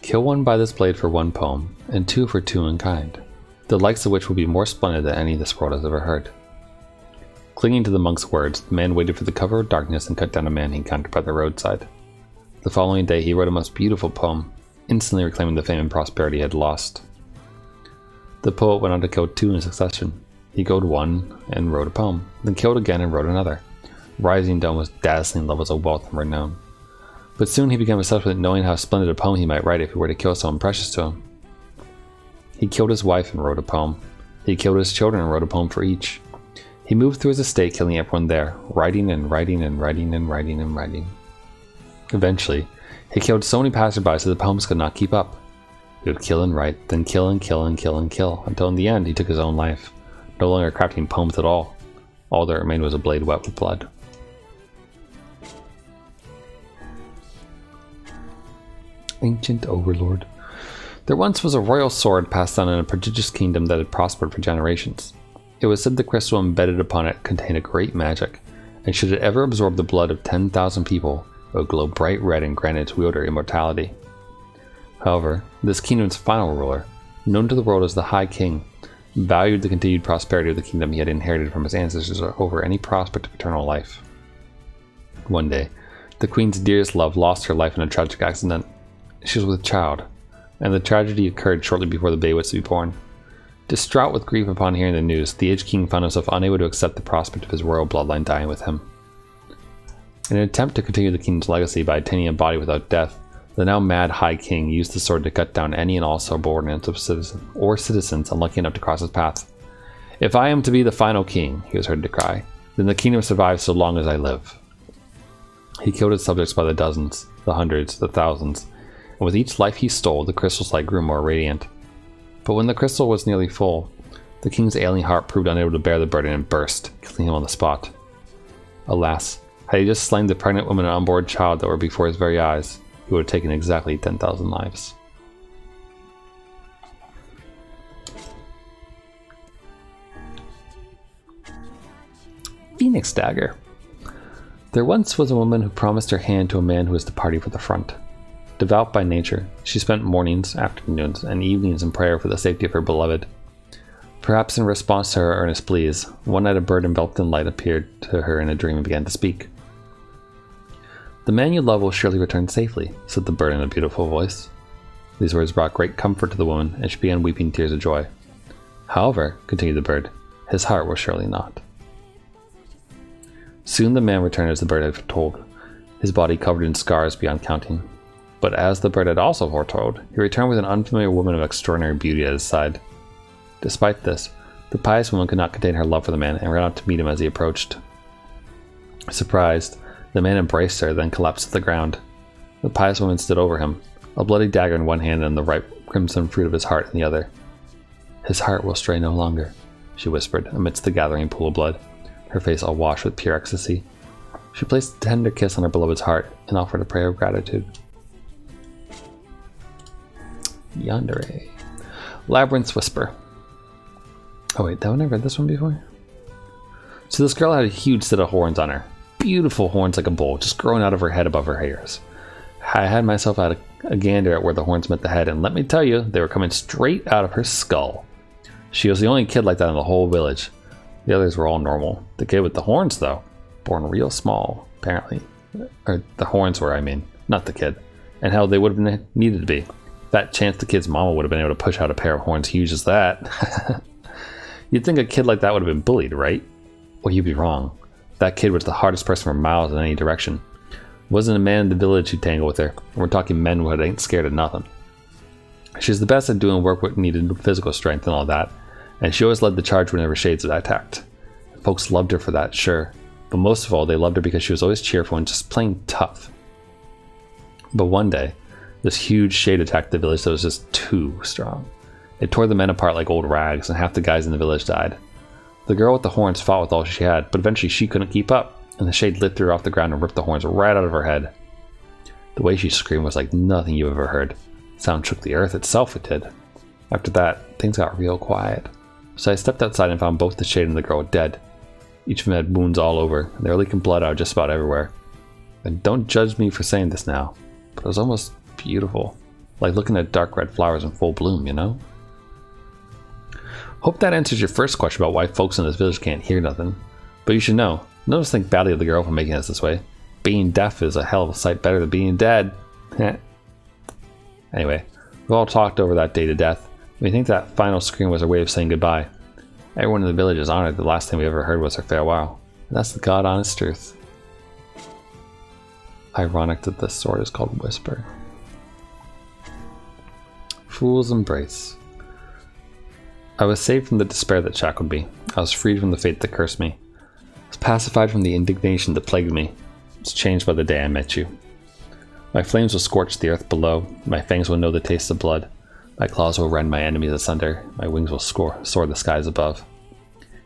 Kill one by this blade for 1 poem, and 2 for 2 in kind, the likes of which will be more splendid than any this world has ever heard. Clinging to the monk's words, the man waited for the cover of darkness and cut down a man he encountered by the roadside. The following day he wrote a most beautiful poem, instantly reclaiming the fame and prosperity he had lost. The poet went on to kill 2 in succession. He killed 1 and wrote a poem, then killed again and wrote another, rising to almost dazzling levels of wealth and renown. But soon he became obsessed with knowing how splendid a poem he might write if he were to kill someone precious to him. He killed his wife and wrote a poem. He killed his children and wrote a poem for each. He moved through his estate, killing everyone there, writing and writing and writing and writing and writing. Eventually, he killed so many passersby so the poems could not keep up. He would kill and write, then kill and kill and kill and kill, until in the end he took his own life, no longer crafting poems at all. All that remained was a blade wet with blood. Ancient Overlord. There once was a royal sword passed down in a prodigious kingdom that had prospered for generations. It was said the crystal embedded upon it contained a great magic, and should it ever absorb the blood of 10,000 people, it would glow bright red and grant its wielder immortality. However, this kingdom's final ruler, known to the world as the High King, valued the continued prosperity of the kingdom he had inherited from his ancestors over any prospect of eternal life. One day, the queen's dearest love lost her life in a tragic accident. She was with child, and the tragedy occurred shortly before the baby was to be born. Distraught with grief upon hearing the news, the aged king found himself unable to accept the prospect of his royal bloodline dying with him. In an attempt to continue the kingdom's legacy by attaining a body without death, The now mad High King used the sword to cut down any and all subordinates of citizens unlucky enough to cross his path. "If I am to be the final king," he was heard to cry, "then the kingdom survives so long as I live." He killed his subjects by the dozens, the hundreds, the thousands, and with each life he stole, the crystals like grew more radiant. But when the crystal was nearly full, the king's ailing heart proved unable to bear the burden and burst, killing him on the spot. Alas, had he just slain the pregnant woman and unborn child that were before his very eyes, he would have taken exactly 10,000 lives. Phoenix Dagger. There once was a woman who promised her hand to a man who was departing for the front. Devout by nature, she spent mornings, afternoons, and evenings in prayer for the safety of her beloved. Perhaps in response to her earnest pleas, one night a bird enveloped in light appeared to her in a dream and began to speak. "The man you love will surely return safely," said the bird in a beautiful voice. These words brought great comfort to the woman, and she began weeping tears of joy. "However," continued the bird, "his heart will surely not." Soon the man returned as the bird had foretold, his body covered in scars beyond counting. But as the bird had also foretold, he returned with an unfamiliar woman of extraordinary beauty at his side. Despite this, the pious woman could not contain her love for the man and ran out to meet him as he approached. Surprised, the man embraced her, then collapsed to the ground. The pious woman stood over him, a bloody dagger in one hand and the ripe crimson fruit of his heart in the other. "His heart will stray no longer," she whispered amidst the gathering pool of blood, her face awash with pure ecstasy. She placed a tender kiss on her beloved's heart and offered a prayer of gratitude. Yandere. Labyrinth's Whisper. Oh wait, haven't I read this one before? So this girl had a huge set of horns on her. Beautiful horns like a bull, just growing out of her head above her ears. I had myself at a gander at where the horns met the head, and let me tell you, they were coming straight out of her skull. She was the only kid like that in the whole village. The others were all normal. The kid with the horns, though, born real small, apparently. Or the horns were, I mean, not the kid. And hell, they would have needed to be. That chance the kid's mama would have been able to push out a pair of horns huge as that. You'd think a kid like that would have been bullied, right? Well, you'd be wrong. That kid was the hardest person for miles in any direction. Wasn't a man in the village who'd tangle with her, and we're talking men who ain't scared of nothing. She's the best at doing work that needed physical strength and all that, and she always led the charge whenever shades attacked. Folks loved her for that, sure, but most of all, they loved her because she was always cheerful and just plain tough. But one day, this huge shade attacked the village that was just too strong. It tore the men apart like old rags, and half the guys in the village died. The girl with the horns fought with all she had, but eventually she couldn't keep up, and the shade lifted her off the ground and ripped the horns right out of her head. The way she screamed was like nothing you've ever heard. The sound shook the earth itself, it did. After that, things got real quiet. So I stepped outside and found both the shade and the girl dead. Each of them had wounds all over, and they were leaking blood out just about everywhere. And don't judge me for saying this now, but it was almost beautiful. Like looking at dark red flowers in full bloom, you know? Hope that answers your first question about why folks in this village can't hear nothing. But you should know, no one think badly of the girl for making us this way. Being deaf is a hell of a sight better than being dead. Anyway, we all talked over that day to death. We think that final scream was her way of saying goodbye. Everyone in the village is honored the last thing we ever heard was her farewell. And that's the god honest truth. Ironic that this sword is called Whisper. Fool's Embrace. I was saved from the despair that shackled me. I was freed from the fate that cursed me. I was pacified from the indignation that plagued me. I was changed by the day I met you. My flames will scorch the earth below. My fangs will know the taste of blood. My claws will rend my enemies asunder. My wings will soar the skies above.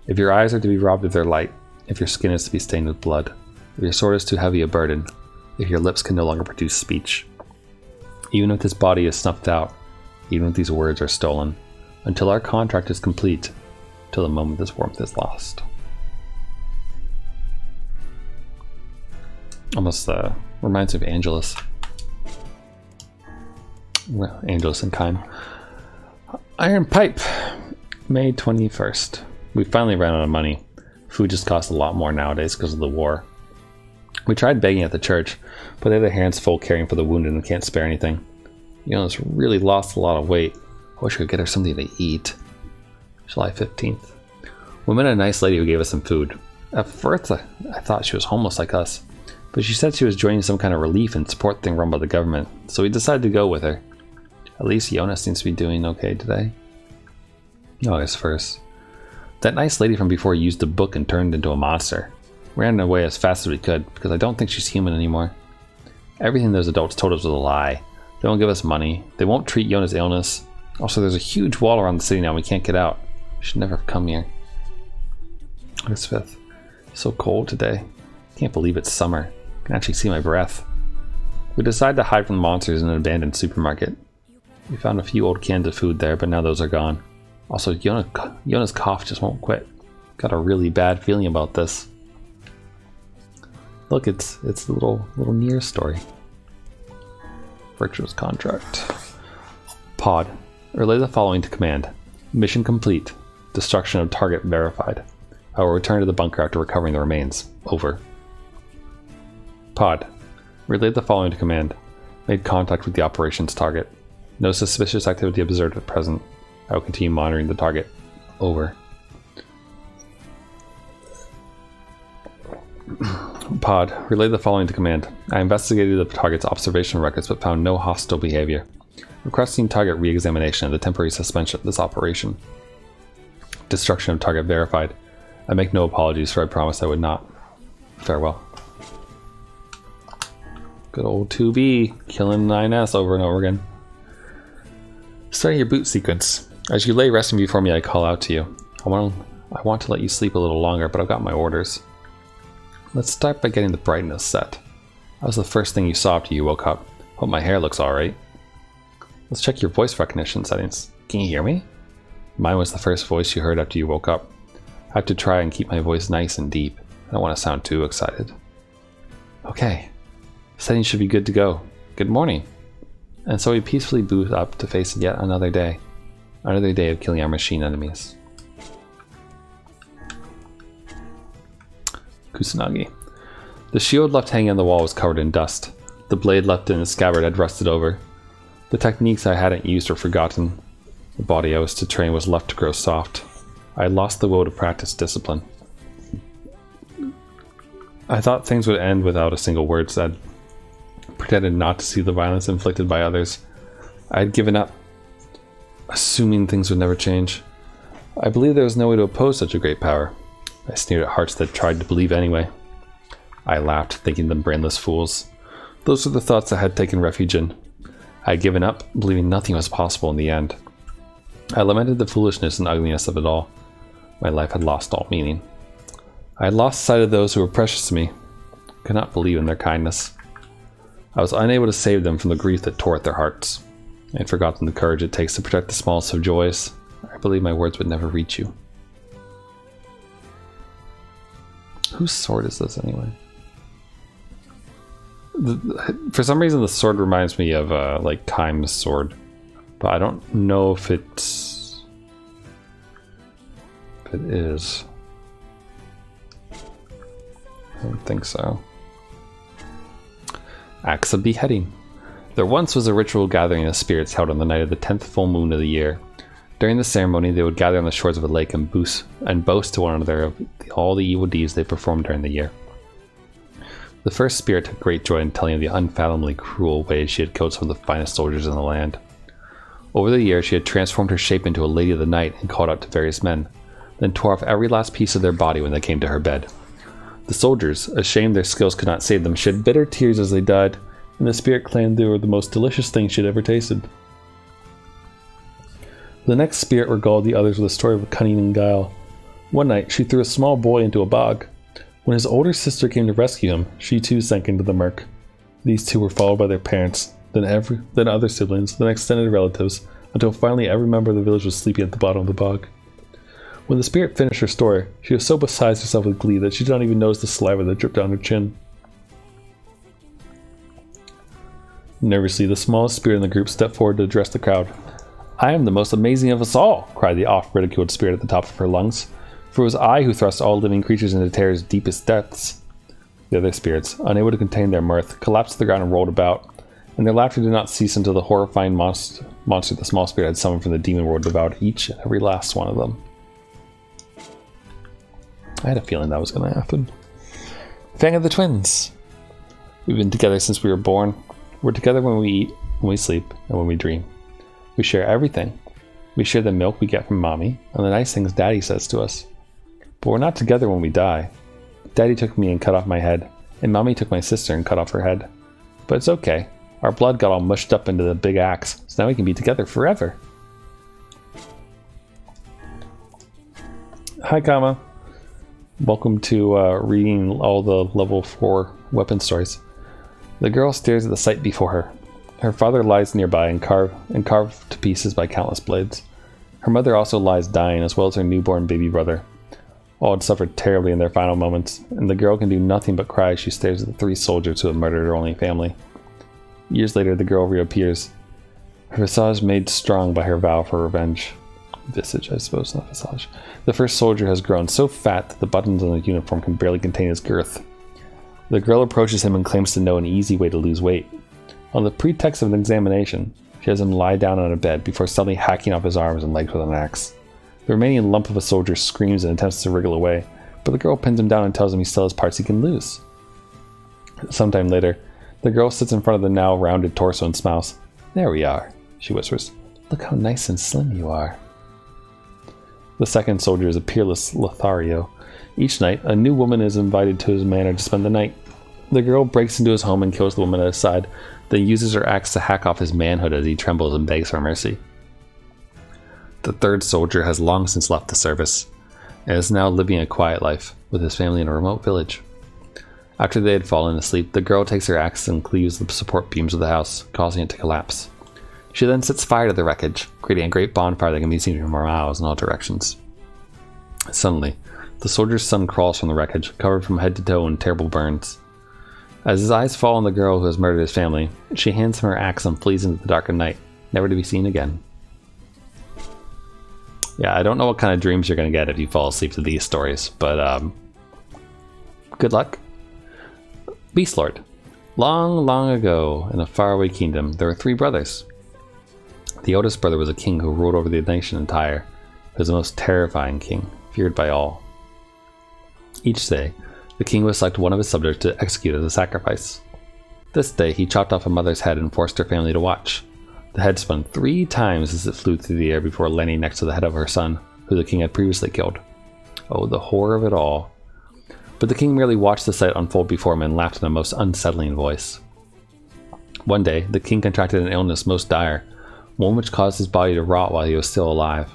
If your eyes are to be robbed of their light, if your skin is to be stained with blood, if your sword is too heavy a burden, if your lips can no longer produce speech, even if this body is snuffed out, even if these words are stolen, until our contract is complete, till the moment this warmth is lost. Almost reminds me of Angelus. Well, Angelus and Kaine. Iron Pipe, May 21st. We finally ran out of money. Food just costs a lot more nowadays because of the war. We tried begging at the church, but they had their hands full caring for the wounded and can't spare anything. Yona's really lost a lot of weight. I wish I could get her something to eat. July 15th. We met a nice lady who gave us some food. At first, I thought she was homeless like us. but she said she was joining some kind of relief and support thing run by the government, so we decided to go with her. At least Jonas seems to be doing okay today. August 1st. That nice lady from before used the book and turned into a monster. We ran away as fast as we could, because I don't think she's human anymore. Everything those adults told us was a lie. They won't give us money. They won't treat Jonas' illness. Also, there's a huge wall around the city now and we can't get out. We should never have come here. August 5th. So cold today. Can't believe it's summer. I can actually see my breath. We decided to hide from the monsters in an abandoned supermarket. We found a few old cans of food there, but now those are gone. Also, Jonas' cough just won't quit. Got a really bad feeling about this. Look, it's a little Nier story. Virtuous contract. Pod. Relay the following to command. Mission complete. Destruction of target verified. I will return to the bunker after recovering the remains. Over. Pod. Relay the following to command. Made contact with the operations target. No suspicious activity observed at present. I will continue monitoring the target. Over. Pod. Relay the following to command. I investigated the target's observation records but found no hostile behavior. Requesting target re-examination and the temporary suspension of this operation. Destruction of target verified. I make no apologies, for I promised I would not. Farewell. Good old 2B, killing 9S over and over again. Starting your boot sequence. As you lay resting before me, I call out to you. I want to let you sleep a little longer, but I've got my orders. Let's start by getting the brightness set. That was the first thing you saw after you woke up. Hope my hair looks alright. Let's check your voice recognition settings. Can you hear me? Mine was the first voice you heard after you woke up. I have to try and keep my voice nice and deep. I don't want to sound too excited. Okay. Settings should be good to go. Good morning. And so we peacefully boot up to face yet another day. Another day of killing our machine enemies. Kusanagi. The shield left hanging on the wall was covered in dust. The blade left in its scabbard had rusted over. The techniques I hadn't used were forgotten. The body I was to train was left to grow soft. I had lost the will to practice discipline. I thought things would end without a single word said. Pretended not to see the violence inflicted by others. I had given up, assuming things would never change. I believed there was no way to oppose such a great power. I sneered at hearts that tried to believe anyway. I laughed, thinking them brainless fools. Those were the thoughts I had taken refuge in. I had given up, believing nothing was possible in the end. I lamented the foolishness and ugliness of it all. My life had lost all meaning. I had lost sight of those who were precious to me. I could not believe in their kindness. I was unable to save them from the grief that tore at their hearts. I had forgotten the courage it takes to protect the smallest of joys. I believe my words would never reach you. Whose sword is this anyway? For some reason the sword reminds me of like Kaine's sword, but I don't know if it is. I don't think so. Acts of beheading. There once was a ritual gathering of spirits held on the night of the 10th full moon of the year. During the ceremony, they would gather on the shores of a lake and boast to one another of all the evil deeds they performed during the year. The first spirit took great joy in telling of the unfathomably cruel ways she had killed some of the finest soldiers in the land. Over the years, she had transformed her shape into a lady of the night and called out to various men, then tore off every last piece of their body when they came to her bed. The soldiers, ashamed their skills could not save them, shed bitter tears as they died, and the spirit claimed they were the most delicious thing she had ever tasted. The next spirit regaled the others with a story of cunning and guile. One night, she threw a small boy into a bog. When his older sister came to rescue him, she too sank into the murk. These two were followed by their parents, then other siblings, then extended relatives, until finally every member of the village was sleeping at the bottom of the bog. When the spirit finished her story, she was so beside herself with glee that she did not even notice the saliva that dripped down her chin. Nervously, the smallest spirit in the group stepped forward to address the crowd. "I am the most amazing of us all," cried the oft-ridiculed spirit at the top of her lungs. "For it was I who thrust all living creatures into terror's deepest depths." The other spirits, unable to contain their mirth, collapsed to the ground and rolled about, and their laughter did not cease until the horrifying monster the small spirit had summoned from the demon world devoured each and every last one of them. I had a feeling that was going to happen. Fang of the twins. We've been together since we were born. We're together when we eat, when we sleep, and when we dream. We share everything. We share the milk we get from Mommy, and the nice things Daddy says to us. But we're not together when we die. Daddy took me and cut off my head, and Mommy took my sister and cut off her head. But it's okay. Our blood got all mushed up into the big axe, so now we can be together forever. Hi, Kama. Welcome to reading all the level 4 weapon stories. The girl stares at the sight before her. Her father lies nearby and carved to pieces by countless blades. Her mother also lies dying, as well as her newborn baby brother. All had suffered terribly in their final moments, and the girl can do nothing but cry as she stares at the 3 soldiers who have murdered her only family. Years later, the girl reappears, her visage made strong by her vow for revenge. Visage, I suppose, not visage. The first soldier has grown so fat that the buttons on his uniform can barely contain his girth. The girl approaches him and claims to know an easy way to lose weight. On the pretext of an examination, she has him lie down on a bed before suddenly hacking off his arms and legs with an axe. The remaining lump of a soldier screams and attempts to wriggle away, but the girl pins him down and tells him he still has parts he can lose. Sometime later, the girl sits in front of the now rounded torso and smiles. "There we are," she whispers. "Look how nice and slim you are." The second soldier is a peerless Lothario. Each night, a new woman is invited to his manor to spend the night. The girl breaks into his home and kills the woman at his side, then uses her axe to hack off his manhood as he trembles and begs for mercy. The third soldier has long since left the service, and is now living a quiet life with his family in a remote village. After they had fallen asleep, the girl takes her axe and cleaves the support beams of the house, causing it to collapse. She then sets fire to the wreckage, creating a great bonfire that can be seen from her miles in all directions. Suddenly, the soldier's son crawls from the wreckage, covered from head to toe in terrible burns. As his eyes fall on the girl who has murdered his family, she hands him her axe and flees into the darkened night, never to be seen again. Yeah, I don't know what kind of dreams you're going to get if you fall asleep to these stories, but good luck. Beast Lord. Long, long ago, in a faraway kingdom, there were 3 brothers. The oldest brother was a king who ruled over the nation entire. He was the most terrifying king, feared by all. Each day, the king would select one of his subjects to execute as a sacrifice. This day, he chopped off a mother's head and forced her family to watch. The head spun 3 times as it flew through the air before landing next to the head of her son, who the king had previously killed. Oh, the horror of it all. But the king merely watched the sight unfold before him and laughed in a most unsettling voice. One day, the king contracted an illness most dire, one which caused his body to rot while he was still alive.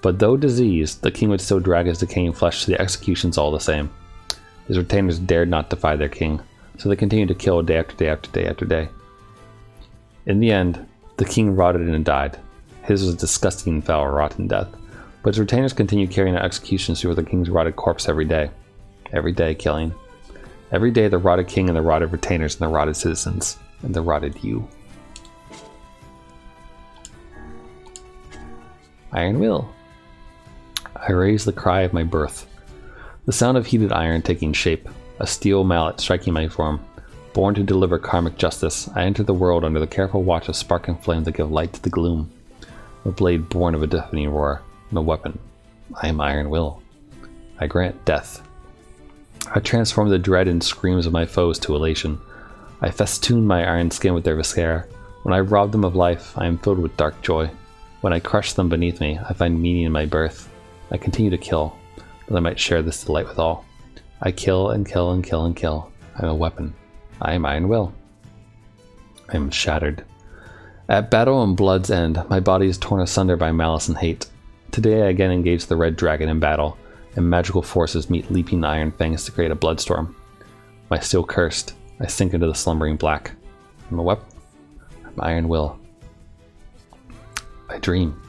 But though diseased, the king would still drag his decaying flesh to the executions all the same. His retainers dared not defy their king, so they continued to kill day after day after day after day. In the end, the king rotted and died. His was a disgusting, foul, rotten death, but his retainers continued carrying out executions through the king's rotted corpse every day. Every day killing. Every day the rotted king and the rotted retainers and the rotted citizens and the rotted you. Iron Will. I raise the cry of my birth. The sound of heated iron taking shape, a steel mallet striking my form. Born to deliver karmic justice, I enter the world under the careful watch of sparking flames that give light to the gloom. A blade born of a deafening roar, and a weapon. I am Iron Will. I grant death. I transform the dread and screams of my foes to elation. I festoon my iron skin with their viscera. When I rob them of life, I am filled with dark joy. When I crush them beneath me, I find meaning in my birth. I continue to kill, that I might share this delight with all. I kill and kill and kill and kill. I am a weapon. I am Iron Will. I am shattered. At battle and blood's end, my body is torn asunder by malice and hate. Today I again engage the Red Dragon in battle, and magical forces meet leaping iron fangs to create a bloodstorm. My steel cursed, I sink into the slumbering black. I'm a weapon. I'm Iron Will. I dream.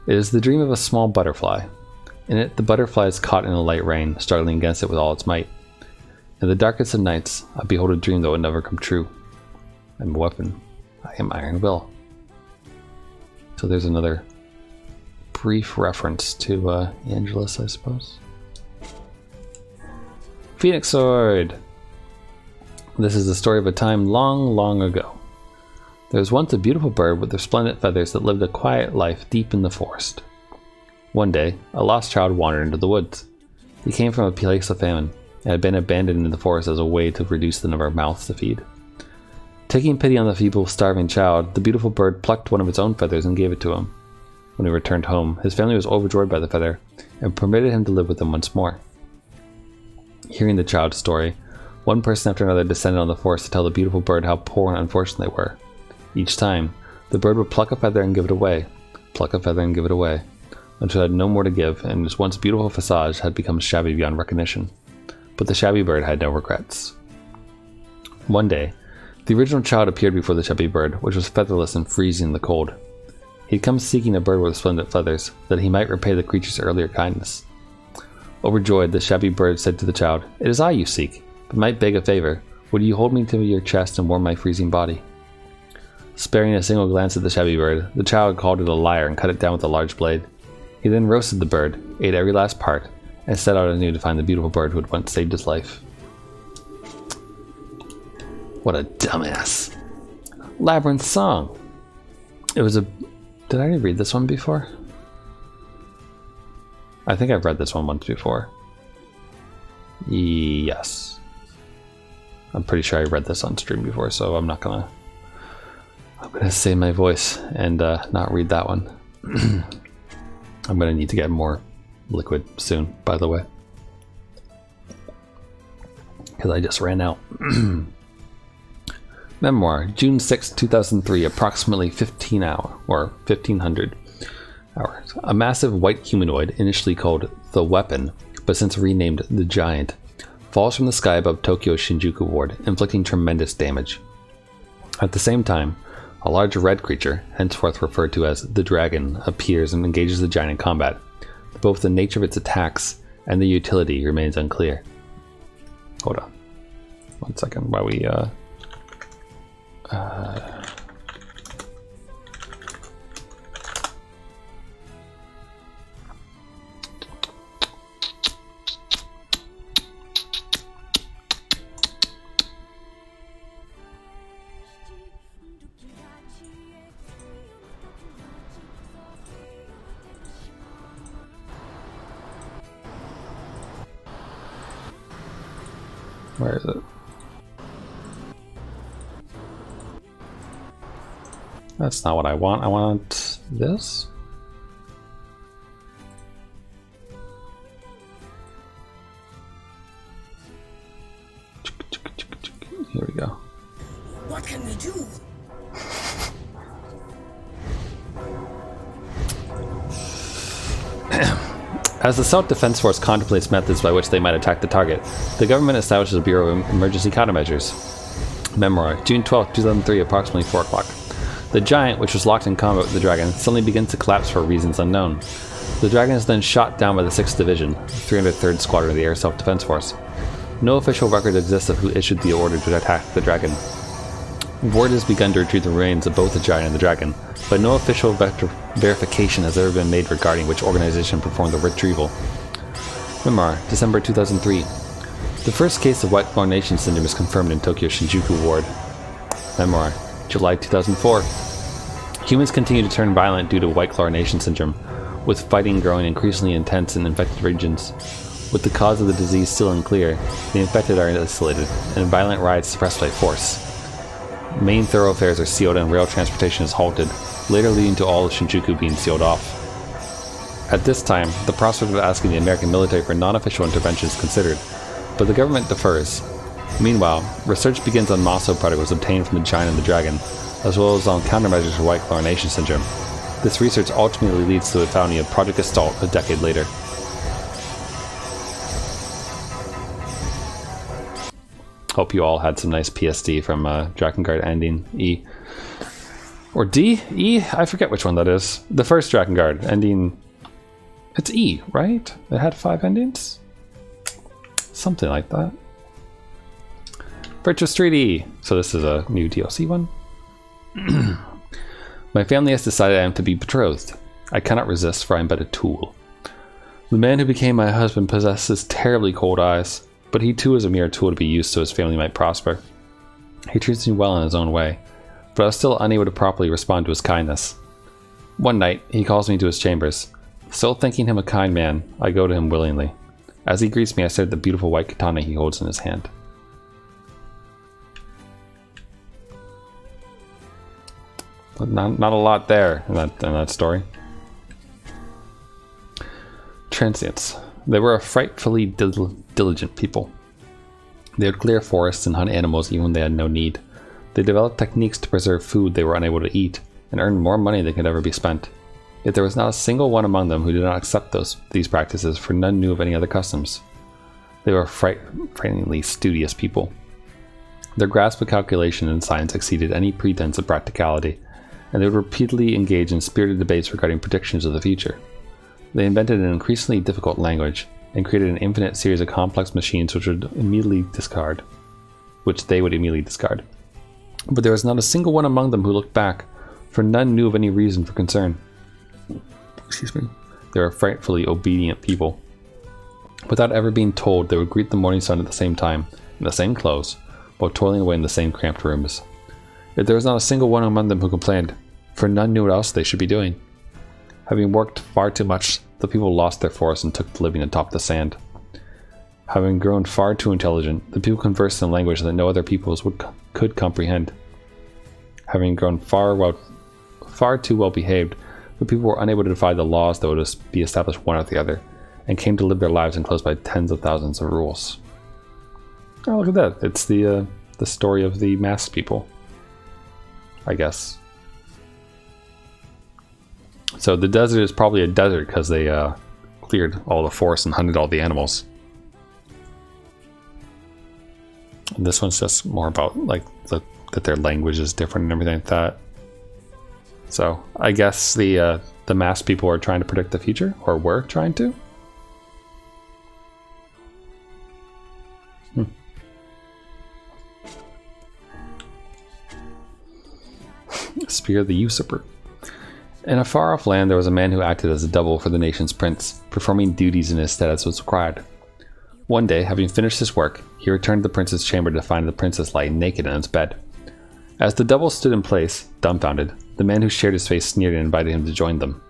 It is the dream of a small butterfly. In it, the butterfly is caught in a light rain, struggling against it with all its might. In the darkest of nights, I behold a dream that would never come true. I'm a weapon. I am Iron Will. So there's another brief reference to Angelus, I suppose. Phoenix Sword! This is the story of a time long, long ago. There was once a beautiful bird with resplendent feathers that lived a quiet life deep in the forest. One day, a lost child wandered into the woods. He came from a place of famine and had been abandoned in the forest as a way to reduce the number of mouths to feed. Taking pity on the feeble, starving child, the beautiful bird plucked one of its own feathers and gave it to him. When he returned home, his family was overjoyed by the feather and permitted him to live with them once more. Hearing the child's story, one person after another descended on the forest to tell the beautiful bird how poor and unfortunate they were. Each time, the bird would pluck a feather and give it away, pluck a feather and give it away, until it had no more to give, and its once beautiful facade had become shabby beyond recognition. But the shabby bird had no regrets. One day, the original child appeared before the shabby bird, which was featherless and freezing in the cold. He had come seeking a bird with splendid feathers, that he might repay the creature's earlier kindness. Overjoyed, the shabby bird said to the child, "It is I you seek, but might beg a favor. Would you hold me to your chest and warm my freezing body?" Sparing a single glance at the shabby bird, the child called it a liar and cut it down with a large blade. He then roasted the bird, ate every last part, and set out anew to find the beautiful bird who had once saved his life. What a dumbass. Labyrinth Song. It was a... Did I already read this one before? I think I've read this one once before. Yes. I'm pretty sure I read this on stream before, so I'm gonna save my voice and not read that one. I'm gonna need to get more liquid soon, by the way, because I just ran out. Memoir, June 6, 2003, approximately 1500 hours. A massive white humanoid, initially called the Weapon, but since renamed the Giant, falls from the sky above Tokyo's Shinjuku ward, inflicting tremendous damage. At the same time, a large red creature, henceforth referred to as the Dragon, appears and engages the Giant in combat. Both the nature of its attacks and the utility remains unclear. Hold on. 1 second while we where is it? That's not what I want. I want this. Here we go. What can we do? As the Self-Defense Force contemplates methods by which they might attack the target, the government establishes a Bureau of Emergency Countermeasures. Memoir, June 12, 2003, approximately 4 o'clock. The Giant, which was locked in combat with the Dragon, suddenly begins to collapse for reasons unknown. The Dragon is then shot down by the 6th Division, 303rd Squadron of the Air Self-Defense Force. No official record exists of who issued the order to attack the Dragon. Word has begun to retrieve the remains of both the Giant and the Dragon, but no official verification has ever been made regarding which organization performed the retrieval. Memoir, December 2003. The first case of white coronation syndrome is confirmed in Tokyo Shinjuku ward. Memoir, July 2004. Humans continue to turn violent due to white chlorination syndrome, with fighting growing increasingly intense in infected regions. With the cause of the disease still unclear, the infected are isolated, and violent riots suppressed by force. Main thoroughfares are sealed and rail transportation is halted, later leading to all of Shinjuku being sealed off. At this time, the prospect of asking the American military for non-official intervention is considered, but the government defers. Meanwhile, research begins on Maso particles obtained from the Giant and the Dragon, as well as on countermeasures for white chlorination syndrome. This research ultimately leads to the founding of Project Gestalt a decade later. Hope you all had some nice PSD from Drakengard ending E. Or D? E? I forget which one that is. The first Drakengard ending... It's E, right? It had 5 endings? Something like that. Virtua Street E. So this is a new DLC one. My family has decided I am to be betrothed. I cannot resist, for I am but a tool. The man who became my husband possesses terribly cold eyes, but he too is a mere tool to be used so his family might prosper. He treats me well in his own way, but I was still unable to properly respond to his kindness. One night, he calls me to his chambers. Still thinking him a kind man, I go to him willingly. As he greets me, I stare at the beautiful white katana he holds in his hand. not a lot there in that story. Transients. They were a frightfully diligent people. They would clear forests and hunt animals even when they had no need. They developed techniques to preserve food they were unable to eat, and earned more money than could ever be spent. Yet there was not a single one among them who did not accept these practices, for none knew of any other customs. They were frighteningly studious people. Their grasp of calculation and science exceeded any pretense of practicality, and they would repeatedly engage in spirited debates regarding predictions of the future. They invented an increasingly difficult language, and created an infinite series of complex machines which they would immediately discard. But there was not a single one among them who looked back, for none knew of any reason for concern. Excuse me. They were frightfully obedient people. Without ever being told, they would greet the morning sun at the same time, in the same clothes, while toiling away in the same cramped rooms. Yet there was not a single one among them who complained, for none knew what else they should be doing. Having worked far too much, the people lost their force and took to living atop the sand. Having grown far too intelligent, the people conversed in a language that no other peoples could comprehend. Having grown far too well behaved, the people were unable to defy the laws that would be established one after the other, and came to live their lives enclosed by tens of thousands of rules. Oh, look at that. It's the story of the masked people, I guess. So the desert is probably a desert because they cleared all the forests and hunted all the animals. And this one's just more about like that their language is different and everything like that. So I guess the masked people are trying to predict the future, or were trying to. Spear the Usurper. In a far-off land, there was a man who acted as a double for the nation's prince, performing duties in his stead as was required. One day, having finished his work, he returned to the prince's chamber to find the princess lying naked in his bed. As the double stood in place, dumbfounded, the man who shared his face sneered and invited him to join them.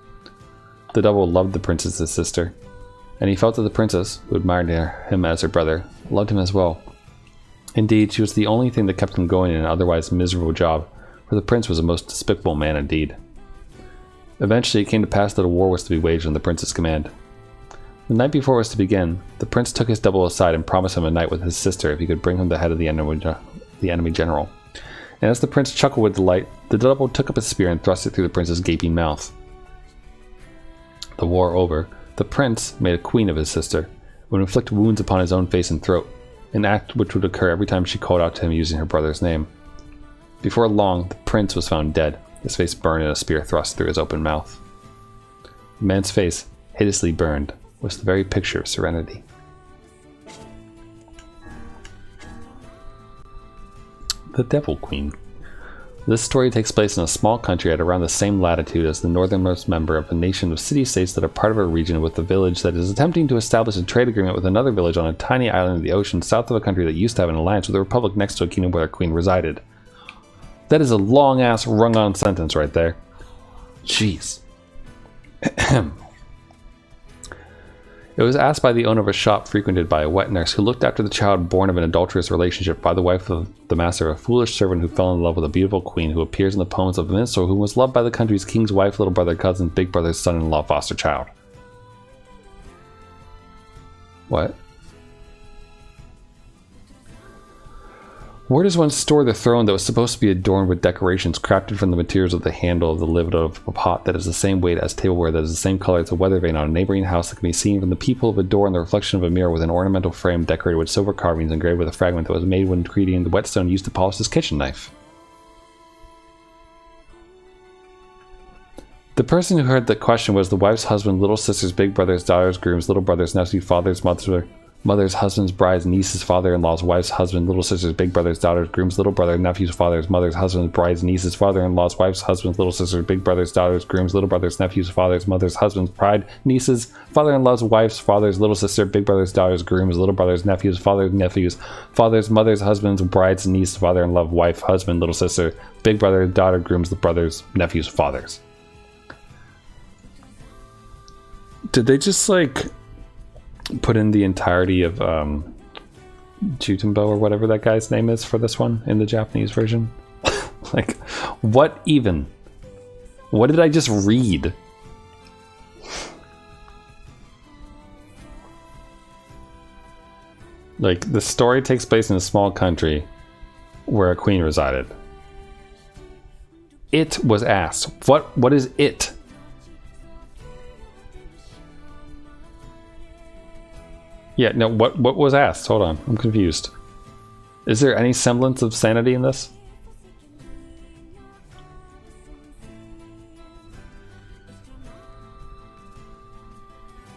The double loved the princess's sister, and he felt that the princess, who admired him as her brother, loved him as well. Indeed, she was the only thing that kept him going in an otherwise miserable job, for the prince was a most despicable man indeed. Eventually, it came to pass that a war was to be waged on the prince's command. The night before it was to begin, the prince took his double aside and promised him a night with his sister if he could bring him the head of the enemy general. And as the prince chuckled with delight, the double took up his spear and thrust it through the prince's gaping mouth. The war over, the prince made a queen of his sister, and would inflict wounds upon his own face and throat, an act which would occur every time she called out to him using her brother's name. Before long, the prince was found dead, his face burned and a spear thrust through his open mouth. The man's face, hideously burned, was the very picture of serenity. The Devil Queen. This story takes place in a small country at around the same latitude as the northernmost member of a nation of city-states that are part of a region, with a village that is attempting to establish a trade agreement with another village on a tiny island of the ocean south of a country that used to have an alliance with the republic next to a kingdom where their queen resided. That is a long-ass rung-on sentence right there. Jeez. It was asked by the owner of a shop frequented by a wet nurse who looked after the child born of an adulterous relationship by the wife of the master, a foolish servant who fell in love with a beautiful queen who appears in the poems of a minstrel who was loved by the country's king's wife, little brother, cousin, big brother's son-in-law, foster child. What? Where does one store the throne that was supposed to be adorned with decorations crafted from the materials of the handle of the lid of a pot that is the same weight as tableware that is the same color as a weather vane on a neighboring house that can be seen from the peephole of a door and the reflection of a mirror with an ornamental frame decorated with silver carvings engraved with a fragment that was made when creating the whetstone used to polish his kitchen knife? The person who heard the question was the wife's husband, little sister's, big brother's, daughter's, groom's, little brother's, nephew, father's, mother's, husband's, bride's, niece's, father-in-law's, wife's, husband, little sister's, big brother's, daughter's, groom's, little brother, nephew's, father's, mother's, husband's, bride's, niece's, father-in-law's, wife's, husband's, little sister's, big brother's, daughter's, groom's, little brother's, nephew's, father's, mother's, husband's, bride, niece's, father-in-law's, wife's, father's, little sister, big brother's, daughter's, groom's, little brother's, nephew's, father's, mother's, husband's, bride's, niece, father-in-law, wife, husband, little sister, big brother, daughter, groom's, brother's, nephew's, father's. Did they just like put in the entirety of Jutenbo or whatever that guy's name is for this one in the Japanese version? Like, what even What did I just read? Like, the story takes place in a small country where a queen resided. It was asked. What is it? Yeah, no, what was asked? Hold on, I'm confused. Is there any semblance of sanity in this?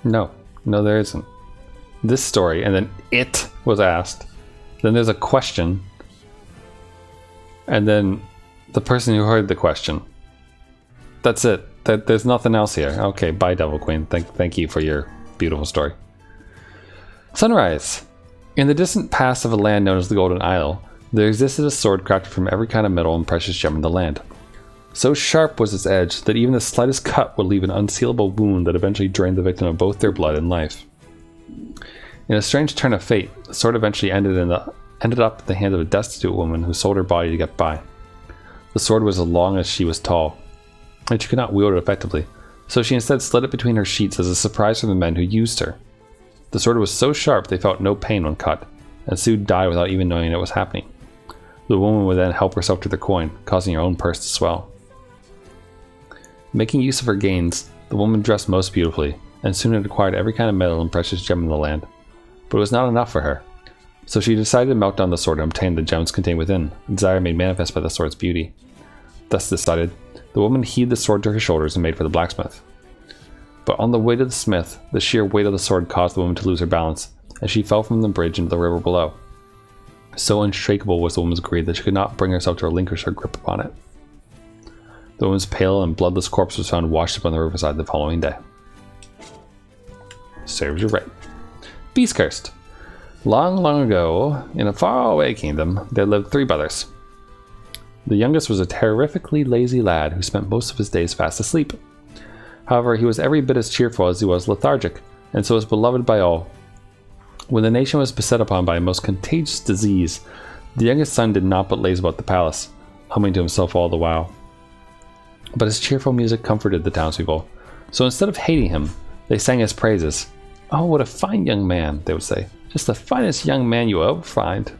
No, there isn't. This story, and then it was asked. Then there's a question. And then the person who heard the question. That's it. There's nothing else here. Okay, bye, Devil Queen. Thank you for your beautiful story. Sunrise. In the distant past of a land known as the Golden Isle, there existed a sword crafted from every kind of metal and precious gem in the land. So sharp was its edge that even the slightest cut would leave an unsealable wound that eventually drained the victim of both their blood and life. In a strange turn of fate, the sword eventually ended up in the hands of a destitute woman who sold her body to get by. The sword was as long as she was tall, and she could not wield it effectively, so she instead slid it between her sheets as a surprise for the men who used her. The sword was so sharp they felt no pain when cut, and soon died without even knowing it was happening. The woman would then help herself to the coin, causing her own purse to swell. Making use of her gains, the woman dressed most beautifully, and soon had acquired every kind of metal and precious gem in the land. But it was not enough for her, so she decided to melt down the sword and obtain the gems contained within, a desire made manifest by the sword's beauty. Thus decided, the woman heaved the sword to her shoulders and made for the blacksmith. But on the way to the smith, the sheer weight of the sword caused the woman to lose her balance, as she fell from the bridge into the river below. So unshakable was the woman's greed that she could not bring herself to relinquish her grip upon it. The woman's pale and bloodless corpse was found washed up on the riverside the following day. Serves you right. Beast Cursed. Long ago, in a faraway kingdom, there lived 3 brothers. The youngest was a terrifically lazy lad who spent most of his days fast asleep. However, he was every bit as cheerful as he was lethargic, and so was beloved by all. When the nation was beset upon by a most contagious disease, the youngest son did not but laze about the palace, humming to himself all the while. But his cheerful music comforted the townspeople, so instead of hating him, they sang his praises. "Oh, what a fine young man," they would say. "Just the finest young man you will ever find."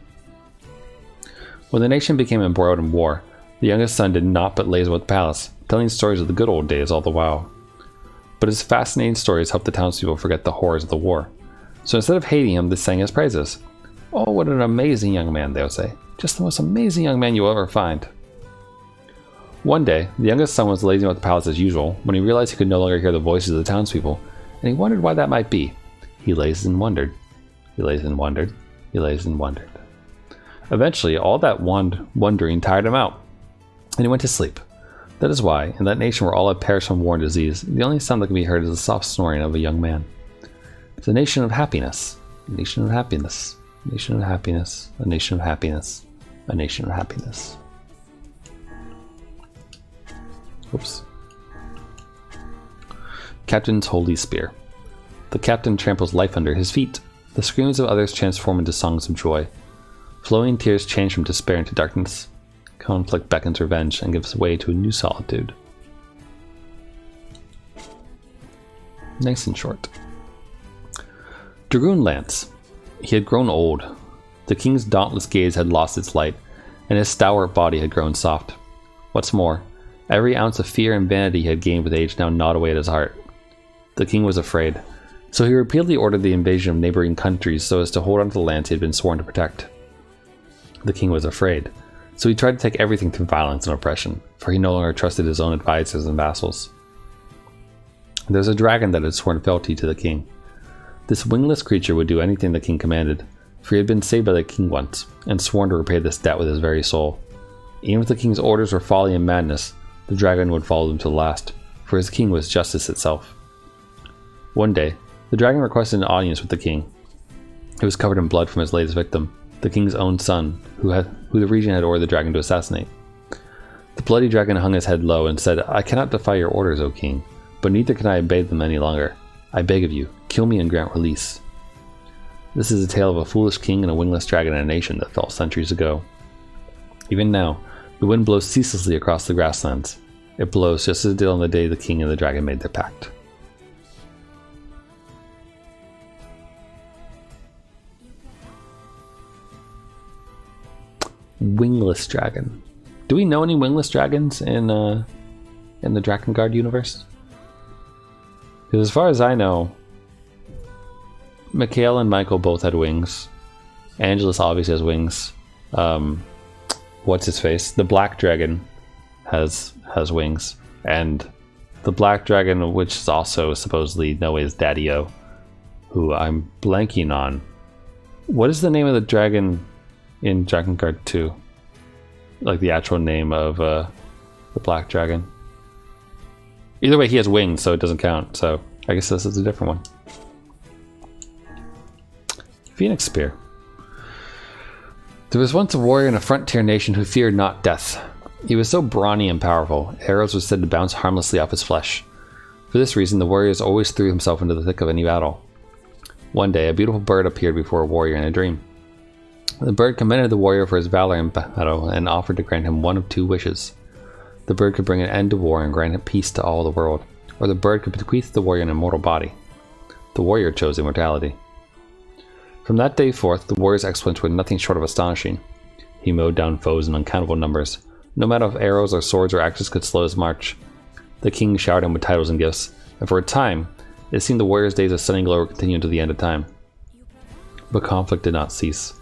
When the nation became embroiled in war, the youngest son did not but laze about the palace, telling stories of the good old days all the while. But his fascinating stories helped the townspeople forget the horrors of the war. So instead of hating him, they sang his praises. "Oh, what an amazing young man," they would say. "Just the most amazing young man you will ever find." One day, the youngest son was lazing about the palace as usual when he realized he could no longer hear the voices of the townspeople, and he wondered why that might be. He lazed and wondered. He lazed and wondered. He lazed and wondered. Eventually, all that wondering tired him out, and he went to sleep. That is why, in that nation where all had perished from war and disease, the only sound that can be heard is the soft snoring of a young man. It's a nation of happiness. A nation of happiness. A nation of happiness. A nation of happiness. A nation of happiness. Oops. Captain's Holy Spear. The captain tramples life under his feet. The screams of others transform into songs of joy. Flowing tears change from despair into darkness. Conflict beckons revenge and gives way to a new solitude. Nice and short. Dragoon Lance. He had grown old. The king's dauntless gaze had lost its light, and his stalwart body had grown soft. What's more, every ounce of fear and vanity he had gained with age now gnawed away at his heart. The king was afraid, so he repeatedly ordered the invasion of neighboring countries so as to hold on to the lands he had been sworn to protect. The king was afraid, so he tried to take everything through violence and oppression, for he no longer trusted his own advisors and vassals. There was a dragon that had sworn fealty to the king. This wingless creature would do anything the king commanded, for he had been saved by the king once, and sworn to repay this debt with his very soul. Even if the king's orders were folly and madness, the dragon would follow them to the last, for his king was justice itself. One day, the dragon requested an audience with the king. He was covered in blood from his latest victim, the king's own son, who the regent had ordered the dragon to assassinate. The bloody dragon hung his head low and said, "I cannot defy your orders, O king, but neither can I obey them any longer. I beg of you, kill me and grant release." This is a tale of a foolish king and a wingless dragon in a nation that fell centuries ago. Even now, the wind blows ceaselessly across the grasslands. It blows just as it did on the day the king and the dragon made their pact. Wingless dragon. Do we know any wingless dragons in the Drakengard universe? Because as far as I know, Mikhail and Michael both had wings. Angelus obviously has wings. What's his face? The black dragon has wings, and the black dragon, which is also supposedly Noe's daddy-o, who I'm blanking on. What is the name of the dragon in Drakengard 2? Like the actual name of the black dragon. Either way, he has wings, so it doesn't count. So I guess this is a different one. Phoenix Spear. There was once a warrior in a frontier nation who feared not death. He was so brawny and powerful, arrows were said to bounce harmlessly off his flesh. For this reason, the warrior always threw himself into the thick of any battle. One day, a beautiful bird appeared before a warrior in a dream. The bird commended the warrior for his valor in battle and offered to grant him one of two wishes. The bird could bring an end to war and grant peace to all the world, or the bird could bequeath the warrior an immortal body. The warrior chose immortality. From that day forth, the warrior's exploits were nothing short of astonishing. He mowed down foes in uncountable numbers. No matter if arrows or swords or axes could slow his march. The king showered him with titles and gifts, and for a time, it seemed the warrior's days of sunny glory would continue until the end of time. But conflict did not cease.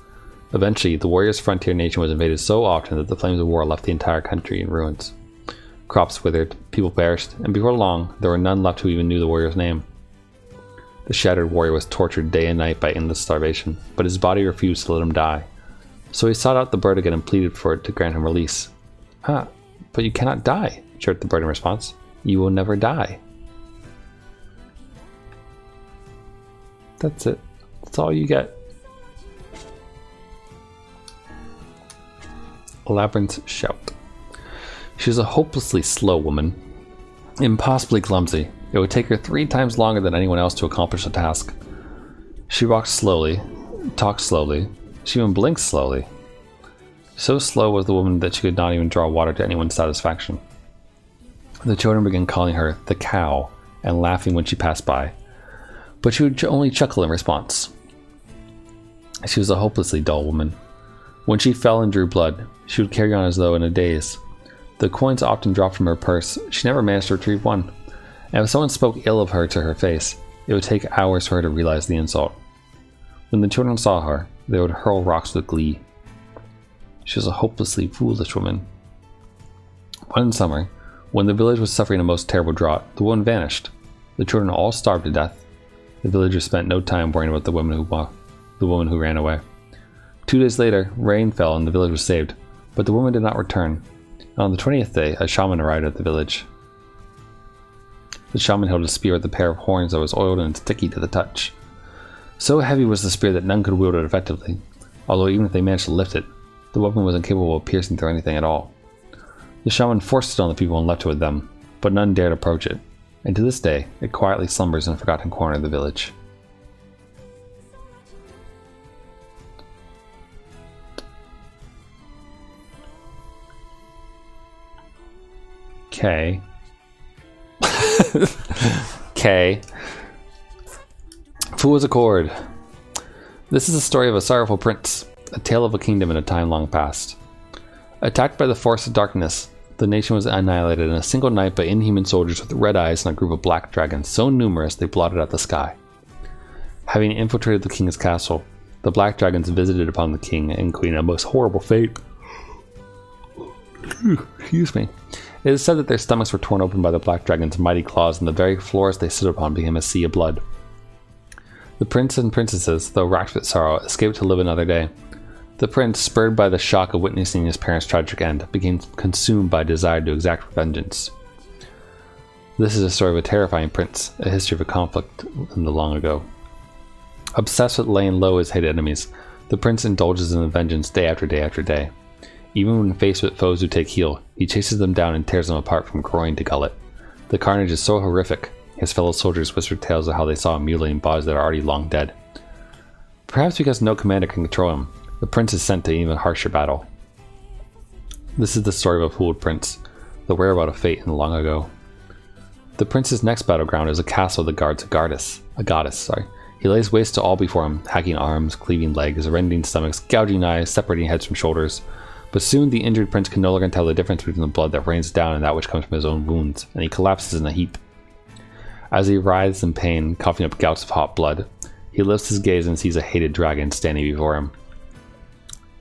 Eventually, the warrior's frontier nation was invaded so often that the flames of war left the entire country in ruins. Crops withered, people perished, and before long, there were none left who even knew the warrior's name. The shattered warrior was tortured day and night by endless starvation, but his body refused to let him die. So he sought out the bird again and pleaded for it to grant him release. "Ah, but you cannot die," chirped the bird in response. "You will never die." That's it. That's all you get. Labyrinth's shout. She was a hopelessly slow woman, impossibly clumsy. It would take her 3 times longer than anyone else to accomplish the task. She walked slowly, talked slowly, she even blinked slowly. So slow was the woman that she could not even draw water to anyone's satisfaction. The children began calling her the cow and laughing when she passed by, but she would only chuckle in response. She was a hopelessly dull woman. When she fell and drew blood, she would carry on as though in a daze. The coins often dropped from her purse. She never managed to retrieve one. And if someone spoke ill of her to her face, it would take hours for her to realize the insult. When the children saw her, they would hurl rocks with glee. She was a hopelessly foolish woman. One summer, when the village was suffering a most terrible drought, the woman vanished. The children all starved to death. The villagers spent no time worrying about the woman who ran away. 2 days later, rain fell and the village was saved, but the woman did not return. And on the 20th day, a shaman arrived at the village. The shaman held a spear with a pair of horns that was oiled and sticky to the touch. So heavy was the spear that none could wield it effectively, although even if they managed to lift it, the weapon was incapable of piercing through anything at all. The shaman forced it on the people and left it with them, but none dared approach it, and to this day, it quietly slumbers in a forgotten corner of the village. K. K. Fool's Accord. This is the story of a sorrowful prince, a tale of a kingdom in a time long past. Attacked by the force of darkness, the nation was annihilated in a single night by inhuman soldiers with red eyes and a group of black dragons so numerous they blotted out the sky. Having infiltrated the king's castle, the black dragons visited upon the king and queen a most horrible fate. Excuse me. It is said that their stomachs were torn open by the black dragon's mighty claws, and the very floors they stood upon became a sea of blood. The prince and princesses, though racked with sorrow, escaped to live another day. The prince, spurred by the shock of witnessing his parents' tragic end, became consumed by a desire to exact vengeance. This is a story of a terrifying prince, a history of a conflict in the long ago. Obsessed with laying low his hated enemies, the prince indulges in vengeance day after day after day. Even when faced with foes who take heel, he chases them down and tears them apart from groin to gullet. The carnage is so horrific, his fellow soldiers whisper tales of how they saw him mutilating bodies that are already long dead. Perhaps because no commander can control him, the prince is sent to an even harsher battle. This is the story of a fooled prince. the whereabout of fate in the long ago. The prince's next battleground is a castle that guards a goddess. He lays waste to all before him, hacking arms, cleaving legs, rending stomachs, gouging eyes, separating heads from shoulders. But soon the injured prince can no longer tell the difference between the blood that rains down and that which comes from his own wounds, and he collapses in a heap. As he writhes in pain, coughing up gouts of hot blood, he lifts his gaze and sees a hated dragon standing before him.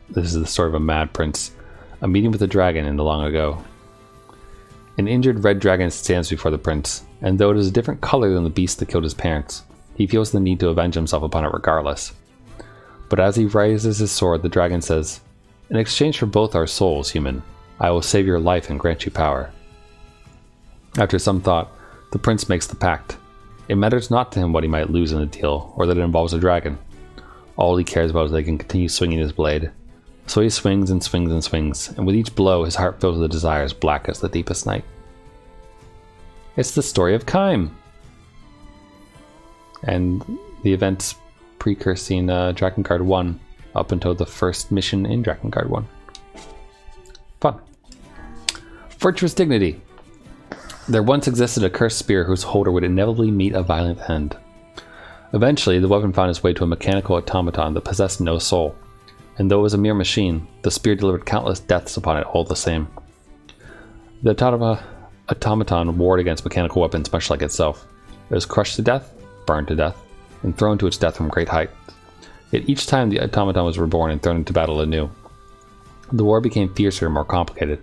This is the story of a mad prince, a meeting with a dragon in the long ago. An injured red dragon stands before the prince, and though it is a different color than the beast that killed his parents, he feels the need to avenge himself upon it regardless. But as he raises his sword, the dragon says, "In exchange for both our souls, human, I will save your life and grant you power." After some thought, the prince makes the pact. It matters not to him what he might lose in the deal, or that it involves a dragon. All he cares about is that he can continue swinging his blade. So he swings and swings and swings, and with each blow his heart fills with a desire as black as the deepest night. It's the story of Kaine! And the events precursing Drakengard 1 up until the first mission in Drakengard 1. Fun. Virtuous dignity. There once existed a cursed spear whose holder would inevitably meet a violent end. Eventually, the weapon found its way to a mechanical automaton that possessed no soul. And though it was a mere machine, the spear delivered countless deaths upon it all the same. The automaton warred against mechanical weapons much like itself. It was crushed to death, burned to death, and thrown to its death from great heights. Yet each time the automaton was reborn and thrown into battle anew. The war became fiercer and more complicated.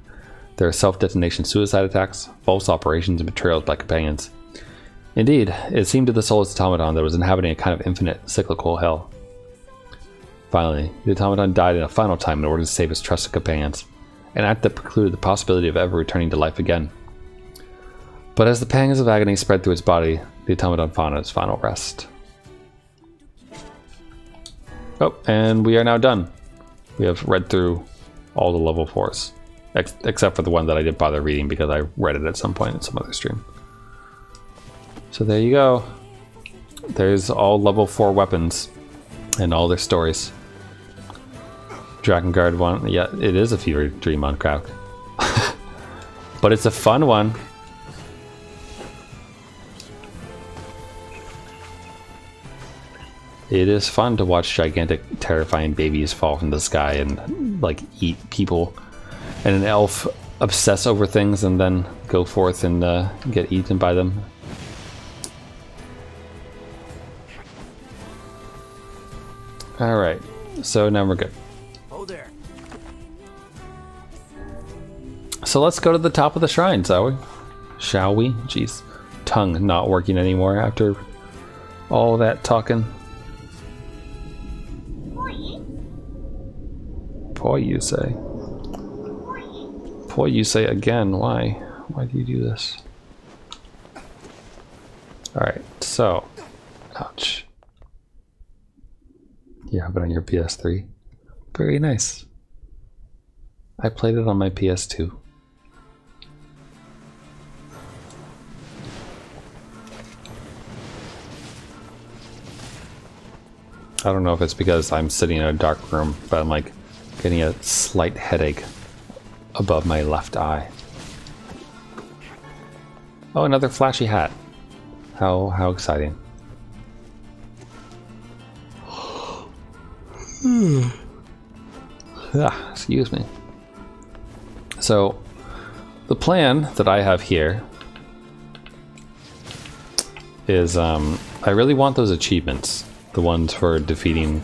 There were self-detonation suicide attacks, false operations, and betrayals by companions. Indeed, it seemed to the soulless automaton that it was inhabiting a kind of infinite, cyclical hell. Finally, the automaton died in a final time in order to save his trusted companions, an act that precluded the possibility of ever returning to life again. But as the pangs of agony spread through its body, the automaton found its final rest. Oh, and we are now done. We have read through all the level 4s, except for the one that I didn't bother reading because I read it at some point in some other stream. So there you go. There's all level 4 weapons and all their stories. Drakengard 1, yeah, it is a fever dream on Krauk. But it's a fun one. It is fun to watch gigantic, terrifying babies fall from the sky and, like, eat people. And an elf obsess over things and then go forth and get eaten by them. Alright, so now we're good. Oh there. So let's go to the top of the shrine, shall we? Shall we? Jeez. Tongue not working anymore after all that talking. Poi, you say? Poi, you say again. Why? Why do you do this? Alright, so. Ouch. You have it on your PS3. Very nice. I played it on my PS2. I don't know if it's because I'm sitting in a dark room, but I'm like getting a slight headache above my left eye. Oh, another flashy hat. How exciting. Excuse me. So, the plan that I have here is I really want those achievements. The ones for defeating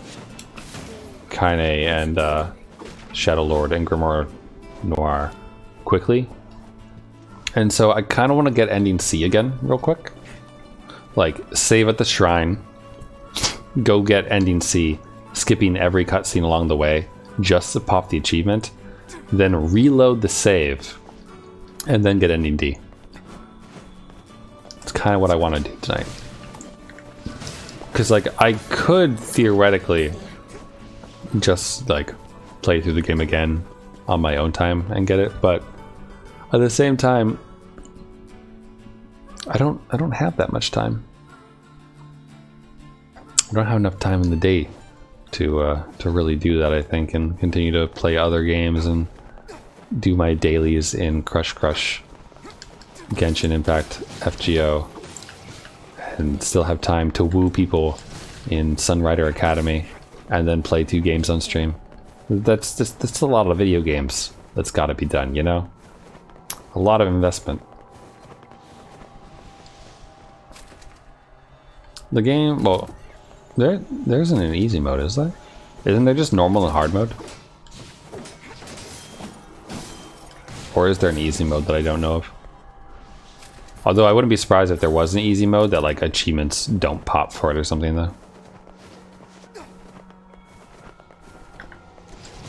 Kaine and Shadowlord and Grimoire Noir quickly. And so I kind of want to get ending C again real quick. Like, save at the shrine, go get ending C, skipping every cutscene along the way just to pop the achievement, then reload the save, and then get ending D. It's kind of what I want to do tonight. Because, like, I could theoretically just, like, play through the game again on my own time and get it, but at the same time, I don't have that much time. I don't have enough time in the day to really do that, I think, and continue to play other games and do my dailies in Crush Genshin Impact FGO and still have time to woo people in Sunrider Academy and then play 2 games on stream. That's a lot of video games that's got to be done, you know? A lot of investment. The game, well, there isn't an easy mode, is there? Isn't there just normal and hard mode? Or is there an easy mode that I don't know of? Although I wouldn't be surprised if there was an easy mode that like achievements don't pop for it or something though.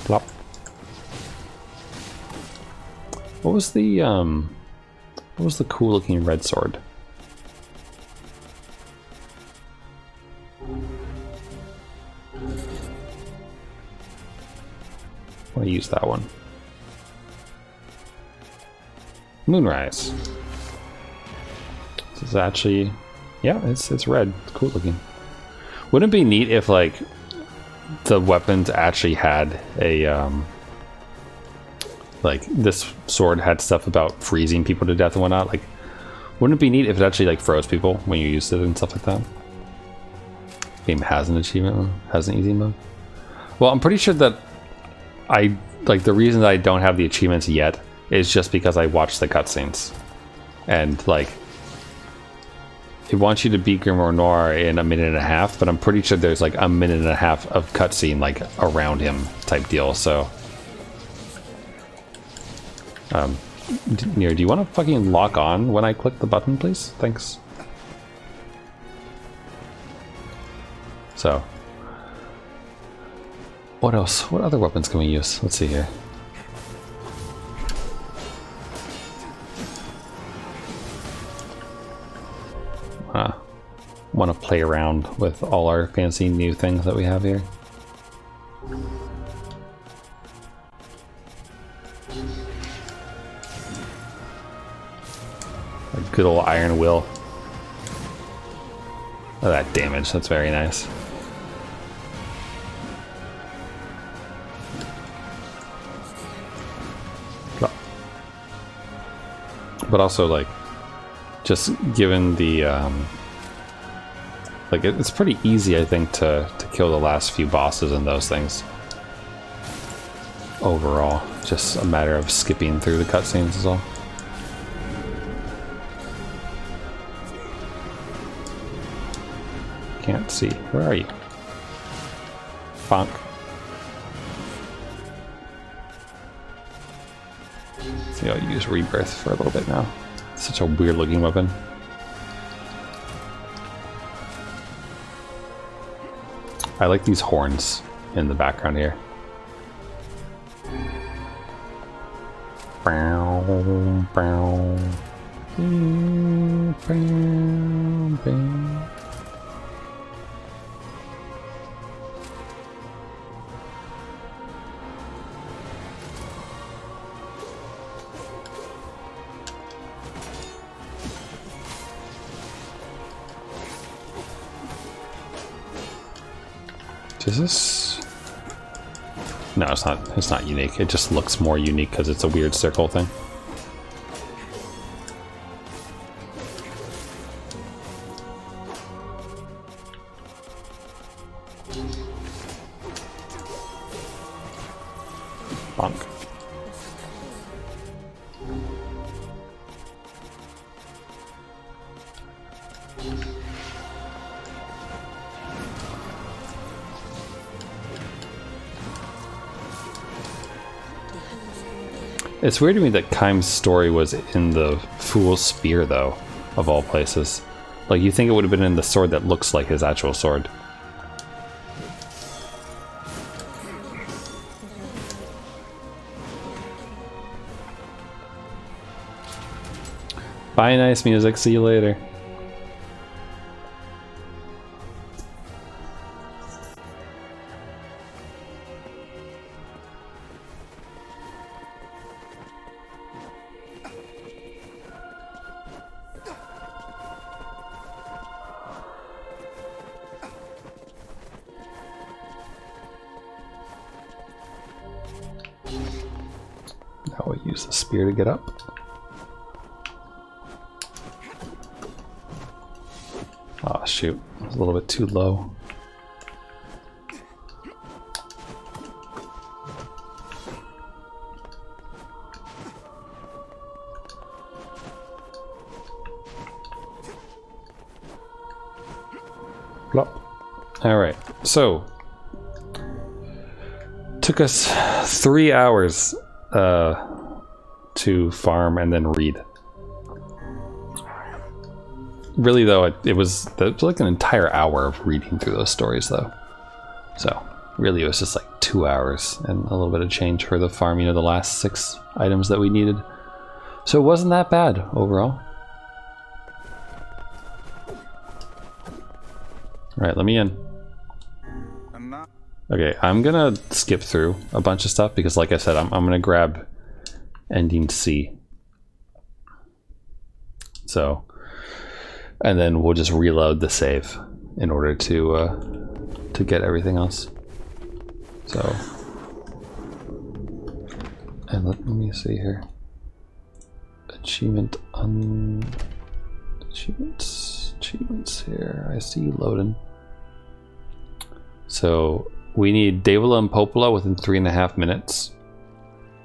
Plop. What was the cool looking red sword? I'll use that one. Moonrise. This is actually, yeah, it's red. It's cool looking. Wouldn't it be neat if like the weapons actually had a like this sword had stuff about freezing people to death and whatnot? Like, wouldn't it be neat if it actually like froze people when you used it and stuff like that? Game has an achievement, has an easy mode. Well, I'm pretty sure that the reason that I don't have the achievements yet is just because I watched the cutscenes, and like it wants you to beat Grimoire Noir in 1.5 minutes, but I'm pretty sure there's like 1.5 minutes of cutscene like around him type deal. So, Nier, do you want to fucking lock on when I click the button, please? Thanks. So, what else? What other weapons can we use? Let's see here. Want to play around with all our fancy new things that we have here. A good old iron will. Oh, that damage, that's very nice. But also, like, just given the like it's pretty easy, I think, to kill the last few bosses and those things. Overall, just a matter of skipping through the cutscenes is all. Can't see. Where are you? Bonk. See, I'll use Rebirth for a little bit now. It's such a weird looking weapon. I like these horns in the background here. Bow, bow. Bow, bow. Is this? No, it's not. It's not unique. It just looks more unique because it's a weird circle thing. Bonk. It's weird to me that Kaine's story was in the Fool's Spear, though, of all places. Like, you think it would have been in the sword that looks like his actual sword. Bye, nice music. See you later. Now we'll use the spear to get up. shoot. It was a little bit too low. Alright, so took us 3 hours to farm and then read. Really though, it was like an entire hour of reading through those stories though. So really it was just like 2 hours and a little bit of change for the farm, you know, the last 6 items that we needed. So it wasn't that bad overall. Alright, let me in. Okay, I'm gonna skip through a bunch of stuff because like I said, I'm gonna grab ending C. So, and then we'll just reload the save in order to get everything else. So, and let me see here. Achievement achievements here. I see you loading. So we need Davila and Popola within 3.5 minutes.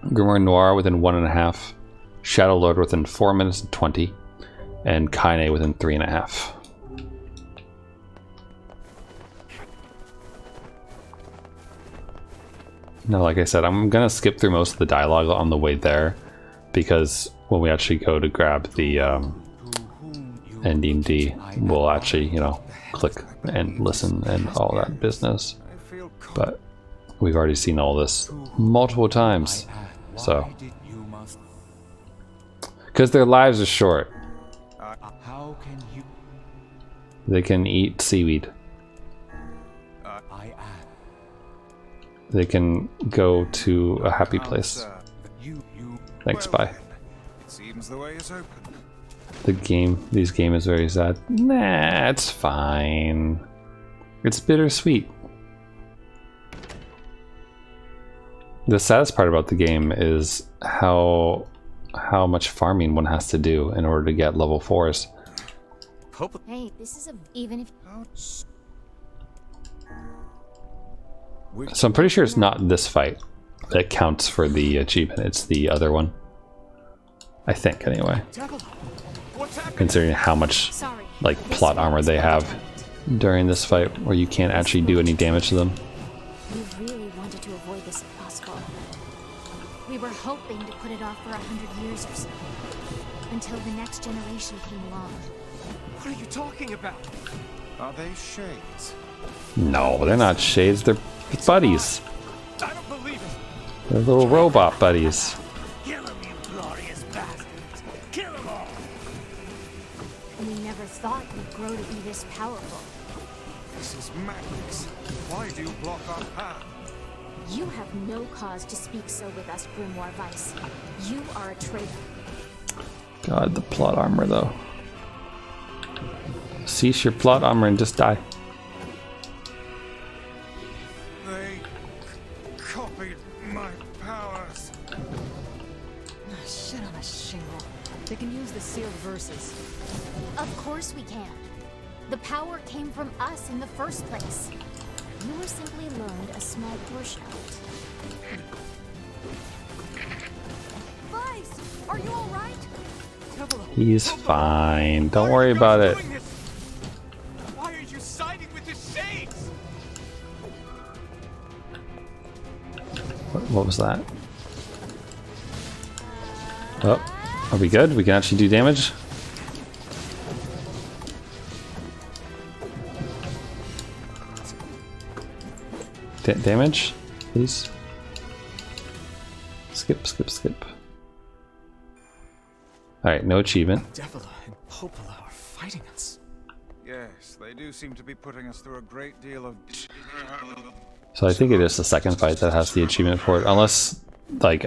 Grimoire Noir within 1.5. Shadowlord within 4 minutes and 20. And Kaine within 3.5. Now, like I said, I'm gonna skip through most of the dialogue on the way there, because when we actually go to grab the ending D, we'll actually, you know, click and listen and all that business. But we've already seen all this multiple times, so because their lives are short. They can eat seaweed. They can go to a happy place. Thanks, bye. Seems the way is open. This game is very sad. Nah, it's fine. It's bittersweet. The saddest part about the game is how much farming one has to do in order to get level 4s. Hey, this is even if... So I'm pretty sure it's not this fight that counts for the achievement. It's the other one. I think, anyway. Considering how much like plot armor they have during this fight, where you can't actually do any damage to them. We really wanted to avoid this if possible. We were hoping to put it off for 100 years or so, until the next generation came along. What are you talking about? Are they shades? No, they're not shades. They're buddies. I don't believe it. They're little robot buddies. Kill him, you glorious bastards! Kill them all! We never thought we'd grow to be this powerful. This is madness. Why do you block our path? You have no cause to speak so with us, Grimoire Weiss. You are a traitor. God, the plot armor though. Cease your plot armor and just die. They copied my powers. Shit on a shingle. They can use the sealed verses. Of course we can. The power came from us in the first place. You were simply loaned a small portion of it. Vice, are you all right? He's fine. Don't worry about it. Why are you siding with the shades? What was that? Oh, are we good? We can actually do damage? Damage, please. Skip, skip, skip. Alright, no achievement. Davila and Popola are fighting us. Yes, they do seem to be putting us through a great deal of... So I think it is the second fight that has the achievement for it. Unless, like,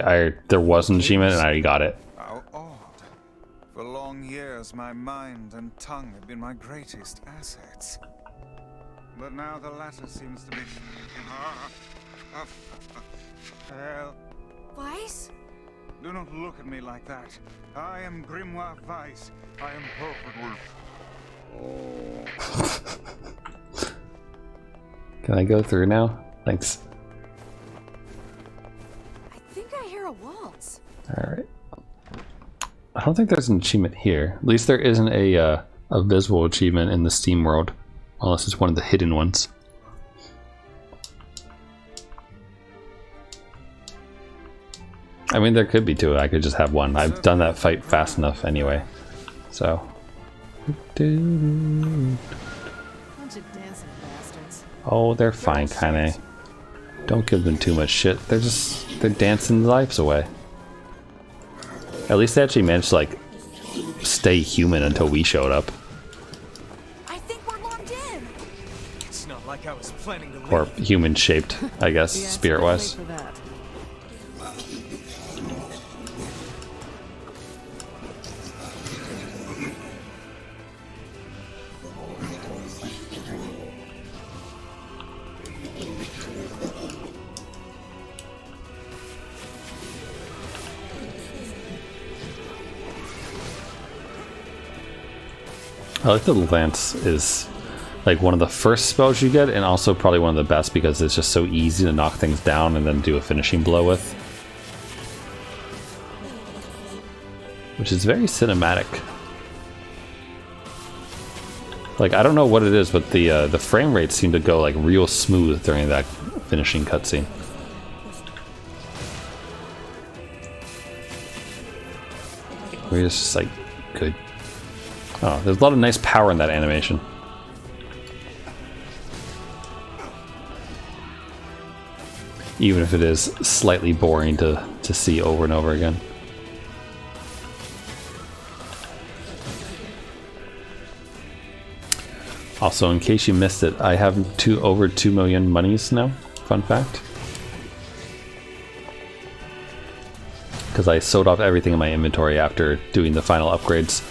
there was an achievement and I already got it. How odd. For long years, my mind and tongue have been my greatest assets. But now the latter seems to be... Hell. Vice? Do not look at me like that. I am Grimoire Weiss. I am perfect. Can I go through now? Thanks. I think I hear a waltz. Alright. I don't think there's an achievement here. At least there isn't a visual achievement in the Steam world. Unless it's one of the hidden ones. I mean, there could be two. I could just have one. I've done that fight fast enough anyway. So. Bunch of dancing bastards. Oh, they're fine, Kaine. Don't give them too much shit. They're dancing their lives away. At least they actually managed to, like, stay human until we showed up. I think we're locked in. It's not like I was planning to leave. Or human-shaped, I guess, Yeah, it's spirit-wise. too late for that. I like that Lance is like one of the first spells you get, and also probably one of the best because it's just so easy to knock things down and then do a finishing blow with. Which is very cinematic. Like, I don't know what it is, but the frame rates seem to go like real smooth during that finishing cutscene. Where it's just like good. Oh, there's a lot of nice power in that animation. Even if it is slightly boring to see over and over again. Also, in case you missed it, I have over 2 million monies now. Fun fact. Because I sold off everything in my inventory after doing the final upgrades.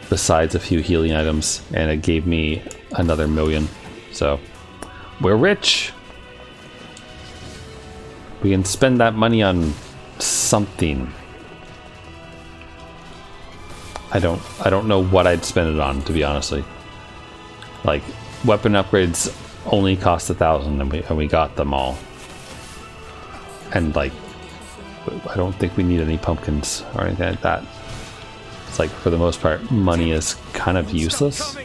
Besides a few healing items, and it gave me another 1 million. So, we're rich! We can spend that money on something. I don't know what I'd spend it on, to be honestly. Like, weapon upgrades only cost 1,000 and we got them all. And like, I don't think we need any pumpkins or anything like that. It's like, for the most part, money is kind of useless.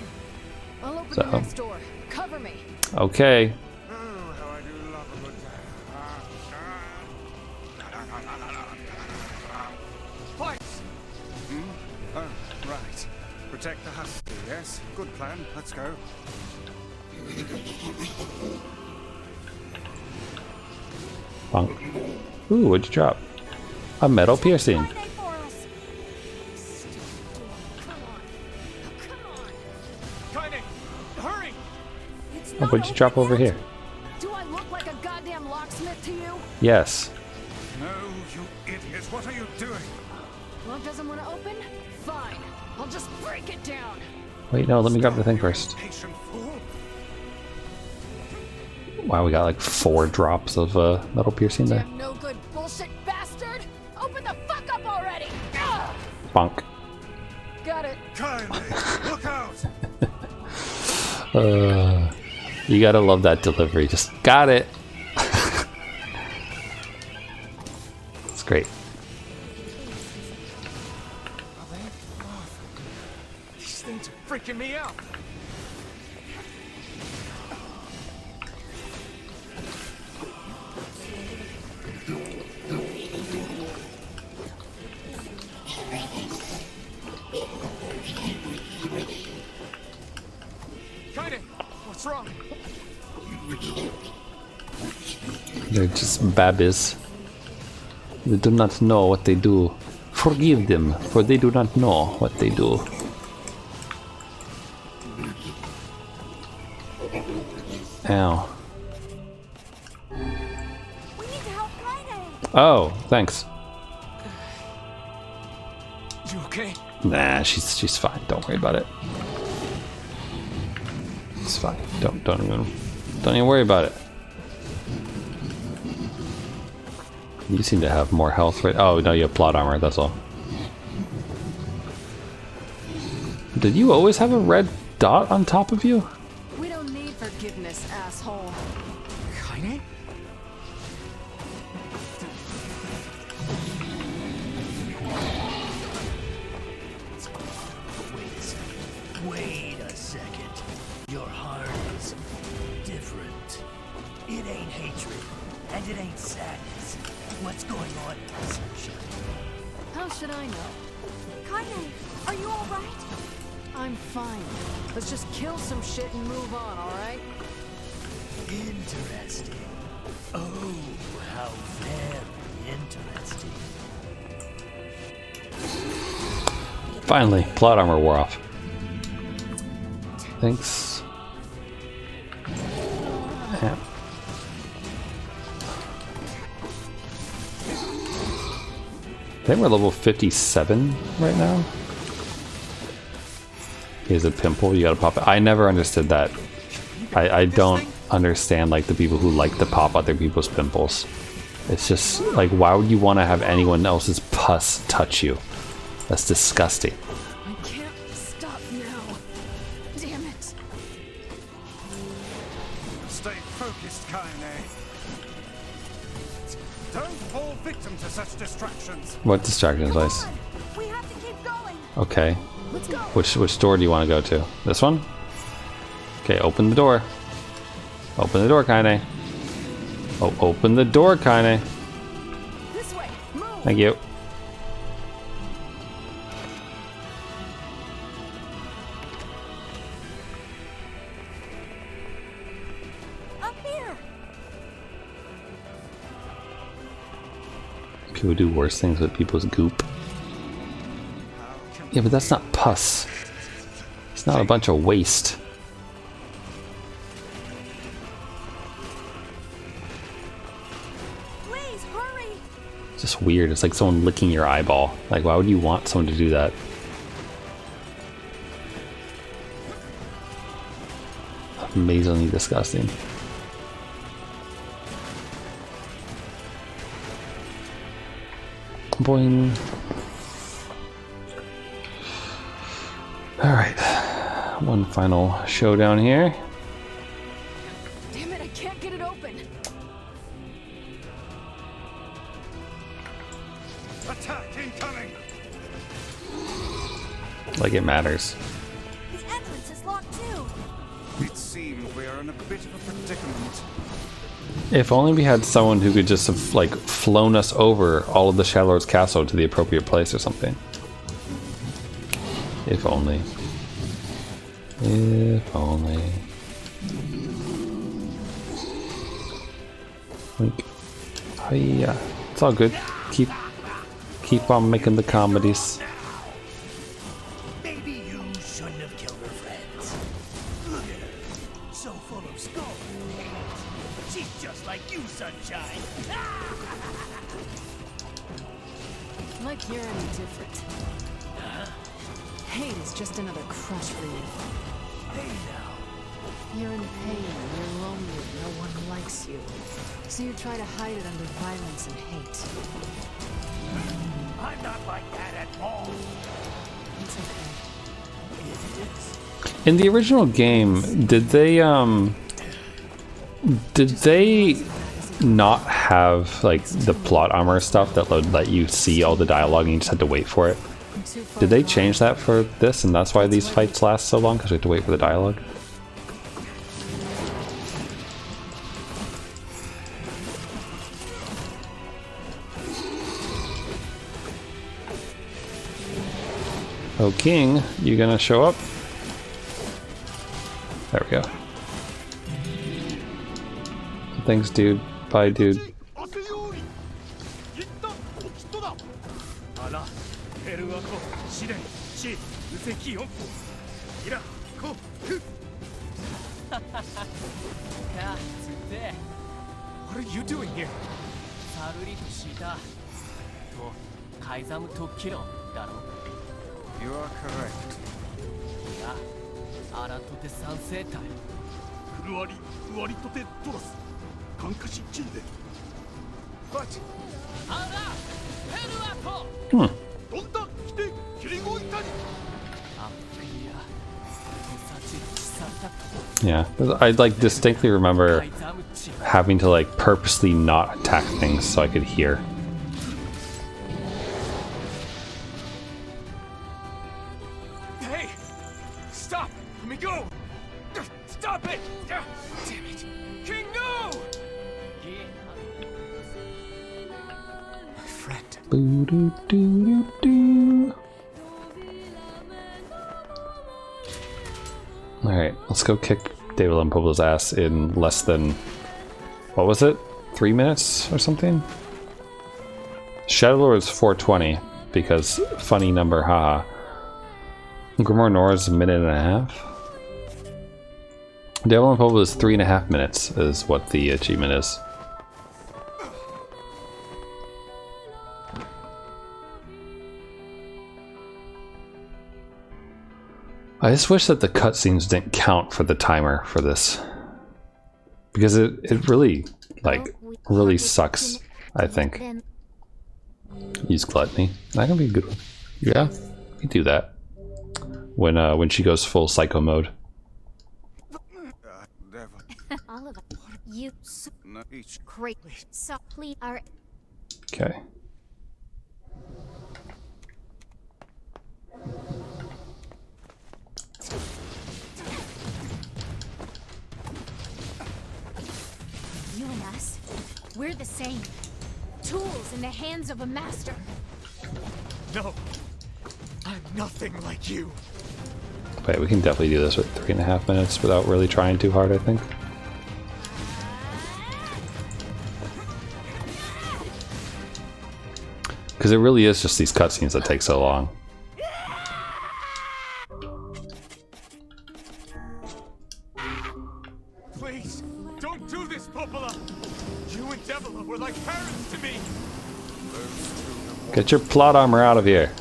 I'll open So. the next door. Cover me. Okay. Oh, how I do love a good Fights! Oh, right. Protect the husky, yes? Good plan. Let's go. Bonk. Ooh, what'd you drop? A metal piercing. Friday for us. Kaine! Hurry! It's Oh, not what'd you drop over open yet. here? Do I look like a goddamn locksmith to you? Yes. No, you idiot. What are you doing? Lock doesn't want to open? Fine. I'll just break it down. Wait, no, let me grab the thing first. Patient fool. Wow, we got like 4 drops of metal piercing there. Damn no good bullshit bastard! Open the fuck up already! Ugh! Bonk. Got it. Kaine, look out! You gotta love that delivery. Just got it. It's great. These things are freaking me out. Kaine, what's wrong? They're just babies. They do not know what they do. Forgive them, for they do not know what they do. Ow. We need to help Kaine! Oh, thanks. You okay? Nah, she's fine. Don't worry about it. It's fine. Don't even worry about it. You seem to have more health, right? Oh no, you have plot armor. That's all. Did you always have a red dot on top of you? We don't need forgiveness, asshole. Kaine? Wait a second. Your heart is different. It ain't hatred, and it ain't sadness. What's going on here, Sunshine? How should I know? Kaine, are you alright? I'm fine. Let's just kill some shit and move on, alright? Interesting. Oh, how very interesting. Finally, plot armor wore off. Thanks. Yeah. I think we're level 57 right now. Here's a pimple, you gotta pop it. I never understood that. I don't understand like the people who like to pop other people's pimples. It's just like, why would you want to have anyone else's pus touch you? That's disgusting. I can't stop now. Damn it. Stay focused, Kaine. Don't fall victim to such distractions. What distractions, Ice? We have to keep going. Okay. Let's go. Which door do you want to go to? This one? Okay, open the door. Open the door, Kaine. Oh, open the door, Kaine. This way. Move. Thank you. Up here. People do worse things with people's goop. Yeah, but that's not pus. It's not a bunch of waste. Please hurry. It's just weird. It's like someone licking your eyeball. Like, why would you want someone to do that? Amazingly disgusting. Boing. Alright. One final showdown here. Damn it, I can't get it open. Attack incoming! Like it matters. The entrance is locked too. It seems we are in a bit of a predicament. If only we had someone who could just have, like, flown us over all of the Shadowlord's castle to the appropriate place or something. If only. If only. Like, hiya. It's all good. Keep on making the comedies. Maybe you shouldn't have killed her friends. Look at her. So full of skull. She's just like you, Sunshine. Like you're any different. Hate is just another crush for you. Hey now. You're in pain, you're lonely, no one likes you. So you try to hide it under violence and hate. I'm not like that at all. It's okay. It is. In the original game, did they not have like the plot armor stuff that let you see all the dialogue and you just had to wait for it? Did they change that for this, and that's why these fights last so long, because we have to wait for the dialogue? Oh, King, you gonna show up? There we go. Thanks, dude. Bye, dude. あら、エルワコ、試練、死、無責4歩。イラ、コ、フ。What are you doing here? サルリとシータとカイザム特キロだろ You are correct. いやアラトテ三世隊フルワリ、ウワリトテトラス。感化しチンで。But アラヘルアコ Hmm. どんだ、来て、キリゴイタニ。アンフィアトサチチサタ Yeah, I like distinctly remember カイザムチ having to like purposely not attack things so I could hear. Hey! Stop! Let me go! Stop it! Damn it! King, no! My friend. Boo-doo-doo-doo-doo. Alright, let's go kick David Lampopo's ass in less than, what was it? 3 minutes or something? Shadowlord is 420 because funny number, haha. Grimoire Noir is a minute and a half. David Lampopo is 3.5 minutes is what the achievement is. I just wish that the cutscenes didn't count for the timer for this. Because it really, like, really sucks, I think. Use Gluttony. That can be a good one. Yeah, you can do that. When she goes full psycho mode. All of you great. So please are Okay. you and us. We're the same. Tools in the hands of a master. No! I'm nothing like you! Wait, we can definitely do this with 3.5 minutes without really trying too hard, I think. Because it really is just these cutscenes that take so long. Please, don't do this, Popola! You and Devila were like parents to me! Get your plot armor out of here.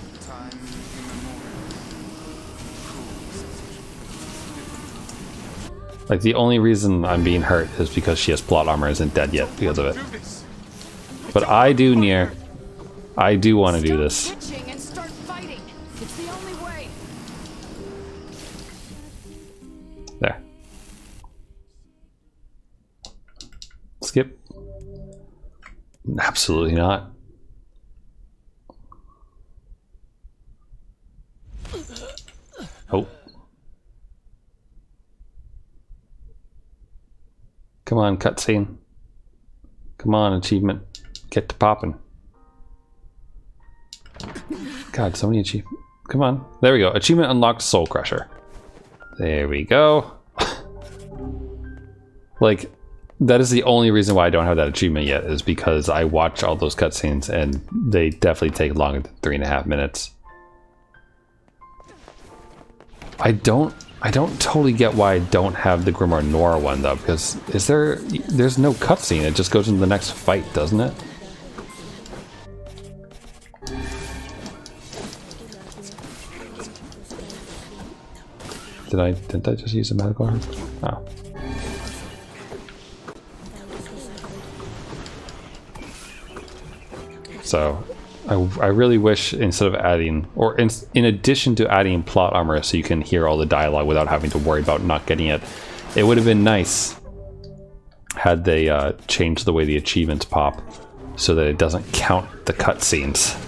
Like, the only reason I'm being hurt is because she has plot armor isn't dead yet because of it. But I do, Nier. I do want to do this. And start fighting. It's the only way. There. Skip. Absolutely not. Oh. Come on, cutscene. Come on, achievement. Get to popping. God, so many achievements. Come on. There we go. Achievement unlocked, Soul Crusher. There we go. Like, that is the only reason why I don't have that achievement yet, is because I watch all those cutscenes and they definitely take longer than 3.5 minutes. I don't totally get why I don't have the Grimoire Noir one though, because there's no cutscene, it just goes into the next fight, doesn't it? Didn't I just use a medical herb? Oh. So I really wish, instead of adding, or in addition to adding plot armor so you can hear all the dialogue without having to worry about not getting it, it would have been nice had they changed the way the achievements pop so that it doesn't count the cutscenes.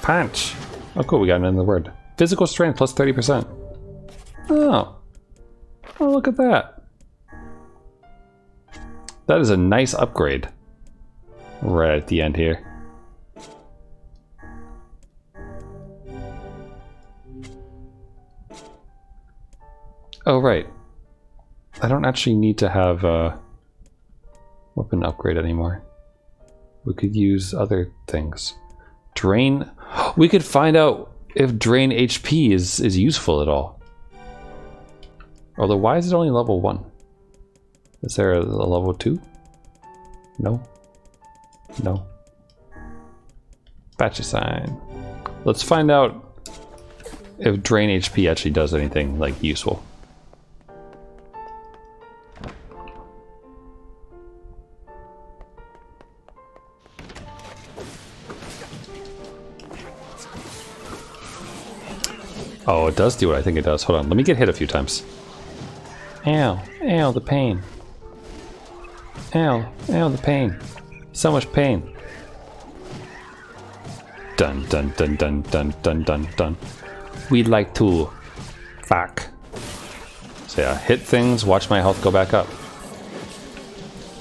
Punch! Oh cool, we got another word. Physical strength plus 30%. Oh. Oh, look at that. That is a nice upgrade. Right at the end here. Oh, right. I don't actually need to have a weapon upgrade anymore. We could use other things. Drain. We could find out if drain HP is useful at all. Although, why is it only level 1? Is there a level 2? No. No. Batch assign. Let's find out if drain HP actually does anything like useful. Oh, it does do what I think it does. Hold on, let me get hit a few times. Ow, ow, the pain. Ow, ow, the pain. So much pain. Dun dun dun dun dun dun dun dun. We'd like to fuck. So yeah, hit things, watch my health go back up.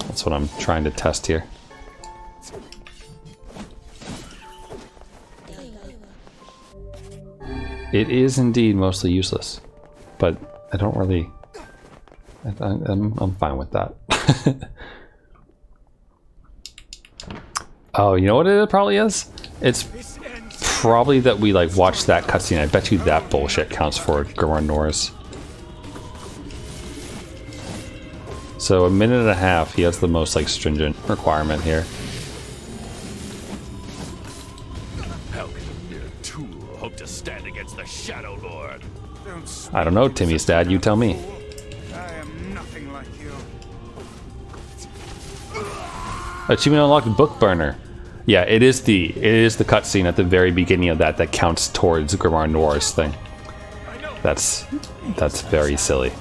That's what I'm trying to test here. It is indeed mostly useless, but I don't really. I'm fine with that. Oh, you know what it probably is? It's probably that we like watched that cutscene. I bet you that bullshit counts for Grimoire Noirs. So a minute and a half. He has the most like stringent requirement here. How can a mere tool hope to stand against the Shadowlord? I don't know, Timmy's dad. You tell me. I am nothing like you. Achievement unlocked, book burner. Yeah, it is the cutscene at the very beginning of that counts towards Grimoire Noir's thing. That's very silly.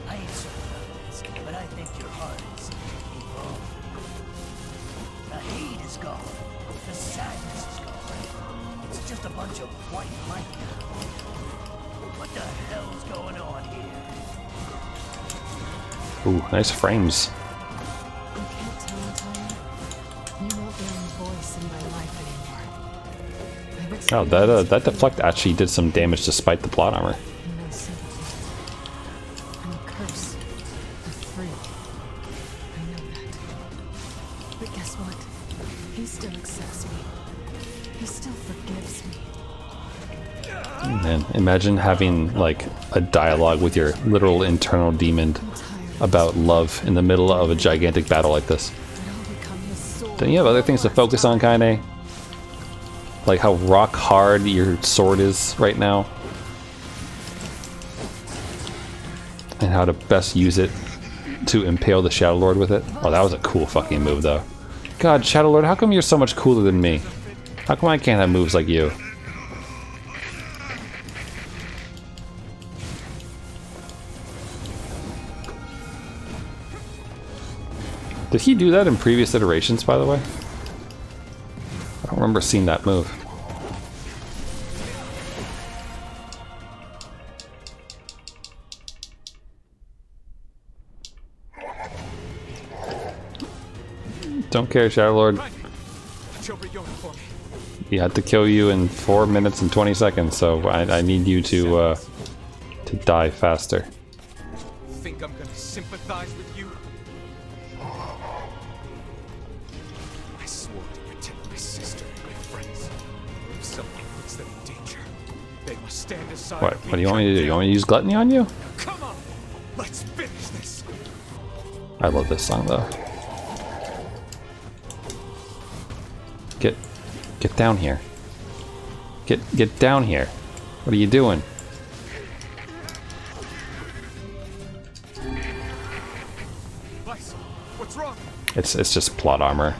I ain't surprised, but I think your heart is evolved. The hate is gone. The sadness is gone. It's just a bunch of white light now. What the hell's going on here? Ooh, nice frames. I can't tell you. You won't be the only voice in my life anymore. Oh, that deflect actually did some damage despite the plot armor. No sympathy. I'm a curse. I'm free. I know that. But guess what? He still accepts me. He still forgives me. Man, imagine having like a dialogue with your literal internal demon about love in the middle of a gigantic battle like this. Don't you have other things to focus on, Kaine? Like how rock hard your sword is right now? And how to best use it to impale the Shadowlord with it? Oh, that was a cool fucking move, though. God, Shadowlord, how come you're so much cooler than me? How come I can't have moves like you? Did he do that in previous iterations, by the way? I don't remember seeing that move. Don't care, Shadowlord. He had to kill you in 4 minutes and 20 seconds, so I need you to die faster. Think I'm gonna sympathize with you? I swore to protect my sister and my friends. If something puts them in danger, they must stand aside. What do you want me to do? You want me to use Gluttony on you? Come on, let's finish this. I love this song, though. Get down here. Get down here. What are you doing? Vice, what's wrong? It's just plot armor.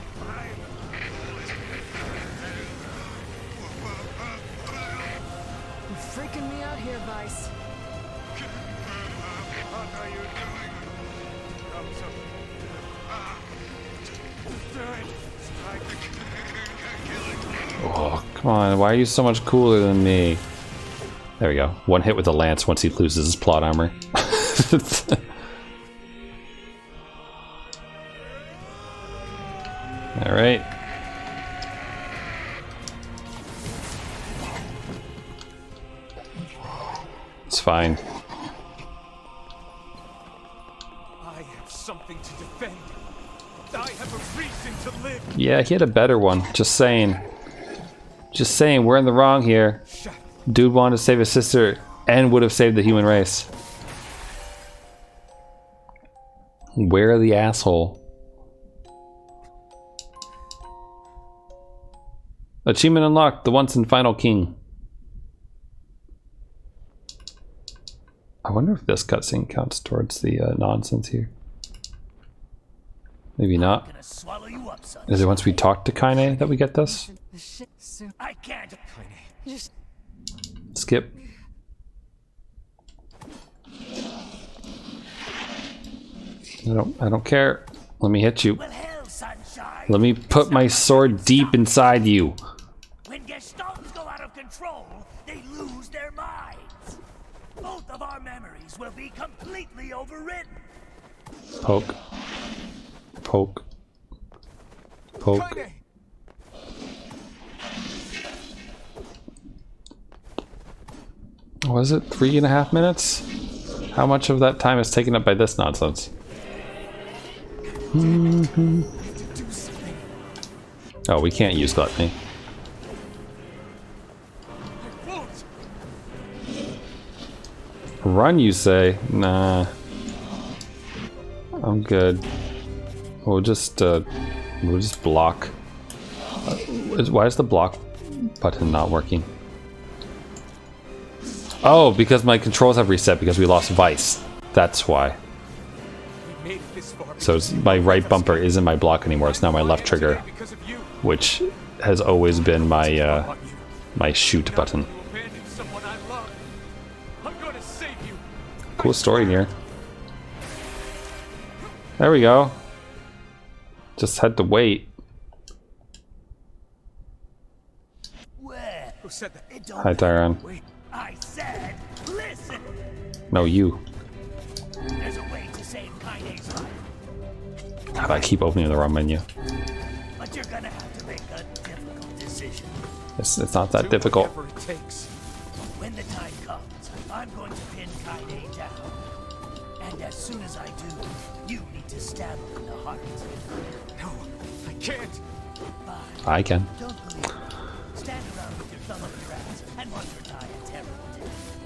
You're freaking me out here, Vice. What are you doing? Oh, come on. Why are you so much cooler than me? There we go. One hit with the lance once he loses his plot armor. Alright. It's fine. I have something to defend. I have a reason to live. Yeah, he had a better one. Just saying. Just saying, we're in the wrong here. Dude wanted to save his sister and would have saved the human race. Where the asshole? Achievement unlocked, the once and final king. I wonder if this cutscene counts towards the nonsense here. Maybe not. Is it once we talk to Kaine that we get this? I can't. Just Skip. I don't care. Let me hit you. Well, hell, sunshine. Let me put my sword deep inside you. When Gestalts go out of control, they lose their minds. Both of our memories will be completely overridden. Poke. Poke. Poke. Kaine! Was it 3.5 minutes? How much of that time is taken up by this nonsense? Oh, we can't use gluttony. Run, you say? Nah. I'm good. We'll just block. Why is the block button not working? Oh, because my controls have reset because we lost Vice. That's why. So my right bumper isn't my block anymore. It's now my left trigger, which has always been my my shoot button. Cool story here. There we go. Just had to wait. Hi, Tyron. I said, listen. No, you. There's a way to save Kaine's life. God, I keep opening the wrong menu. But you're gonna have to make a difficult decision. It's not that difficult. When the time comes, I'm going to pin Kaine down. And as soon as I do, you need to stab him in the heart. No, I can't. Fine. I can. Don't believe me. Stand around with your thumb up your ass and watch her die a terrible death.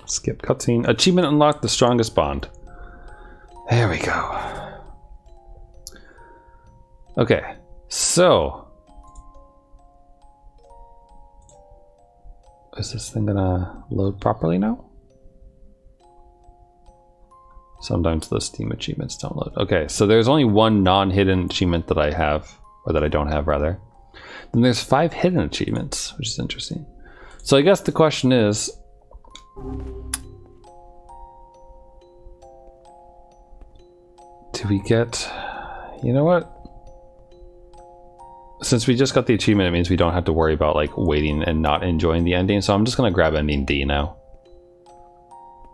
Skip cutscene. Achievement unlocked, the strongest bond. There we go. Okay, so is this thing gonna load properly now? Sometimes the Steam achievements don't load. Okay, so there's only one non-hidden achievement that I have, or that I don't have rather. Then there's 5 hidden achievements, which is interesting. So I guess the question is, do we get, you know what? Since we just got the achievement, it means we don't have to worry about like waiting and not enjoying the ending. So I'm just gonna grab ending D now.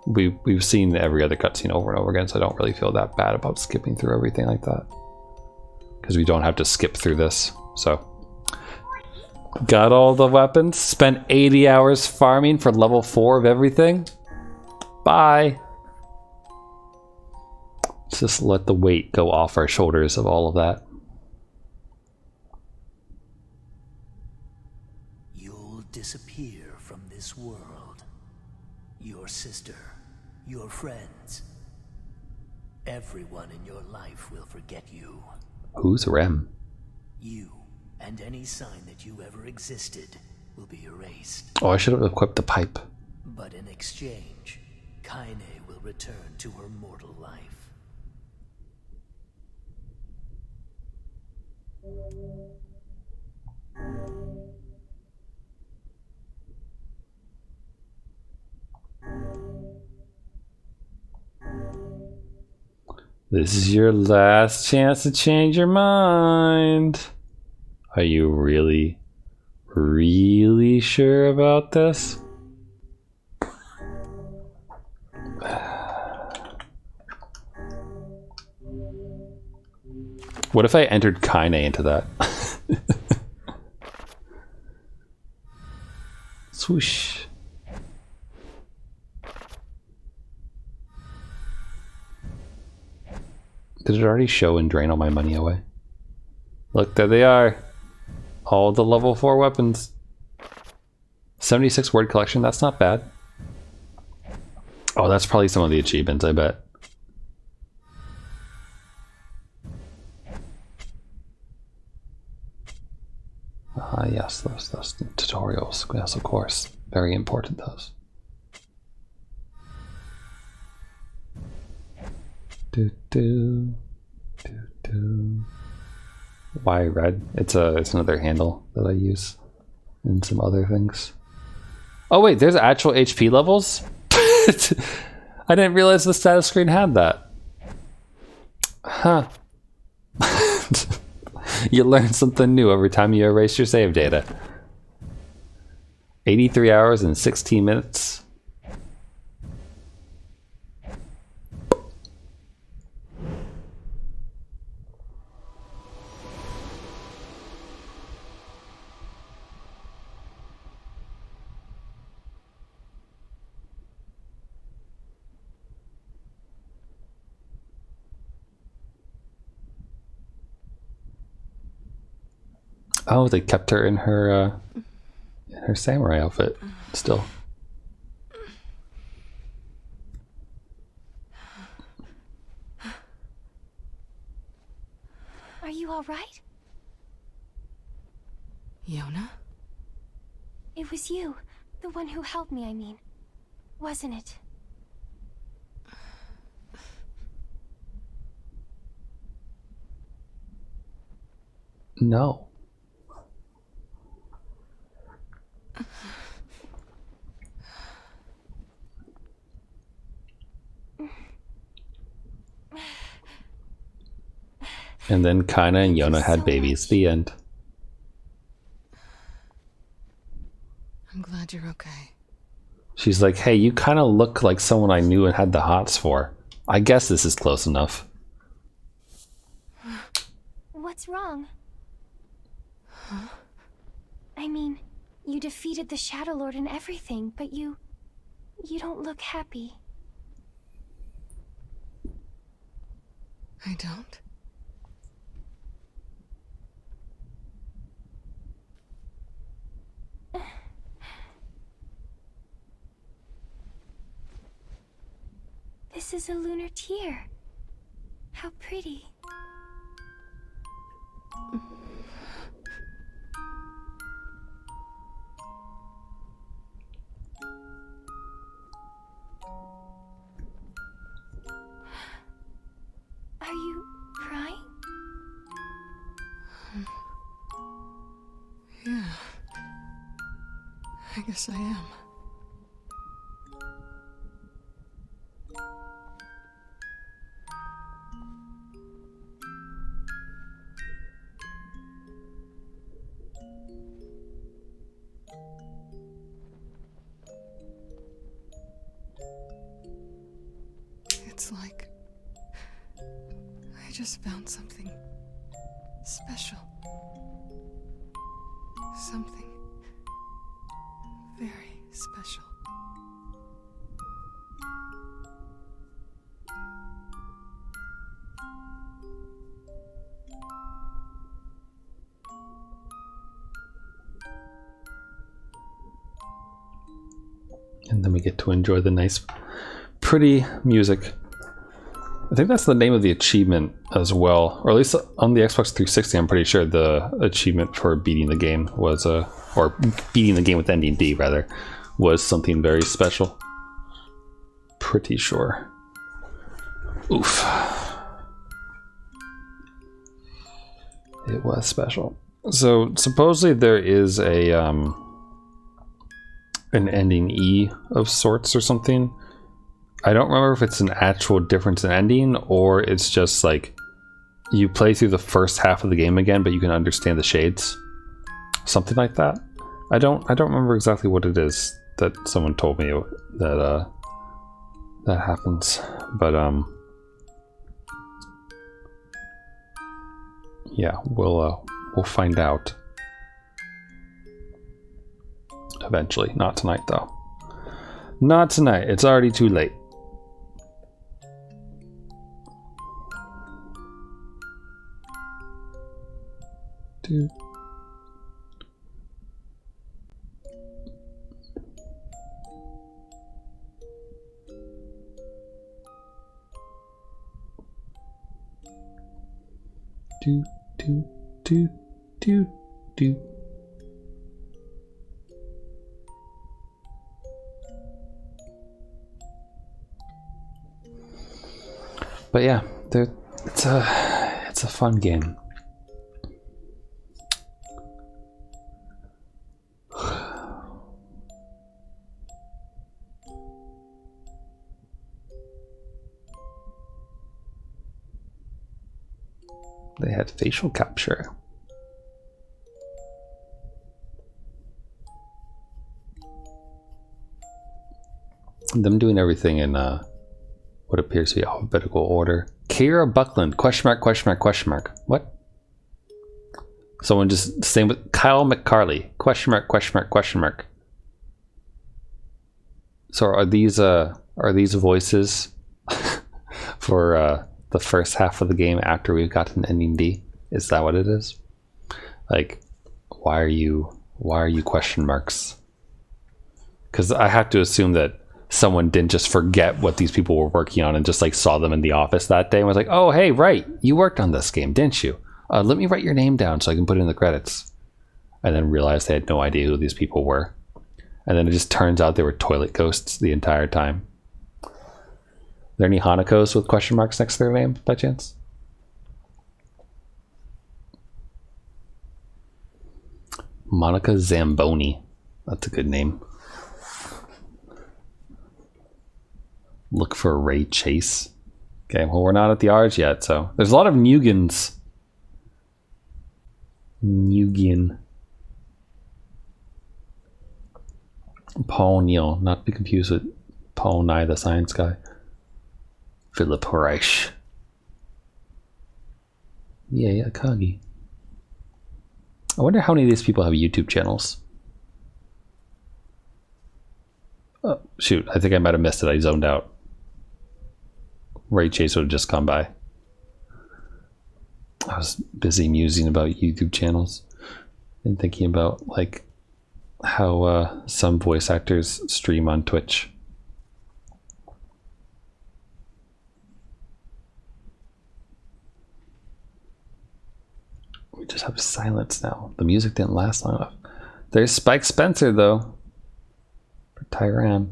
We've seen every other cutscene over and over again, so I don't really feel that bad about skipping through everything like that. Because we don't have to skip through this. So got all the weapons, spent 80 hours farming for level 4 of everything. Bye. Let's just let the weight go off our shoulders of all of that. You'll disappear from this world. Your sister, your friends, everyone in your life will forget you. Who's Rem? You and any sign that you ever existed will be erased. Oh, I should have equipped the pipe. But in exchange, Kaine will return to her mortal life. This is your last chance to change your mind. Are you really, really sure about this? What if I entered Kaine into that? Swoosh. Did it already show and drain all my money away? Look, there they are. All the level 4 weapons. 76 word collection, that's not bad. Oh, that's probably some of the achievements, I bet. Ah, yes, those tutorials. Yes, of course. Very important, those. Do, do, do, do. Why red? It's another handle that I use and some other things. Oh wait, there's actual HP levels? I didn't realize the status screen had that. Huh. You learn something new every time you erase your save data. 83 hours and 16 minutes. Oh, they kept her in her samurai outfit still. Are you all right? Yona? It was you, the one who helped me, I mean. Wasn't it? No. And then Kaine and Yona had babies. The end. I'm glad you're okay. She's like, hey, you kind of look like someone I knew and had the hots for. I guess this is close enough. What's wrong? Huh? I mean, you defeated the Shadowlord and everything, but you don't look happy. I don't? This is a lunar tear. How pretty. Are you crying? Yeah. I guess I am. It's like I just found something special. Something very special. And then we get to enjoy the nice, pretty music. I think that's the name of the achievement as well, or at least on the Xbox 360. I'm pretty sure the achievement for beating the game was or beating the game with ending D rather, was something very special. Pretty sure. Oof. It was special. So supposedly there is a an ending E of sorts or something. I don't remember if it's an actual difference in ending or it's just like you play through the first half of the game again, but you can understand the shades. Something like that. I don't remember exactly what it is that someone told me that that happens, but yeah, we'll find out eventually. Not tonight though. Not tonight. It's already too late. Do. Do do do do do. But yeah, it's a fun game. They had facial capture. Them doing everything in what appears to be alphabetical order. Kira Buckland, question mark, question mark, question mark. What? Someone just same with Kyle McCarley, question mark, question mark, question mark. So are these voices for the first half of the game after we've gotten ending D? Is that what it is? Like, why are you question marks? Because I have to assume that someone didn't just forget what these people were working on and just like saw them in the office that day and was like, oh hey, right, you worked on this game, didn't you? Let me write your name down so I can put it in the credits. And then realized they had no idea who these people were. And then it just turns out they were toilet ghosts the entire time. Are there any Hanakos with question marks next to their name by chance? Monica Zamboni. That's a good name. Look for Ray Chase. Okay, well, we're not at the R's yet, so there's a lot of Nugans. Nugian. Paul Neal, not to be confused with Paul Nye, the science guy. Philip Reich. Yeah, Akagi. I wonder how many of these people have YouTube channels. Oh, shoot, I think I might have missed it. I zoned out. Ray Chase would have just come by. I was busy musing about YouTube channels and thinking about like how some voice actors stream on Twitch. We just have silence now. The music didn't last long enough. There's Spike Spencer though. For Tyran.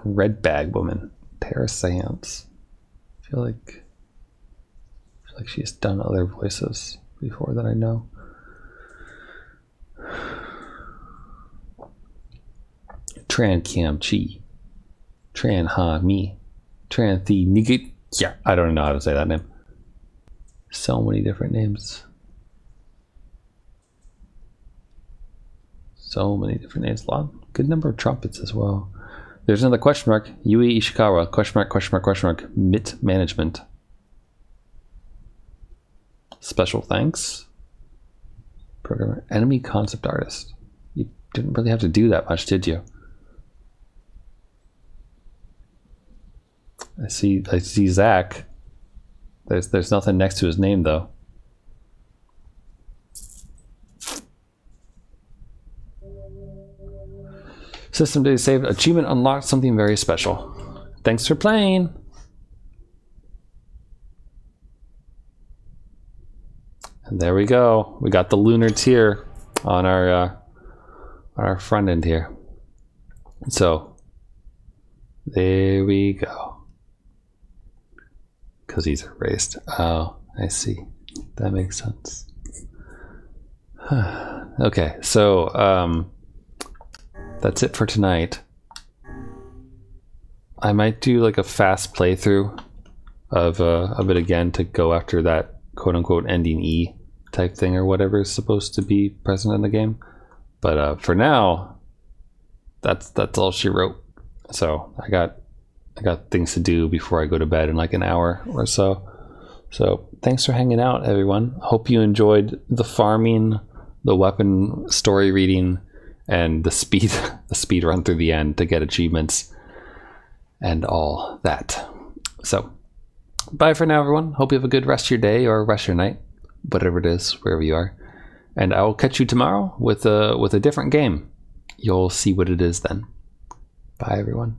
Red Bag Woman. Parascience. I feel like she's done other voices before that I know. Tran Cam Chi. Tran Ha Mi. Tran Thi Nigit. Yeah, I don't know how to say that name. So many different names. So many different names. A lot, good number of trumpets as well. There's another question mark. Yui Ishikawa. Question mark, question mark, question mark. MIT Management. Special thanks. Programmer. Enemy concept artist. You didn't really have to do that much, did you? I see Zach. There's nothing next to his name though. System data saved. Achievement unlocked. Something very special. Thanks for playing. And there we go. We got the lunar tier on our front end here. So there we go. Because he's erased. Oh, I see. That makes sense. Okay, so that's it for tonight. I might do like a fast playthrough of it again to go after that quote-unquote ending E type thing or whatever is supposed to be present in the game. But for now, that's all she wrote. So I got things to do before I go to bed in like an hour or so. So thanks for hanging out, everyone. Hope you enjoyed the farming, the weapon story reading, and the speed run through the end to get achievements and all that. So bye for now, everyone. Hope you have a good rest of your day or rest of your night, whatever it is, wherever you are. And I will catch you tomorrow with a different game. You'll see what it is then. Bye, everyone.